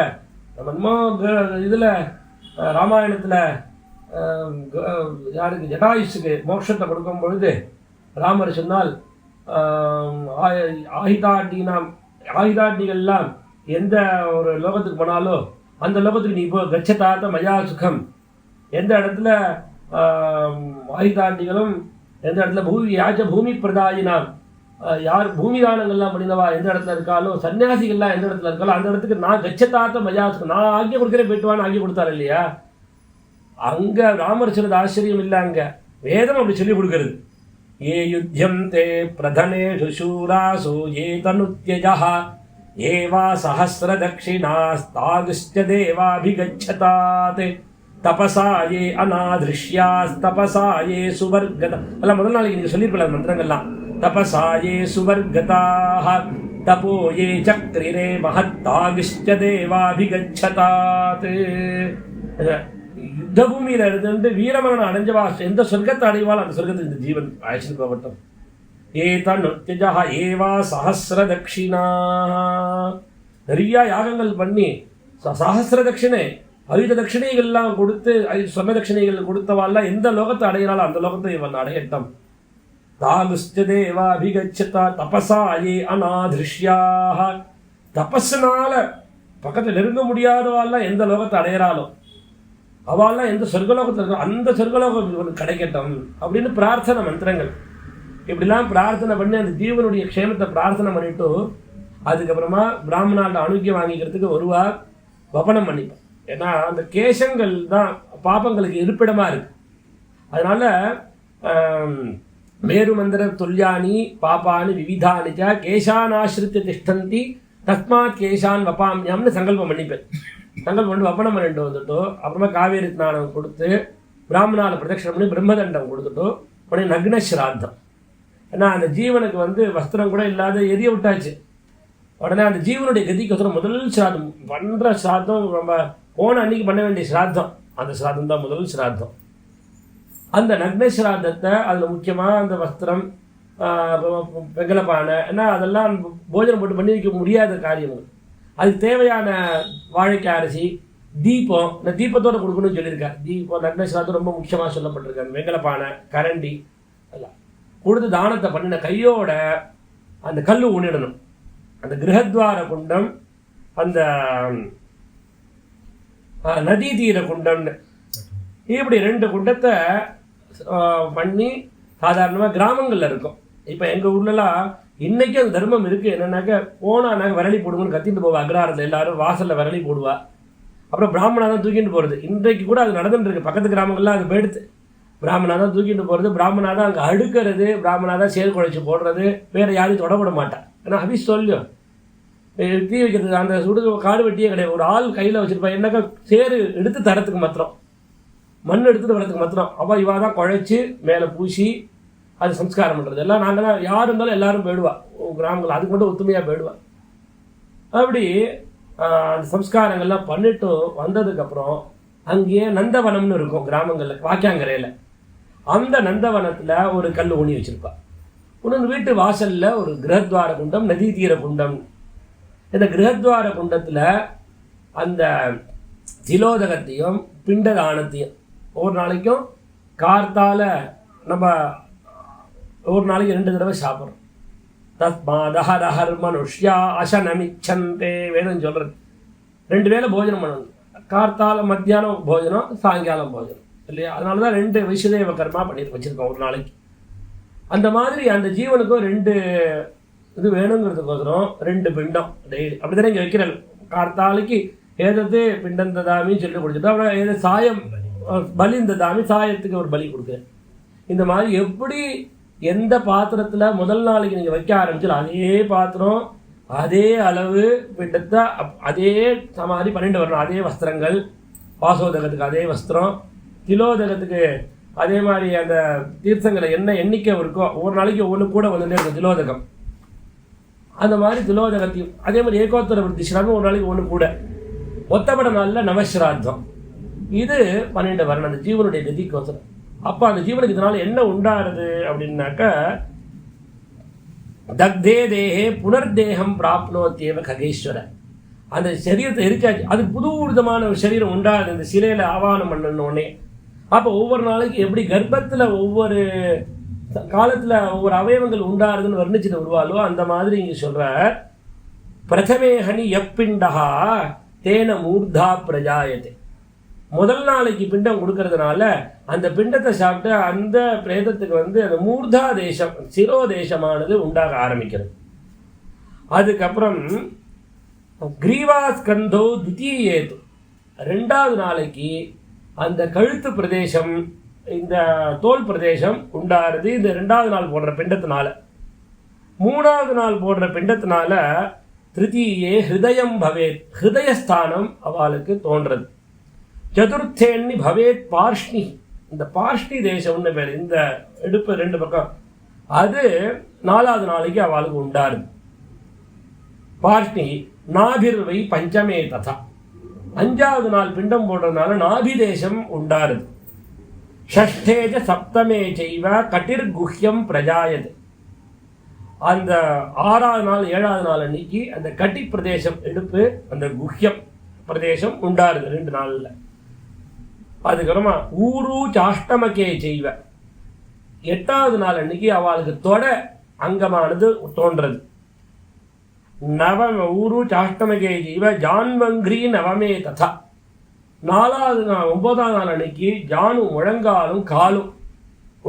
நம்ம இன்னும் இதுல ராமாயணத்துல யாருக்கு ஜடாயுஷுக்கு மோட்சத்தை கொடுக்கும் பொழுது ராமர் சொன்னால் ஆயுதாட்டிகள்லாம் எந்த ஒரு லோகத்துக்கு போனாலும் அந்த லோகத்துக்கு நீ இப்போ கச்சதாத்த மயா சுகம். எந்த இடத்துல ஆயுதாட்டிகளும் எந்த இடத்துல பூமி பிரதாயினாம் யார் பூமி தானங்கள்லாம் பண்ணினவா எந்த இடத்துல இருக்காலும் சன்னியாசிகள்லாம் எந்த இடத்துல இருக்காலும் அந்த இடத்துக்கு நான் கச்சதாத்த மயா சுகம் நான் ஆக்கிய கொடுக்குறேன் போயிட்டுவான்னு ஆக்கிய கொடுத்தாரு இல்லையா. அங்க ராமர் சொன்னது ஆச்சரியம் இல்லை, அங்க வேதம் அப்படி சொல்லி கொடுக்கறது. ஏ யுத்தியம் தே பிரதனேஷு சூராசு ஏ தனுத்யஜஹ ஏவா சஹஸ்ர தக்ஷிணாஸ்தாகுஷ்ட தேவாபிகச்சதாத் தபசா ஏ அநாதிருஷ்யாஸ்தபசா ஏ சுவர்கத. எல்லாம் முதல் நாளைக்கு நீங்க சொல்லியிருக்கலாம் மந்திரங்கள்லாம். தபசா ஏ சுவர்கதாக தபோ ஏ சக்ரிரே மஹத்தாகுஷ்ட தேவாபிகச்சதாத். யுத்த பூமியில இருந்து வீரமரணம் அடைஞ்சவா எந்த சொர்க்கத்தை அடைவாள் அந்த சொர்க்கத்தில் இந்த ஜீவன் அழைச்சிட்டு போகட்டும். ஏதா ஏவா சஹஸ்ர தட்சிணா. நிறைய யாகங்கள் பண்ணி சஹஸ்ர தட்சிணை அயுத தட்சிணைகள்லாம் கொடுத்து சொன்ன தட்சிணைகள் கொடுத்தவாள்லாம் எந்த லோகத்தை அடைகிறாளோ அந்த லோகத்தை இவன் அடையட்டும். தாகுஷ்ட தேவாபிகச்சதா தபசா ஏ அநாதிருஷ்யாக. தபஸ்னால பக்கத்தில் நெருங்க முடியாதவாள்லாம் எந்த லோகத்தை அடையிறாலோ அவள்லாம் எந்த சொர்க்கலோகத்தில் இருக்கோ அந்த சொர்க்கலோகம் கிடைக்கட்டும் அப்படின்னு பிரார்த்தனை மந்திரங்கள். இப்படிலாம் பிரார்த்தனை பண்ணி அந்த ஜீவனுடைய க்ஷேமத்தை பிரார்த்தனை பண்ணிட்டு அதுக்கப்புறமா பிராமணாட்ட அணுக்கியம் வாங்கிக்கிறதுக்கு ஒருவா வபனம் பண்ணிப்போம். ஏன்னா அந்த கேசங்கள் தான் பாப்பங்களுக்கு இருப்பிடமாக இருக்கு. அதனால மேரு மந்திர துல்யானி பாப்பானி விவிதானிச்சா கேசானாசிரித்த திஷ்டந்தி தஸ்மாத் கேசான் வபாமியம்னு சங்கல்பம் பண்ணிப்பேன். சங்கல்பம் பண்ணி வப்பனம் பண்ணிட்டு வந்துட்டோ அப்புறமா காவேரி ஸ்நானம் கொடுத்து பிராமணால பிரதட்சணம் பண்ணி பிரம்மதண்டம் கொடுத்துட்டோ உடனே நக்ன ஸ்ராத்தம். ஏன்னா அந்த ஜீவனுக்கு வஸ்திரம் கூட இல்லாத எரிய விட்டாச்சு. உடனே அந்த ஜீவனுடைய கதிக்கு முதல் ஸ்ராத்தம் பண்ணுற ஸ்ராத்தம் நம்ம போன அன்னைக்கு பண்ண வேண்டிய ஸ்ராத்தம், அந்த ஸ்ராத்தம் தான் முதல் ஸ்ராத்தம். அந்த நக்ன ஸ்ராத்தத்தை அதில் முக்கியமாக அந்த வஸ்திரம் வெங்கலப்பானை ஏன்னா அதெல்லாம் போஜனம் போட்டு பண்ணி வைக்க முடியாத காரியங்கள். அதுக்கு தேவையான வாழைக்காய் அரிசி தீபம், இந்த தீபத்தோடு கொடுக்கணும்னு சொல்லியிருக்காரு. தீபம் நக்ன ஸ்ராத்தம் ரொம்ப முக்கியமாக சொல்லப்பட்டிருக்காரு. வெங்கலப்பானை கரண்டி எல்லாம் கொடுத்து தானத்தை பண்ணின கையோட அந்த கல் ஊனிடணும். அந்த கிரகத்வார குண்டம் அந்த நதி தீர குண்டம்னு இப்படி 2 குண்டத்தை பண்ணி சாதாரணமாக கிராமங்களில் இருக்கும். இப்போ எங்கள் ஊர்லலாம் இன்றைக்கி அந்த தர்மம் இருக்குது. என்னென்னாக்கா போனானாக்க விரலி போடுங்கன்னு கத்திட்டு போவா. அக்ராரத்தில் எல்லாரும் வாசலில் விரலி போடுவா. அப்புறம் பிராமணா தான் தூக்கிட்டு போகிறது. இன்றைக்கு கூட அது நடந்துட்டு இருக்கு. பக்கத்து கிராமங்கள்லாம் அது போயிடுது. பிராமணா தான் தூக்கிட்டு போகிறது, பிராமணா தான் அங்கே அடுக்கிறது, பிராமணா தான் சேர் குழைச்சி போடுறது, வேறு யாரையும் தொடப்பட மாட்டான். ஏன்னா அபி சொல்லும் தீ வைக்கிறது அந்த சுடு காடு வெட்டியே கிடையாது. ஒரு ஆள் கையில் வச்சுருப்பா. என்னக்கா சேரு எடுத்து தரத்துக்கு மாத்திரம், மண் எடுத்துகிட்டு வரத்துக்கு மாத்திரம். அப்போ இவா தான் குழைச்சி மேலே பூசி அது சம்ஸ்காரம் பண்ணுறது. எல்லாம் நாங்கள் தான் யார் இருந்தாலும் எல்லாரும் போயிடுவா. கிராமங்கள் அதுக்கு மட்டும் ஒத்துமையாக போயிடுவா. அப்படி அந்த சம்ஸ்காரங்கள்லாம் பண்ணிட்டு வந்ததுக்கப்புறம் அங்கேயே நந்தவனம்னு இருக்கும் கிராமங்களில், வாக்கியாங்கரையில். அந்த நந்தவனத்தில் ஒரு கல் ஊனி வச்சுருப்பா. இன்னொன்று வீட்டு வாசலில் ஒரு கிரகத்வார குண்டம், நதி தீர குண்டம். இந்த கிரகத்வார குண்டத்தில் அந்த திலோதகத்தையும் பிண்டதானத்தையும் ஒவ்வொரு நாளைக்கும் கார்த்தால நம்ம ஒரு நாளைக்கு 2 தடவை சாப்பிட்றோம். தஸ்மாதஹரஹர் மனுஷ்யா அசனமிச்சந்தே வேணும் சொல்கிறது. 2 வேளை போஜனம் பண்ணணும். கார்த்தால மத்தியானம் போஜனம், சாயங்காலம் போஜனம் இல்லையா? அதனால தான் 2 வைஷ்ணவ கர்மா பண்ணிட்டு வச்சுருக்கோம் ஒரு நாளைக்கு. அந்த மாதிரி அந்த ஜீவனுக்கும் 2 இது வேணுங்கிறதுக்கோசரம் 2 பிண்டம் டெய்லி அப்படி தானே இங்கே வைக்கிறேன். கார்த்தாலைக்கு ஏதது பிண்டம் ததாமின்னு சொல்லி கொடுத்துட்டு அப்புறம் ஏதோ சாயம் பலி ததாமி, சாயத்துக்கு ஒரு பலி கொடுக்குறேன். இந்த மாதிரி எப்படி எந்த பாத்திரத்தில் முதல் நாளைக்கு நீங்கள் வைக்க ஆரம்பிச்சாலும் அதே பாத்திரம் அதே அளவு பிண்டத்தை அதே மாதிரி பண்ணிட்டு வரணும். அதே வஸ்திரங்கள், வாசோதகத்துக்கு அதே வஸ்திரம், திலோதகத்துக்கு அதே மாதிரி அந்த தீர்த்தங்களை என்ன எண்ணிக்கை இருக்கோ ஒவ்வொரு நாளைக்கு ஒவ்வொன்று கூட வந்துட்டே இருக்கும் திலோதகம். அந்த மாதிரி திலோதகத்தையும் அதே மாதிரி ஏகோத்தர விருத்திஸ்ராதம் ஒரு நாளைக்கு ஒன்று கூட. ஒத்தப்பட நாளில் நவஸ்ராத்தம். இது 12 வரணும் அந்த ஜீவனுடைய கதிக்கோசரம். அப்போ அந்த ஜீவனுக்கு இதனால் என்ன உண்டாருது அப்படின்னாக்கா தக்தே தேகே புனர்தேகம் பிராப்னோத்தியவ ககேஸ்வர. அந்த சரீரத்தை எரிச்சாச்சு, அதுக்கு புது விதமான ஒரு சரீரம் உண்டாது இந்த சிலையில் ஆவானம் பண்ணணுன்னே. அப்போ ஒவ்வொரு நாளைக்கு எப்படி கர்ப்பத்தில் ஒவ்வொரு காலத்தில் ஒவ்வொரு அவயவங்கள் உண்டாருதுன்னு வர்ணிச்சுட்டு வருவாளோ அந்த மாதிரி இங்கே சொல்கிறார். பிரதமேஹனி எப்பிண்டகா தேன மூர்தா பிரஜாயத்தை. முதல் நாளைக்கு பிண்டம் கொடுக்கறதுனால அந்த பிண்டத்தை சாப்பிட்டு அந்த பிரேதத்துக்கு அந்த மூர்தா தேசம், சிரோ தேசமானது உண்டாக ஆரம்பிக்கிறது. அதுக்கப்புறம் கிரீவாஸ்கந்தோ துதியேது, 2வது நாளைக்கு அந்த கழுத்து பிரதேசம், இந்த தோல் பிரதேசம் உண்டாருது இந்த 2வது நாள் போடுற பிண்டத்தினால. 3வது நாள் போடுற பிண்டத்தினால திருத்தீயே ஹிருதயம் பவேத், ஹிருதயஸ்தானம் அவளுக்கு தோன்றது. சதுர்த்தேன்னி பவேத் பார்ஷ்ணி, இந்த பார்ஷ்ணி தேசம்னு பேர், இந்த இடுப்பு 2 பக்கம், அது 4வது நாளைக்கு அவளுக்கு உண்டாருது. பார்ஷ்ணி நாபிர்வை பஞ்சமே ததா, 5வது நாள் பிண்டம் போடுறதுனால நாபி தேசம் உண்டாருது. ஷஷ்டேஜ சப்தமே செய்வ கட்டிர் குஹ்யம் பிரஜாயது, அந்த 6வது நாள் 7வது நாள் அன்னைக்கு அந்த கட்டி பிரதேசம் இடுப்பு அந்த குஹ்யம் பிரதேசம் உண்டாருது 2 நாளில். அதுக்கப்புறமா ஊரு சாஷ்டமக்கே செய்வ, 8வது நாள் அன்னைக்கு அவளுக்கு தொட அங்கமானது தோன்றது. நவம ஊரு சாஷ்டமகே ஜீவ ஜான்வங்கிரி நவமே ததா. 4வது நாள் 9ஆம் நாள் அன்னைக்கு ஜானு முழங்காலும் காலும்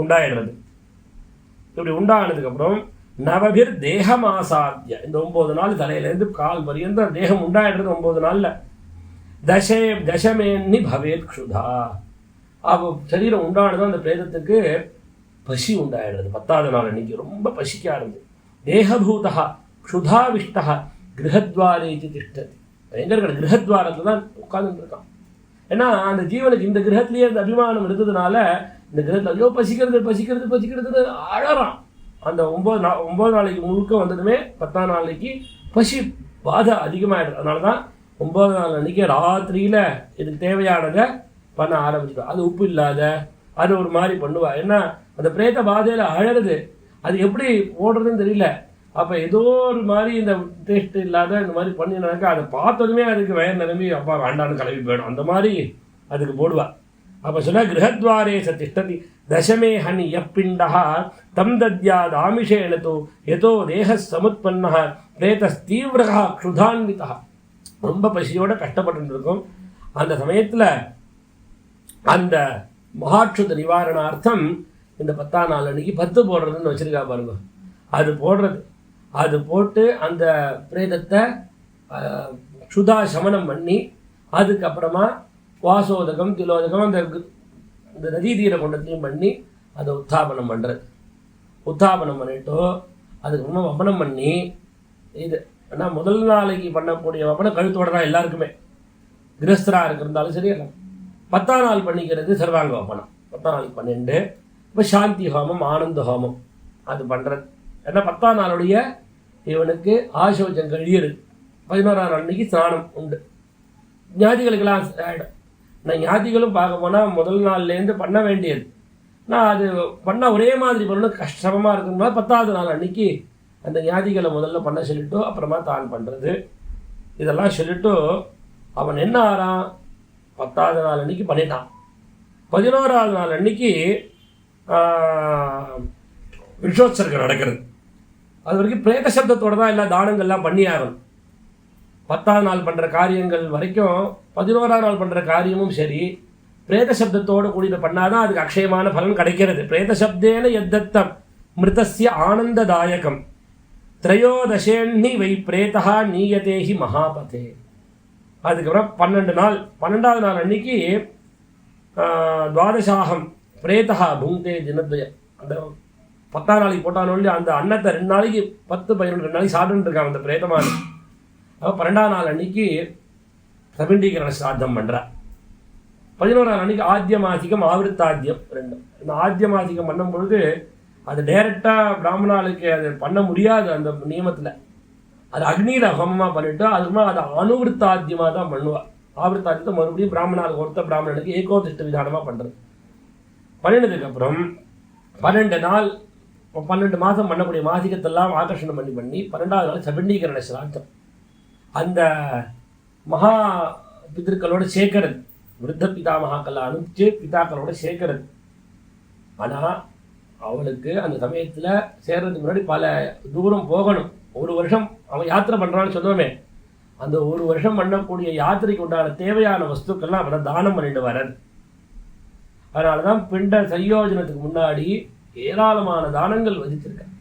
உண்டாயிடுறது. இப்படி உண்டானதுக்கப்புறம் நவபிர் தேகமாசாத்திய, இந்த 9 நாள் தலையிலேருந்து கால் வரையும் தேகம் உண்டாயிடுறது 9 நாளில். தசமேன்னி பவேத் க்ஷுதா, அப்போ சரீரம் உண்டானதும் அந்த பிரேதத்துக்கு பசி உண்டாயிடுறது. 10வது நாள் அன்னைக்கு ரொம்ப பசிக்க ஆரம்பிச்சு. தேகபூதா க்ஷுதாவிஷ்டா கிரகத்வாரேஜி திஷ்டதி, பயங்கர கிரகத்வாரத்தில் தான் உட்கார்ந்துட்டு இருக்கான். ஏன்னா அந்த ஜீவனுக்கு இந்த கிரகத்திலேயே அந்த அபிமானம் இருந்ததுனால இந்த கிரகத்தில் ஐயோ பசிக்கிறது பசிக்கிறது பசிக்கிறதுன்னு அழறான். அந்த 9 நாளைக்கு முழுக்க வந்ததுமே 10ஆம் நாளைக்கு பசி பாதை அதிகமாகிடுது. அதனால தான் 9ஆம் நாள் அன்றைக்கி ராத்திரியில் இதுக்கு தேவையானதை பண்ண ஆரம்பிச்சிடும். அது உப்பு இல்லாத அது ஒரு மாதிரி பண்ணுவா. ஏன்னா அந்த பிரேத பாதையில் அழறது, அது எப்படி ஓடுறதுன்னு தெரியல. அப்போ ஏதோ ஒரு மாதிரி இந்த டேஸ்ட் இல்லாத இந்த மாதிரி பண்ணினாக்கா அதை பார்த்ததுமே அதுக்கு வயர் நிரம்பி அப்பா வேண்டான்னு கிளம்பி போயிடும். அந்த மாதிரி அதுக்கு போடுவா. அப்போ சொன்னா கிரகத்வாரே சதிஷ்டதி தசமே ஹனி யப்பிண்டா தம் தத்யாத் ஆமிஷேனதோ எதோ தேக சமுத்பன்னா பிரேதஸ்தீவிரகா க்ஷுதான்விதா. ரொம்ப பசியோட கஷ்டப்பட்டு இருக்கும். அந்த சமயத்தில் அந்த மகாட்சுத நிவாரணார்த்தம் இந்த 10ஆம் நாள் அன்னைக்கு 10 போடுறதுன்னு வச்சிருக்கா பாருங்க. அது போடுறது, அது போட்டு அந்த பிரேதத்தை க்ஷுதா சமனம் பண்ணி அதுக்கப்புறமா வாசோதகம் திலோதகம் அந்த நதி தீர கொண்டத்தையும் பண்ணி அதை உத்தாபனம் பண்ணுறது. உத்தாபனம் பண்ணிட்டோ அதுக்கப்புறமா வபனம் பண்ணி இது. ஆனால் முதல் நாளைக்கு பண்ணக்கூடிய வபனம் கழுத்தோட தான் எல்லாருக்குமே, கிரஸ்தராக இருக்கிறதாலும் சரி. 10ஆம் நாள் பண்ணிக்கிறது சர்வாங்க வபனம். 10ஆம் நாளைக்கு 12. இப்போ சாந்தி ஹோமம் ஆனந்த ஹோமம் அது பண்ணுறது. ஏன்னா 10ஆம் நாளுடைய இவனுக்கு ஆசோச்சம் கழியுது. 11ஆம் நாள் அன்னைக்கு ஸ்நானம் உண்டு. ஞாதிகளுக்கெல்லாம் ஆகிடும். நான் ஞாதிகளும் பார்க்க போனால் முதல் நாள்லேருந்து பண்ண வேண்டியது. நான் அது பண்ணால் ஒரே மாதிரி பண்ணணும், கஷ்டமாக இருக்குன்னா 10ஆவது நாள் அன்னைக்கு அந்த ஞாதிகளை முதல்ல பண்ண சொல்லிட்டோ அப்புறமா தான் பண்ணுறது. இதெல்லாம் சொல்லிட்டு அவன் என்ன ஆறான், 10ஆவது நாள் அன்னைக்கு பண்ணிட்டான். 11ஆவது நாள் அன்னைக்கு விஷோத்சர்கம் நடக்கிறது. அது வரைக்கும் பிரேத சப்தத்தோடு தான் எல்லா தானங்கள்லாம் பண்ணி ஆகணும். 10ஆவது நாள் பண்ணுற காரியங்கள் வரைக்கும் 11ஆம் நாள் பண்ணுற காரியமும் சரி பிரேத சப்தத்தோடு கூடிய பண்ணாதான் அதுக்கு அக்ஷயமான பலன் கிடைக்கிறது. பிரேத சப்தேன எத்தத்தம் மிருதஸ்ய ஆனந்ததாயகம் திரையோதசேன்னி வை பிரேதா நீயதேஹி மகாபதே. அதுக்கப்புறம் 12 நாள் 12ஆவது நாள் அன்னைக்கு துவாதசாகம் பிரேதா புங்கே தினத்வயம். அந்த 10ஆம் நாளைக்கு போட்டானோடய அந்த அன்னத்தை 2 நாளைக்கு 10, 11, 2 நாளைக்கு சாப்பிட்டுட்டு இருக்காங்க அந்த பிரேதமான. அப்போ 12ஆம் நாள் அன்னைக்கு சபிண்டீகரண சிராத்தம் பண்ணுறா. 11ஆம் நாள் அன்னைக்கு ஆத்திய மாசிகம் ஆவிருத்தாத்தியம் 2. இந்த ஆத்திய மாசிகம் பண்ணும் பொழுது அது டைரெக்டாக பிராமணாளுக்கு அது பண்ண முடியாது. அந்த நியமத்தில் அது அக்னியில் ஹோமமாக பண்ணிவிட்டு அதுக்குமா அதை அனுவிருத்தாத்தியமாக தான் பண்ணுவாள். ஆவிருத்தாத்தியத்தை மறுபடியும் பிராமணாளுக்கு ஒருத்த பிராமணனுக்கு ஏகோதிஷ்ட விதானமாக பண்ணுறது. பண்ணினதுக்கப்புறம் 12 நாள் 12 மாதம் பண்ணக்கூடிய மாசிகத்தெல்லாம் ஆகர்ஷணம் பண்ணி 12ஆவது நாள் சபிண்டீகரண சிராத்தம் அந்த மகா பிதர்களோட சேர்க்கறது. விருத்த பிதாமகாக்களை அனுப்பிச்சு பிதாக்களோட சேர்க்கறது. ஆனால் அவளுக்கு அந்த சமயத்தில் சேர்றதுக்கு முன்னாடி பல தூரம் போகணும். 1 வருஷம் அவன் யாத்திரை பண்ணுறான்னு சொன்னோமே, அந்த 1 வருஷம் பண்ணக்கூடிய யாத்திரைக்கு உண்டான தேவையான வஸ்துக்கள்லாம் அவனை தானம் பண்ணிட்டு வர்றது. அதனால தான் பிண்ட சயோஜனத்துக்கு முன்னாடி ஏராளமான தானங்கள் வதிச்சிருக்கான்.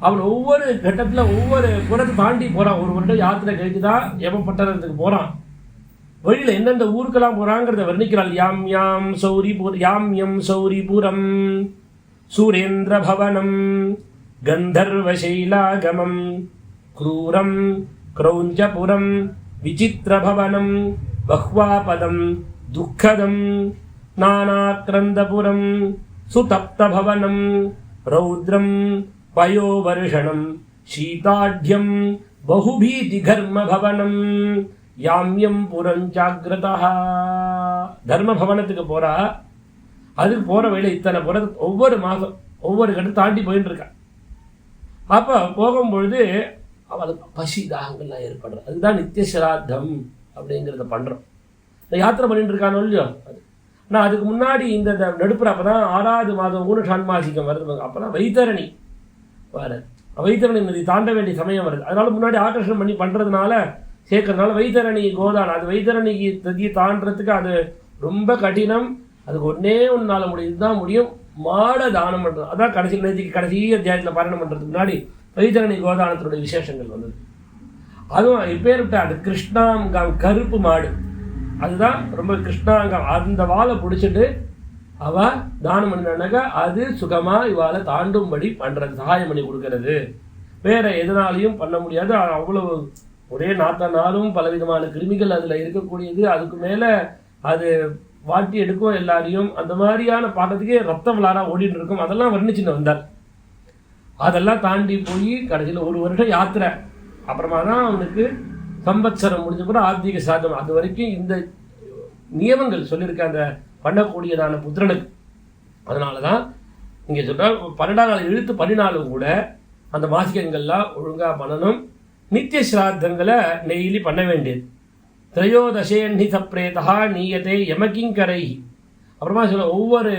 அவன் ஒவ்வொரு கட்டத்தில் ஒவ்வொரு புறத்தை தாண்டி போகிறான். 1 வருடம் யாத்திரை கழித்து தான் யமபட்டணத்துக்கு போகிறான். வழியில் எந்தெந்த ஊருக்கெல்லாம் போகிறாங்கிறத வர்ணிக்கிறாள். யாம் யாம் சௌரிபுர் யாம் யம் சௌரிபுரம் சூரேந்திர பவனம் கந்தர்வசைலாகமம் க்ரூரம் க்ரௌஞ்சபுரம் விசித்திரபவனம் பஹ்வாபதம் துக்கதம் நானாக்ரந்தபுரம் சுதப்தபவனம் ரௌத்ரம் பயோவர்ஷணம் சீதாட்யம் பகுபீதிகர்மபவனம் யாம்யம் புரஞ்சாகிரதா. தர்மபவனத்துக்கு போகிறா. அதுக்கு போகிற வழியில் இத்தனை புற ஒவ்வொரு மாதம் ஒவ்வொரு கட்டம் தாண்டி போயின்னு இருக்கான். அப்போ போகும்பொழுது அவளுக்கு பசி தாகங்கள்லாம் ஏற்படுறது. அதுதான் நித்தியசிராத்தம் அப்படிங்கிறத பண்ணுறோம். இந்த யாத்திரை பண்ணிட்டு இருக்கானோ இல்லையோ அது. ஆனால் அதுக்கு முன்னாடி இந்த நடுப்புற அப்போ தான் 6ஆவது மாதம் ஊனஷான்மாசிக்கம் வருது. அப்போ தான் வைத்தரணி வர வைத்தரணி நதி தாண்ட வேண்டிய சமயம் வருது. அதனால முன்னாடி ஆகர்ஷணம் பண்ணி பண்ணுறதுனால சேர்க்கறதுனால வைத்தரணி கோதானம், அது வைத்தரணி நதியை தாண்டறதுக்கு அது ரொம்ப கடினம். அதுக்கு ஒன்று நாள் தான் முடியும். மாட தானம் பண்ணுறது அதான் கடைசி அத்தியாயத்தில் பாராயணம் பண்ணுறதுக்கு முன்னாடி வைத்தரணி கோதானத்தினுடைய விசேஷங்கள் வந்தது. அதுவும் இப்பேற்பட்ட அது கிருஷ்ணாங்கம், கருப்பு மாடு, அதுதான் ரொம்ப கிருஷ்ணாங்கம். அந்த வாழை பிடிச்சிட்டு அவள் தானம் பண்ணினாக்க அது சுகமாக இவாளை தாண்டும்படி பண்ணுறது, சகாயம் பண்ணி கொடுக்கறது. வேறு எதனாலையும் பண்ண முடியாது. அவ்வளவு ஒரே நாளும் பலவிதமான கிருமிகள் அதில் இருக்கக்கூடியது. அதுக்கு மேலே அது வாட்டி எடுக்கும் எல்லாரையும். அந்த மாதிரியான பாட்டத்துக்கே ரத்த விளாடா ஓடிட்டு இருக்கும். அதெல்லாம் வர்ணிச்சுன்னு வந்தார். அதெல்லாம் தாண்டி போய் கடைசியில் 1 வருஷம் யாத்திரை. அப்புறமா தான் அவனுக்கு சம்பத்சரம் முடிஞ்ச கூட ஆர்த்திக சாதம். அது வரைக்கும் இந்த நியமங்கள் சொல்லியிருக்க அந்த பண்ணக்கூடியதான புத்திரனுக்கு. அதனால தான் இங்கே சொல்கிறார் 12ஆம் நாள் இழுத்து 14 கூட அந்த மாசிகங்கள்லாம் ஒழுங்காக பண்ணணும். நித்திய ஸ்ராத்தங்களை நெய்லி பண்ண வேண்டியது. திரையோதசேன்னி சப்ரேதா நீயத்தை யமகிங்கரை. அப்புறமா சொல்ல ஒவ்வொரு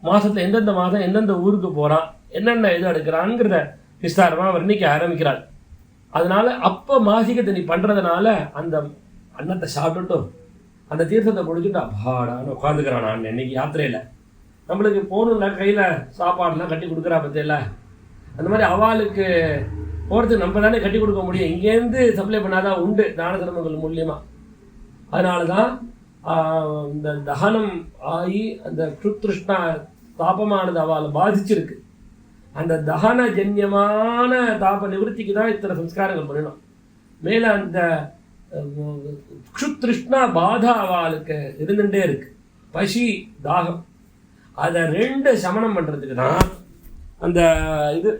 மாதத்தில் எந்தெந்த மாதம் எந்தெந்த ஊருக்கு போகிறான், என்னென்ன இது எடுக்கிறான்ங்கிறத விஸ்தாரமாக வர்ணிக்க ஆரம்பிக்கிறாள். அதனால் அப்போ மாசிகத்தை நீ பண்ணுறதுனால அந்த அன்னத்தை சாப்பிட்டுட்டும் அந்த தீர்த்தத்தை குடிச்சுட்டு அப்பாடான்னு உட்காந்துக்கிறான். நான் இன்னைக்கு யாத்திரையில் நம்மளுக்கு போகணுன்னா கையில் சாப்பாடுலாம் கட்டி கொடுக்குறா பற்றியில்ல, அந்த மாதிரி அவளுக்கு போகிறதுக்கு நம்ம தானே கட்டி கொடுக்க முடியும். இங்கேருந்து சப்ளை பண்ணாதான் உண்டு தான தர்மங்கள் மூலியமாக. அதனால தான் இந்த தகனம் ஆகி அந்த க்ஷுத்ருஷ்ணா தாபமானது அவளை பாதிச்சிருக்கு. அந்த தகன ஜன்யமான தாப நிவர்த்திக்கு தான் இத்தனை சம்ஸ்காரங்கள் பண்ணணும். மேலே அந்த க்ஷுத்ருஷ்ணா பாதா அவளுக்கு இருந்துகிட்டே இருக்கு, பசி தாகம். அதை 2 சமணம் பண்ணுறதுக்கு தான் அந்த இது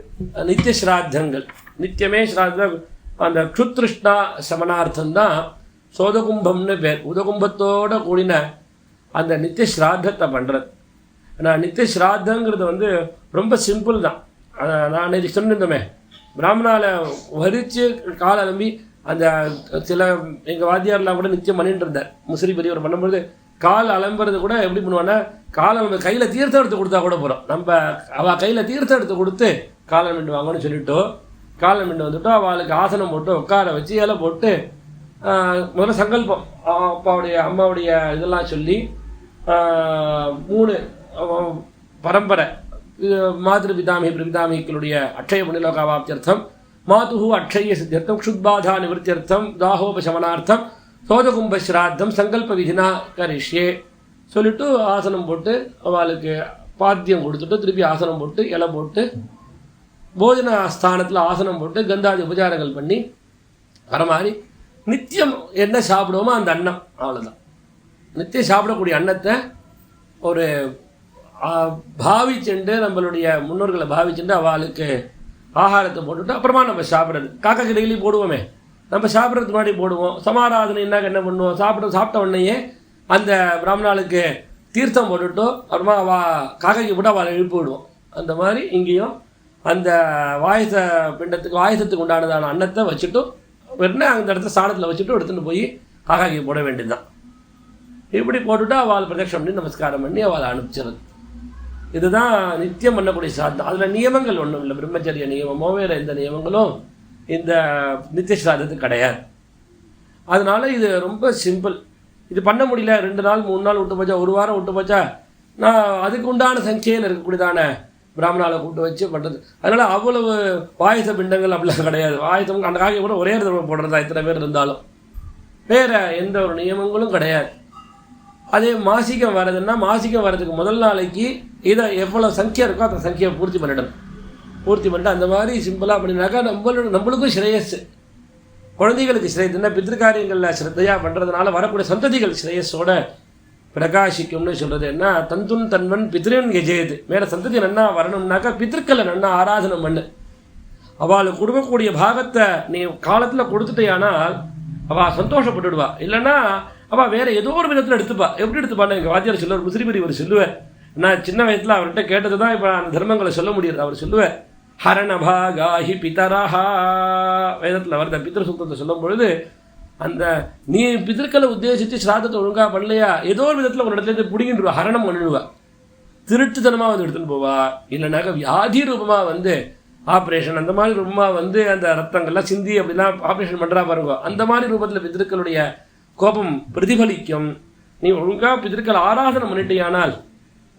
நித்திய ஸ்ராத்தங்கள். நித்தியமே ஸ்ராத்தம். அந்த க்ஷுத்ருஷ்ணா சமணார்த்தம்தான் சோதகும்பம்னு பேர். உதகும்பத்தோடு கூடின அந்த நித்திய ஸ்ராத்தத்தை பண்ணுறது. ஆனால் நித்திய ஸ்ராத்தங்கிறது ரொம்ப சிம்பிள் தான். நான் இது சொன்னிருந்தோமே, பிராமணால வரித்து காலை நம்பி அந்த சில எங்கள் வாத்தியாரெலாம் கூட நித்தியம் பண்ணிட்டு இருந்தார். முஸ்லீம் பெரியவர் பண்ணும்போது கால் அலம்புறது கூட எப்படி பண்ணுவான்னா, காலை நம்ம கையில் தீர்த்தம் எடுத்து கொடுத்தா கூட போகிறோம். நம்ம அவள் கையில் தீர்த்தம் எடுத்து கொடுத்து காலை மிண்டு வாங்கன்னு சொல்லிவிட்டோ, காலை மிண்டு வந்துட்டோ அவளுக்கு ஆசனம் போட்டு உட்கார வச்சு இலை போட்டு முதல்ல சங்கல்பம் அப்பாவுடைய அம்மாவுடைய இதெல்லாம் சொல்லி 3 பரம்பரை மாதృ பிதாமி பிரபிதாமிகளுடைய அக்ஷய புண்ணியலோகாவாப்தியர்த்தம், மாதுஹு அக்ஷய சித்தியர்த்தம், க்ஷுத்பாதா நிவர்த்தியர்த்தம், தாகோபசமனார்த்தம், சோதகும்ப ஸ்ராத்தம் சங்கல்ப விதினா கரிஷ்யே சொல்லிட்டு ஆசனம் போட்டு அவளுக்கு பாத்தியம் கொடுத்துட்டு திருப்பி ஆசனம் போட்டு இலை போட்டு போஜன ஸ்தானத்தில் ஆசனம் போட்டு கந்தாதி உபச்சாரங்கள் பண்ணி வர மாதிரி நித்தியம் என்ன சாப்பிடுவோமோ அந்த அன்னம், அவ்வளோதான். நித்தியம் சாப்பிடக்கூடிய அன்னத்தை ஒரு பாவிச்சுண்டு நம்மளுடைய முன்னோர்களை பாவிச்சுண்டு அவளுக்கு ஆகாரத்தை போட்டுவிட்டு அப்புறமா நம்ம சாப்பிட்றது. காக்கா கிடையிலே போடுவோமே, நம்ம சாப்பிட்றதுக்கு முன்னாடி போடுவோம். சமாராதனைனாக்க என்ன பண்ணுவோம், சாப்பிட்ட உடனேயே அந்த பிராமணாளுக்கு தீர்த்தம் போட்டுவிட்டோ அப்புறமா காக்கைக்கு போட்டு அவளை எழுப்பி விடுவோம். அந்த மாதிரி இங்கேயும் அந்த வாயசத்துக்கு உண்டானதான அன்னத்தை வச்சுட்டும் வெறும் அந்த இடத்த ஸ்தானத்தில் வச்சுட்டு எடுத்துகிட்டு போய் காக்காக்கி போட வேண்டியதுதான். இப்படி போட்டுவிட்டு அவள் பிரதட்சம் பண்ணி நமஸ்காரம் பண்ணி அவளை அனுப்பிச்சிடுறது. இதுதான் நித்தியம் பண்ணக்கூடிய சாதம். அதில் நியமங்கள் ஒன்றும் இல்லை. பிரம்மச்சரிய நியமமோ வேறு எந்த நியமங்களும் இந்த நித்திய சாதத்துக்கு கிடையாது. அதனால இது ரொம்ப சிம்பிள். இது பண்ண முடியல, 2 நாள் 3 நாள் விட்டு போச்சா, 1 வாரம் விட்டு போச்சா, நான் அதுக்கு உண்டான சங்கையில் இருக்கக்கூடியதான பிராமணாவை கூப்பிட்டு வச்சு பண்ணுறது. அதனால் அவ்வளவு பாயச பிண்டங்கள் அப்படிலாம் கிடையாது. பாயசம் அந்த காக்கை கூட ஒரே தடவை போடுறதா இத்தனை பேர் இருந்தாலும், வேறு எந்த ஒரு நியமங்களும் கிடையாது. அதே மாசிகம் வர்றதுன்னா மாசிகம் வர்றதுக்கு முதல் நாளைக்கு இதை எவ்வளோ சங்கியா இருக்கோ அந்த சங்கியை பூர்த்தி பண்ணிடணும். பூர்த்தி பண்ணிட்டு அந்த மாதிரி சிம்பிளாக பண்ணினாக்கா நம்மளுக்கும் ஸ்ரேயஸ், குழந்தைகளுக்கு ஸ்ரேயஸ்னா பித்திருக்காரியங்களில் ஸ்ரத்தையாக பண்ணுறதுனால வரக்கூடிய சந்ததிகள் ஸ்ரேயஸோட பிரகாசிக்கும்னு சொல்கிறது. என்ன தந்துன் தன்வன் பித்ருன் எஜேது. மேலே சந்ததி நன்னா வரணும்னாக்கா பித்திருக்களை நன்னா ஆராதனம் பண்ணு. அவளுக்கு கொடுக்கக்கூடிய பாகத்தை நீ காலத்தில் கொடுத்துட்டேயானால் அவள் சந்தோஷப்பட்டுடுவா. இல்லைன்னா அவள் வேறு ஏதோ ஒரு விதத்தில் எடுத்துப்பா. எப்படி எடுத்துப்பான்னு எங்கள் வாத்தியார் சொல்லுவார், முஸ்லீம் பெரியவர் சொல்லுவார். நான் சின்ன வயசில் அவர்கிட்ட கேட்டது தான் இப்போ அந்த தர்மங்களை சொல்ல முடியாது. அவர் சொல்லுவார், ஹரணபாகாஹி பிதரஹா, வேதத்தில் வருத பித்திரு சுத்தத்தை சொல்லும் பொழுது அந்த நீ பிதற்களை உத்தேசித்து ஸ்ராதத்தை ஒழுங்காக பண்ணலையா, ஏதோ ஒரு விதத்தில் ஒரு இடத்துல பிடிங்கிட்டுருவா, ஹரணம் பண்ணிடுவா, திருட்டுத்தனமாக எடுத்துன்னு போவா. இல்லைனாக்கா வியாதி ரூபமாக ஆப்ரேஷன் அந்த மாதிரி ரொம்ப வந்து அந்த ரத்தங்கள்லாம் சிந்தி அப்படிலாம் ஆப்ரேஷன் பண்ணுறா பாருங்க, அந்த மாதிரி ரூபத்தில் பித்திருக்களுடைய கோபம் பிரதிபலிக்கும். நீ ஒழுங்காக பித்திருக்கள் ஆராதனை பண்ணிட்டியானால்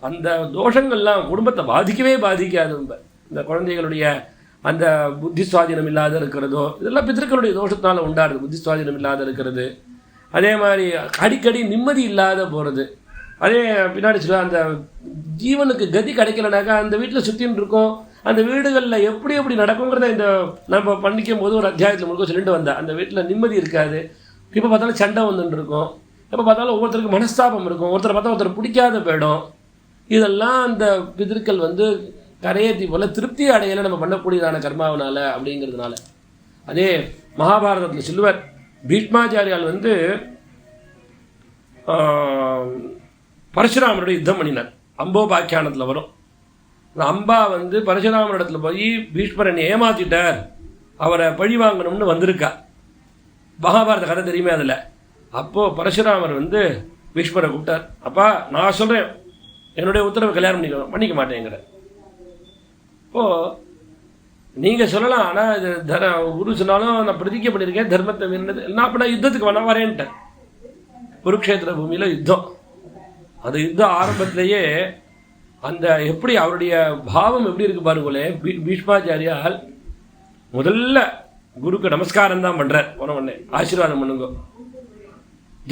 அந்த தோஷங்கள்லாம் குடும்பத்தை பாதிக்கவே பாதிக்காது. இந்த குழந்தைகளுடைய அந்த புத்தி சுவாதீனம் இல்லாத இருக்கிறதோ இதெல்லாம் பித்திருக்களுடைய தோஷத்தினால உண்டாடுது. புத்தி சுவாதீனம் இல்லாத இருக்கிறது, அதே மாதிரி அடிக்கடி நிம்மதி இல்லாத போகிறது. அதே பின்னாடி சொல்ல அந்த ஜீவனுக்கு கதி கிடைக்கலனாக்கா அந்த வீட்டில் சுற்றின்னு இருக்கோம், அந்த வீடுகளில் எப்படி எப்படி நடக்குங்கிறத இந்த நம்ம பண்ணிக்கும் போது ஒரு அத்தியாயத்தில் முழுக்க சொல்லிட்டு வந்தேன். அந்த வீட்டில் நிம்மதி இருக்காது, இப்போ பார்த்தாலும் சண்டை வந்துட்டு இருக்கும், எப்போ பார்த்தாலும் ஒவ்வொருத்தருக்கு மனஸ்தாபம் இருக்கும், ஒருத்தரை பார்த்தா ஒருத்தர் பிடிக்காத போயிடும். இதெல்லாம் அந்த பிதிர்கள் வந்து கரையேற்றி போல் திருப்தி அடையலை நம்ம பண்ணக்கூடியதான கர்மாவனால அப்படிங்கிறதுனால. அதே மகாபாரதத்தில் சொல்லுவார், பீஷ்மாச்சாரியால் வந்து பரசுராமருடைய யுத்தம் பண்ணினார். அம்போபாக்கியானத்தில் வரும். அம்பா வந்து பரசுராமரிடத்துல போய் பீஷ்மரன் ஏமாத்திட்டார், அவரை பழி வாங்கணும்னு வந்திருக்கா. மகாபாரத கதை தெரியுமே அதில். அப்போது பரசுராமர் வந்து பீஷ்மரை கூப்பிட்டார். அப்பா நான் சொல்கிறேன், என்னுடைய உத்தரவை கல்யாணம் பண்ணிக்க மாட்டேங்கிற. இப்போது நீங்கள் சொல்லலாம், ஆனால் இது குரு சொன்னாலும் நான் பிரதிஜை பண்ணியிருக்கேன் தர்மத்தை மீறினது, நான் அப்போ நான் யுத்தத்துக்கு வேணா வரேன்ட்டேன். குருக்ஷேத்திர பூமியில் யுத்தம். அந்த யுத்தம் ஆரம்பத்திலேயே அந்த எப்படி அவருடைய பாவம் எப்படி இருக்கு பாருங்களே. பீஷ்மாச்சாரியால் முதல்ல குருக்கு நமஸ்காரம் தான் பண்ணுறார். உடனே ஆசீர்வாதம் பண்ணுங்க,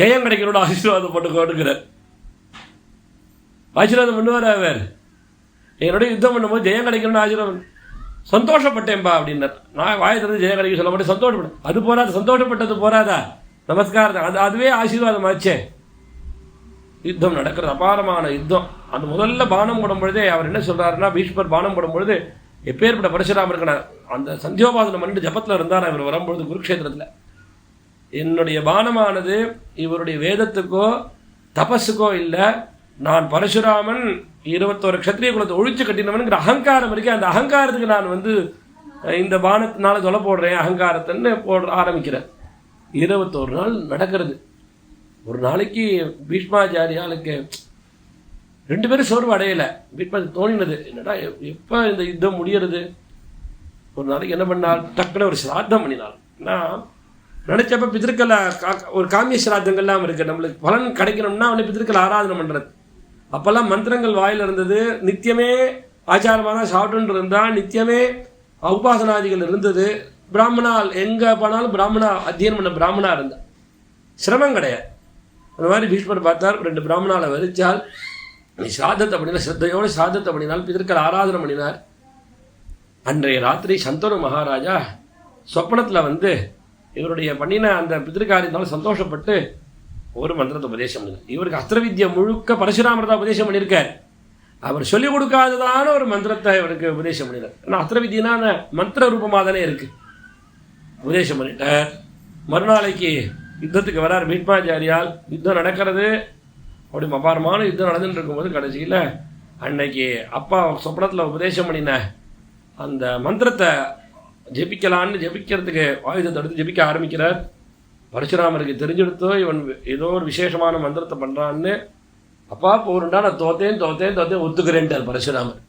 ஜெயம் கிடைக்கிறோட ஆசீர்வாதம் பண்ணுங்கிறார். ஆசீர்வாதம் பண்ணுவார் அவர். என்னுடைய யுத்தம் பண்ணும்போது ஜெயம் கிடைக்கணும்னு ஆசீர்வாதம். சந்தோஷப்பட்டேன்பா அப்படின்னார். நான் வாயை திறந்து ஜெயம் கிடைக்க சொல்ல மாட்டேன், சந்தோஷப்பட்டேன். அது போராது, சந்தோஷப்பட்டது போராதா, நமஸ்காரம் அது அதுவே ஆசீர்வாதம் ஆச்சே. யுத்தம் நடக்கிறது, அபாரமான யுத்தம். அந்த முதல்ல பானம் போடும் பொழுதே அவர் என்ன சொல்கிறாருன்னா, பீஷ்மர் பானம் போடும் பொழுது எப்பேற்பட்ட பரசுராமர் இருக்கிறார். அந்த சந்தியோபாசனம் பண்ணிட்டு ஜபத்தில் இருந்தார் இவர் வரும்பொழுது குருக்ஷேத்திரத்தில். என்னுடைய பானமானது இவருடைய வேதத்துக்கோ தபஸுக்கோ இல்லை, நான் பரசுராமன் 21 க்ஷத்ரிய குலத்தை ஒழிச்சு கட்டினவனுங்கிற அகங்காரம் இருக்கேன். அந்த அகங்காரத்துக்கு நான் வந்து இந்த பானத்தினால தொலை போடுறேன் அகங்காரத்தைன்னு ஆரம்பிக்கிறேன். 21 நாள் நடக்கிறது. ஒரு நாளைக்கு பீஷ்மாச்சாரியாளுக்கு 2 பேரும் சோர்வு அடையலை. பீஷ்மா தோணினது, என்னடா எப்போ இந்த யுத்தம் முடியறது. ஒரு நாளைக்கு என்ன பண்ணால், டக்குன்னு ஒரு சிராத்தம் பண்ணினாள். நான் நினைச்சப்ப பித்திருக்களை ஒரு காமிய சிராத்தங்கள்லாம் இருக்குது, நம்மளுக்கு பலன் கிடைக்கணும்னா அவனை பித்திருக்களை ஆராதனை பண்ணுறது. அப்போல்லாம் மந்திரங்கள் வாயில் இருந்தது, நித்தியமே ஆச்சாரமாக தான் சாப்பிட்டுன்னு இருந்தால், நித்தியமே உபாசனாதிகள் இருந்தது. பிராமணால் எங்கே போனாலும் பிராமணா அத்தியனம் பண்ண பிராமணா இருந்தால் சிரமம் கிடையாது. அந்த மாதிரி பீஷ்மர் பார்த்தார், 2 பிராமணாவை வரிச்சால் நீ சாதத்தை பண்ணினா, சிரத்தையோடு சாதத்தை பண்ணினால் பிதற்கள் ஆராதனை பண்ணினார். அன்றைய ராத்திரி சந்தனு மகாராஜா சொப்பனத்தில் வந்து இவருடைய பண்ணின அந்த பிதிருக்காரியத்தால் சந்தோஷப்பட்டு ஒரு மந்திரத்தை உபதேசம் பண்ணினார். இவருக்கு அஸ்திரவித்யா முழுக்க பரசுராமர் தான் உபதேசம் பண்ணியிருக்கார். அவர் சொல்லிக் கொடுக்காததான ஒரு மந்திரத்தை இவருக்கு உபதேசம் பண்ணினார். ஏன்னா அஸ்திரவித்யனான மந்திர ரூபமாக தானே இருக்குது. உபதேசம் பண்ணிட்டார். மறுநாளைக்கு யுத்தத்துக்கு வரார் பீஷ்மாச்சாரியால். யுத்தம் நடக்கிறது, அப்படி அபாரமான யுத்தம் நடந்துட்டு இருக்கும்போது கடைசியில் அன்னைக்கு அப்பா சொப்பனத்தில் உபதேசம் பண்ணின அந்த மந்திரத்தை ஜெபிக்கலான்னு ஜெபிக்கிறதுக்கு ஆயுதத்தை எடுத்து ஜெபிக்க ஆரம்பிக்கிறார். பரசுராமருக்கு தெரிஞ்செடுத்தோ இவன் ஏதோ ஒரு விசேஷமான மந்திரத்தை பண்ணுறான்னு. அப்பா போருண்டா நான் தோத்தேன் ஒத்துக்கிறேன்ட்டார் பரசுராமர்.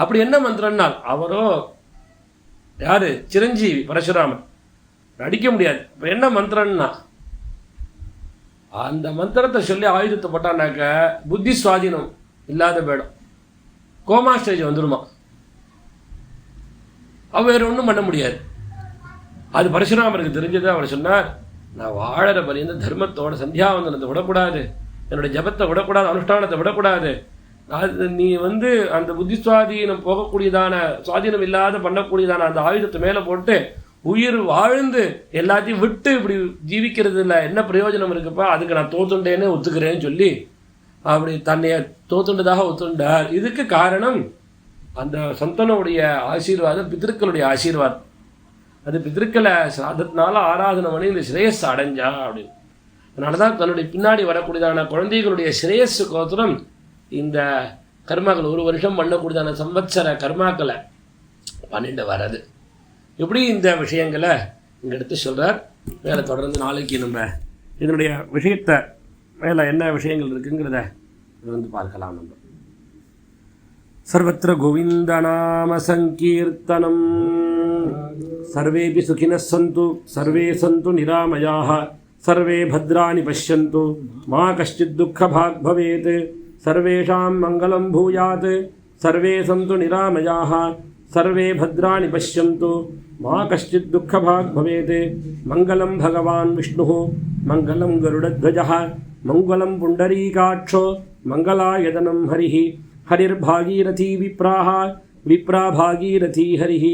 அப்படி என்ன மந்திரம்னால், அவரோ யார், சிரஞ்சீவி பரசுராமர், அடிக்க முடியாது. இப்போ என்ன மந்திரம்னா, அந்த மந்திரத்தை சொல்லி ஆயுதத்தை போட்டானாக்க புத்தி சுவாதீனம் இல்லாத போயிடும், கோமா ஸ்டேஜ் வந்துடுமா, அவ வேறு ஒன்றும் பண்ண முடியாது. அது பரசுராமருக்கு தெரிஞ்சது. அவர் சொன்னார், நான் வாழற பரியந்த தர்மத்தோட சந்தியாவந்தனத்தை விடக்கூடாது, என்னுடைய ஜபத்தை விடக்கூடாது, அனுஷ்டானத்தை விடக்கூடாது. அது நீ வந்து அந்த புத்தி சுவாதீனம் போகக்கூடியதான சுவாதீனம் இல்லாத பண்ணக்கூடியதான அந்த ஆயுதத்தை மேலே போட்டு உயிர் வாழ்ந்து எல்லாத்தையும் விட்டு இப்படி ஜீவிக்கிறது இல்லை, என்ன பிரயோஜனம் இருக்குப்பா, அதுக்கு நான் தோத்துண்டேன்னு ஒத்துக்கிறேன்னு சொல்லி அப்படி தன்னைய தோத்துண்டதாக ஒத்துண்டார். இதுக்கு காரணம் அந்த சந்தனுடைய ஆசீர்வாதம், பித்திருக்களுடைய ஆசீர்வாதம். அது பித்திருக்களை சாதத்தினால ஆராதனை பண்ணி இந்த ஸ்ரேயஸ் அடைஞ்சா அப்படின்னு. அதனால தான் தன்னுடைய பின்னாடி வரக்கூடியதான குழந்தைகளுடைய ஸ்ரேயஸு கோத்திரம் இந்த கர்மாக்கள் 1 வருஷம் பண்ணக்கூடியதான சம்வத்சர கர்மாக்களை பண்ணிட்டு வர்றது. இப்படி இந்த விஷயங்களை இங்கே எடுத்து சொல்கிறார். மேலே தொடர்ந்து நாளைக்கு நம்ம இதனுடைய விஷயத்தை மேலே என்ன விஷயங்கள் இருக்குங்கிறத வந்து பார்க்கலாம். நம்ம सर्वत्र गोविन्दनामसङ्कीर्तनम् सर्वेऽपि सुखिनः सन्तु सर्वे सन्तु निरामयाः सर्वे भद्राणि पश्यन्तु मा कश्चित् दुःखभाग् भवेत् सर्वेषां मङ्गलं भूयात् सर्वे सन्तु निरामयाः सर्वे भद्राणि पश्यन्तु मा कश्चित् दुःखभाग् भवेत् मङ्गलं भगवान् विष्णुः मङ्गलं गरुडध्वजः मङ्गलं पुण्डरीकाक्षो मङ्गलायतनं हरिः हरिर्भागीरथी विप्राः विप्रा भागीरथी हरिः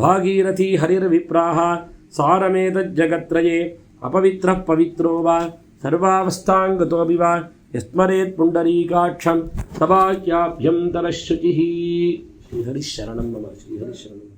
भागीरथी हरिर्विप्राः सारमेतज्जगत्त्रये अपवित्रः पवित्रो वा सर्वावस्थाङ्गतोऽपि वा यस्मरेत् पुण्डरीकाक्षं सभाख्याभ्यन्तरः शुचिः श्रीहरिः शरणं मम श्रीहरिः शरणं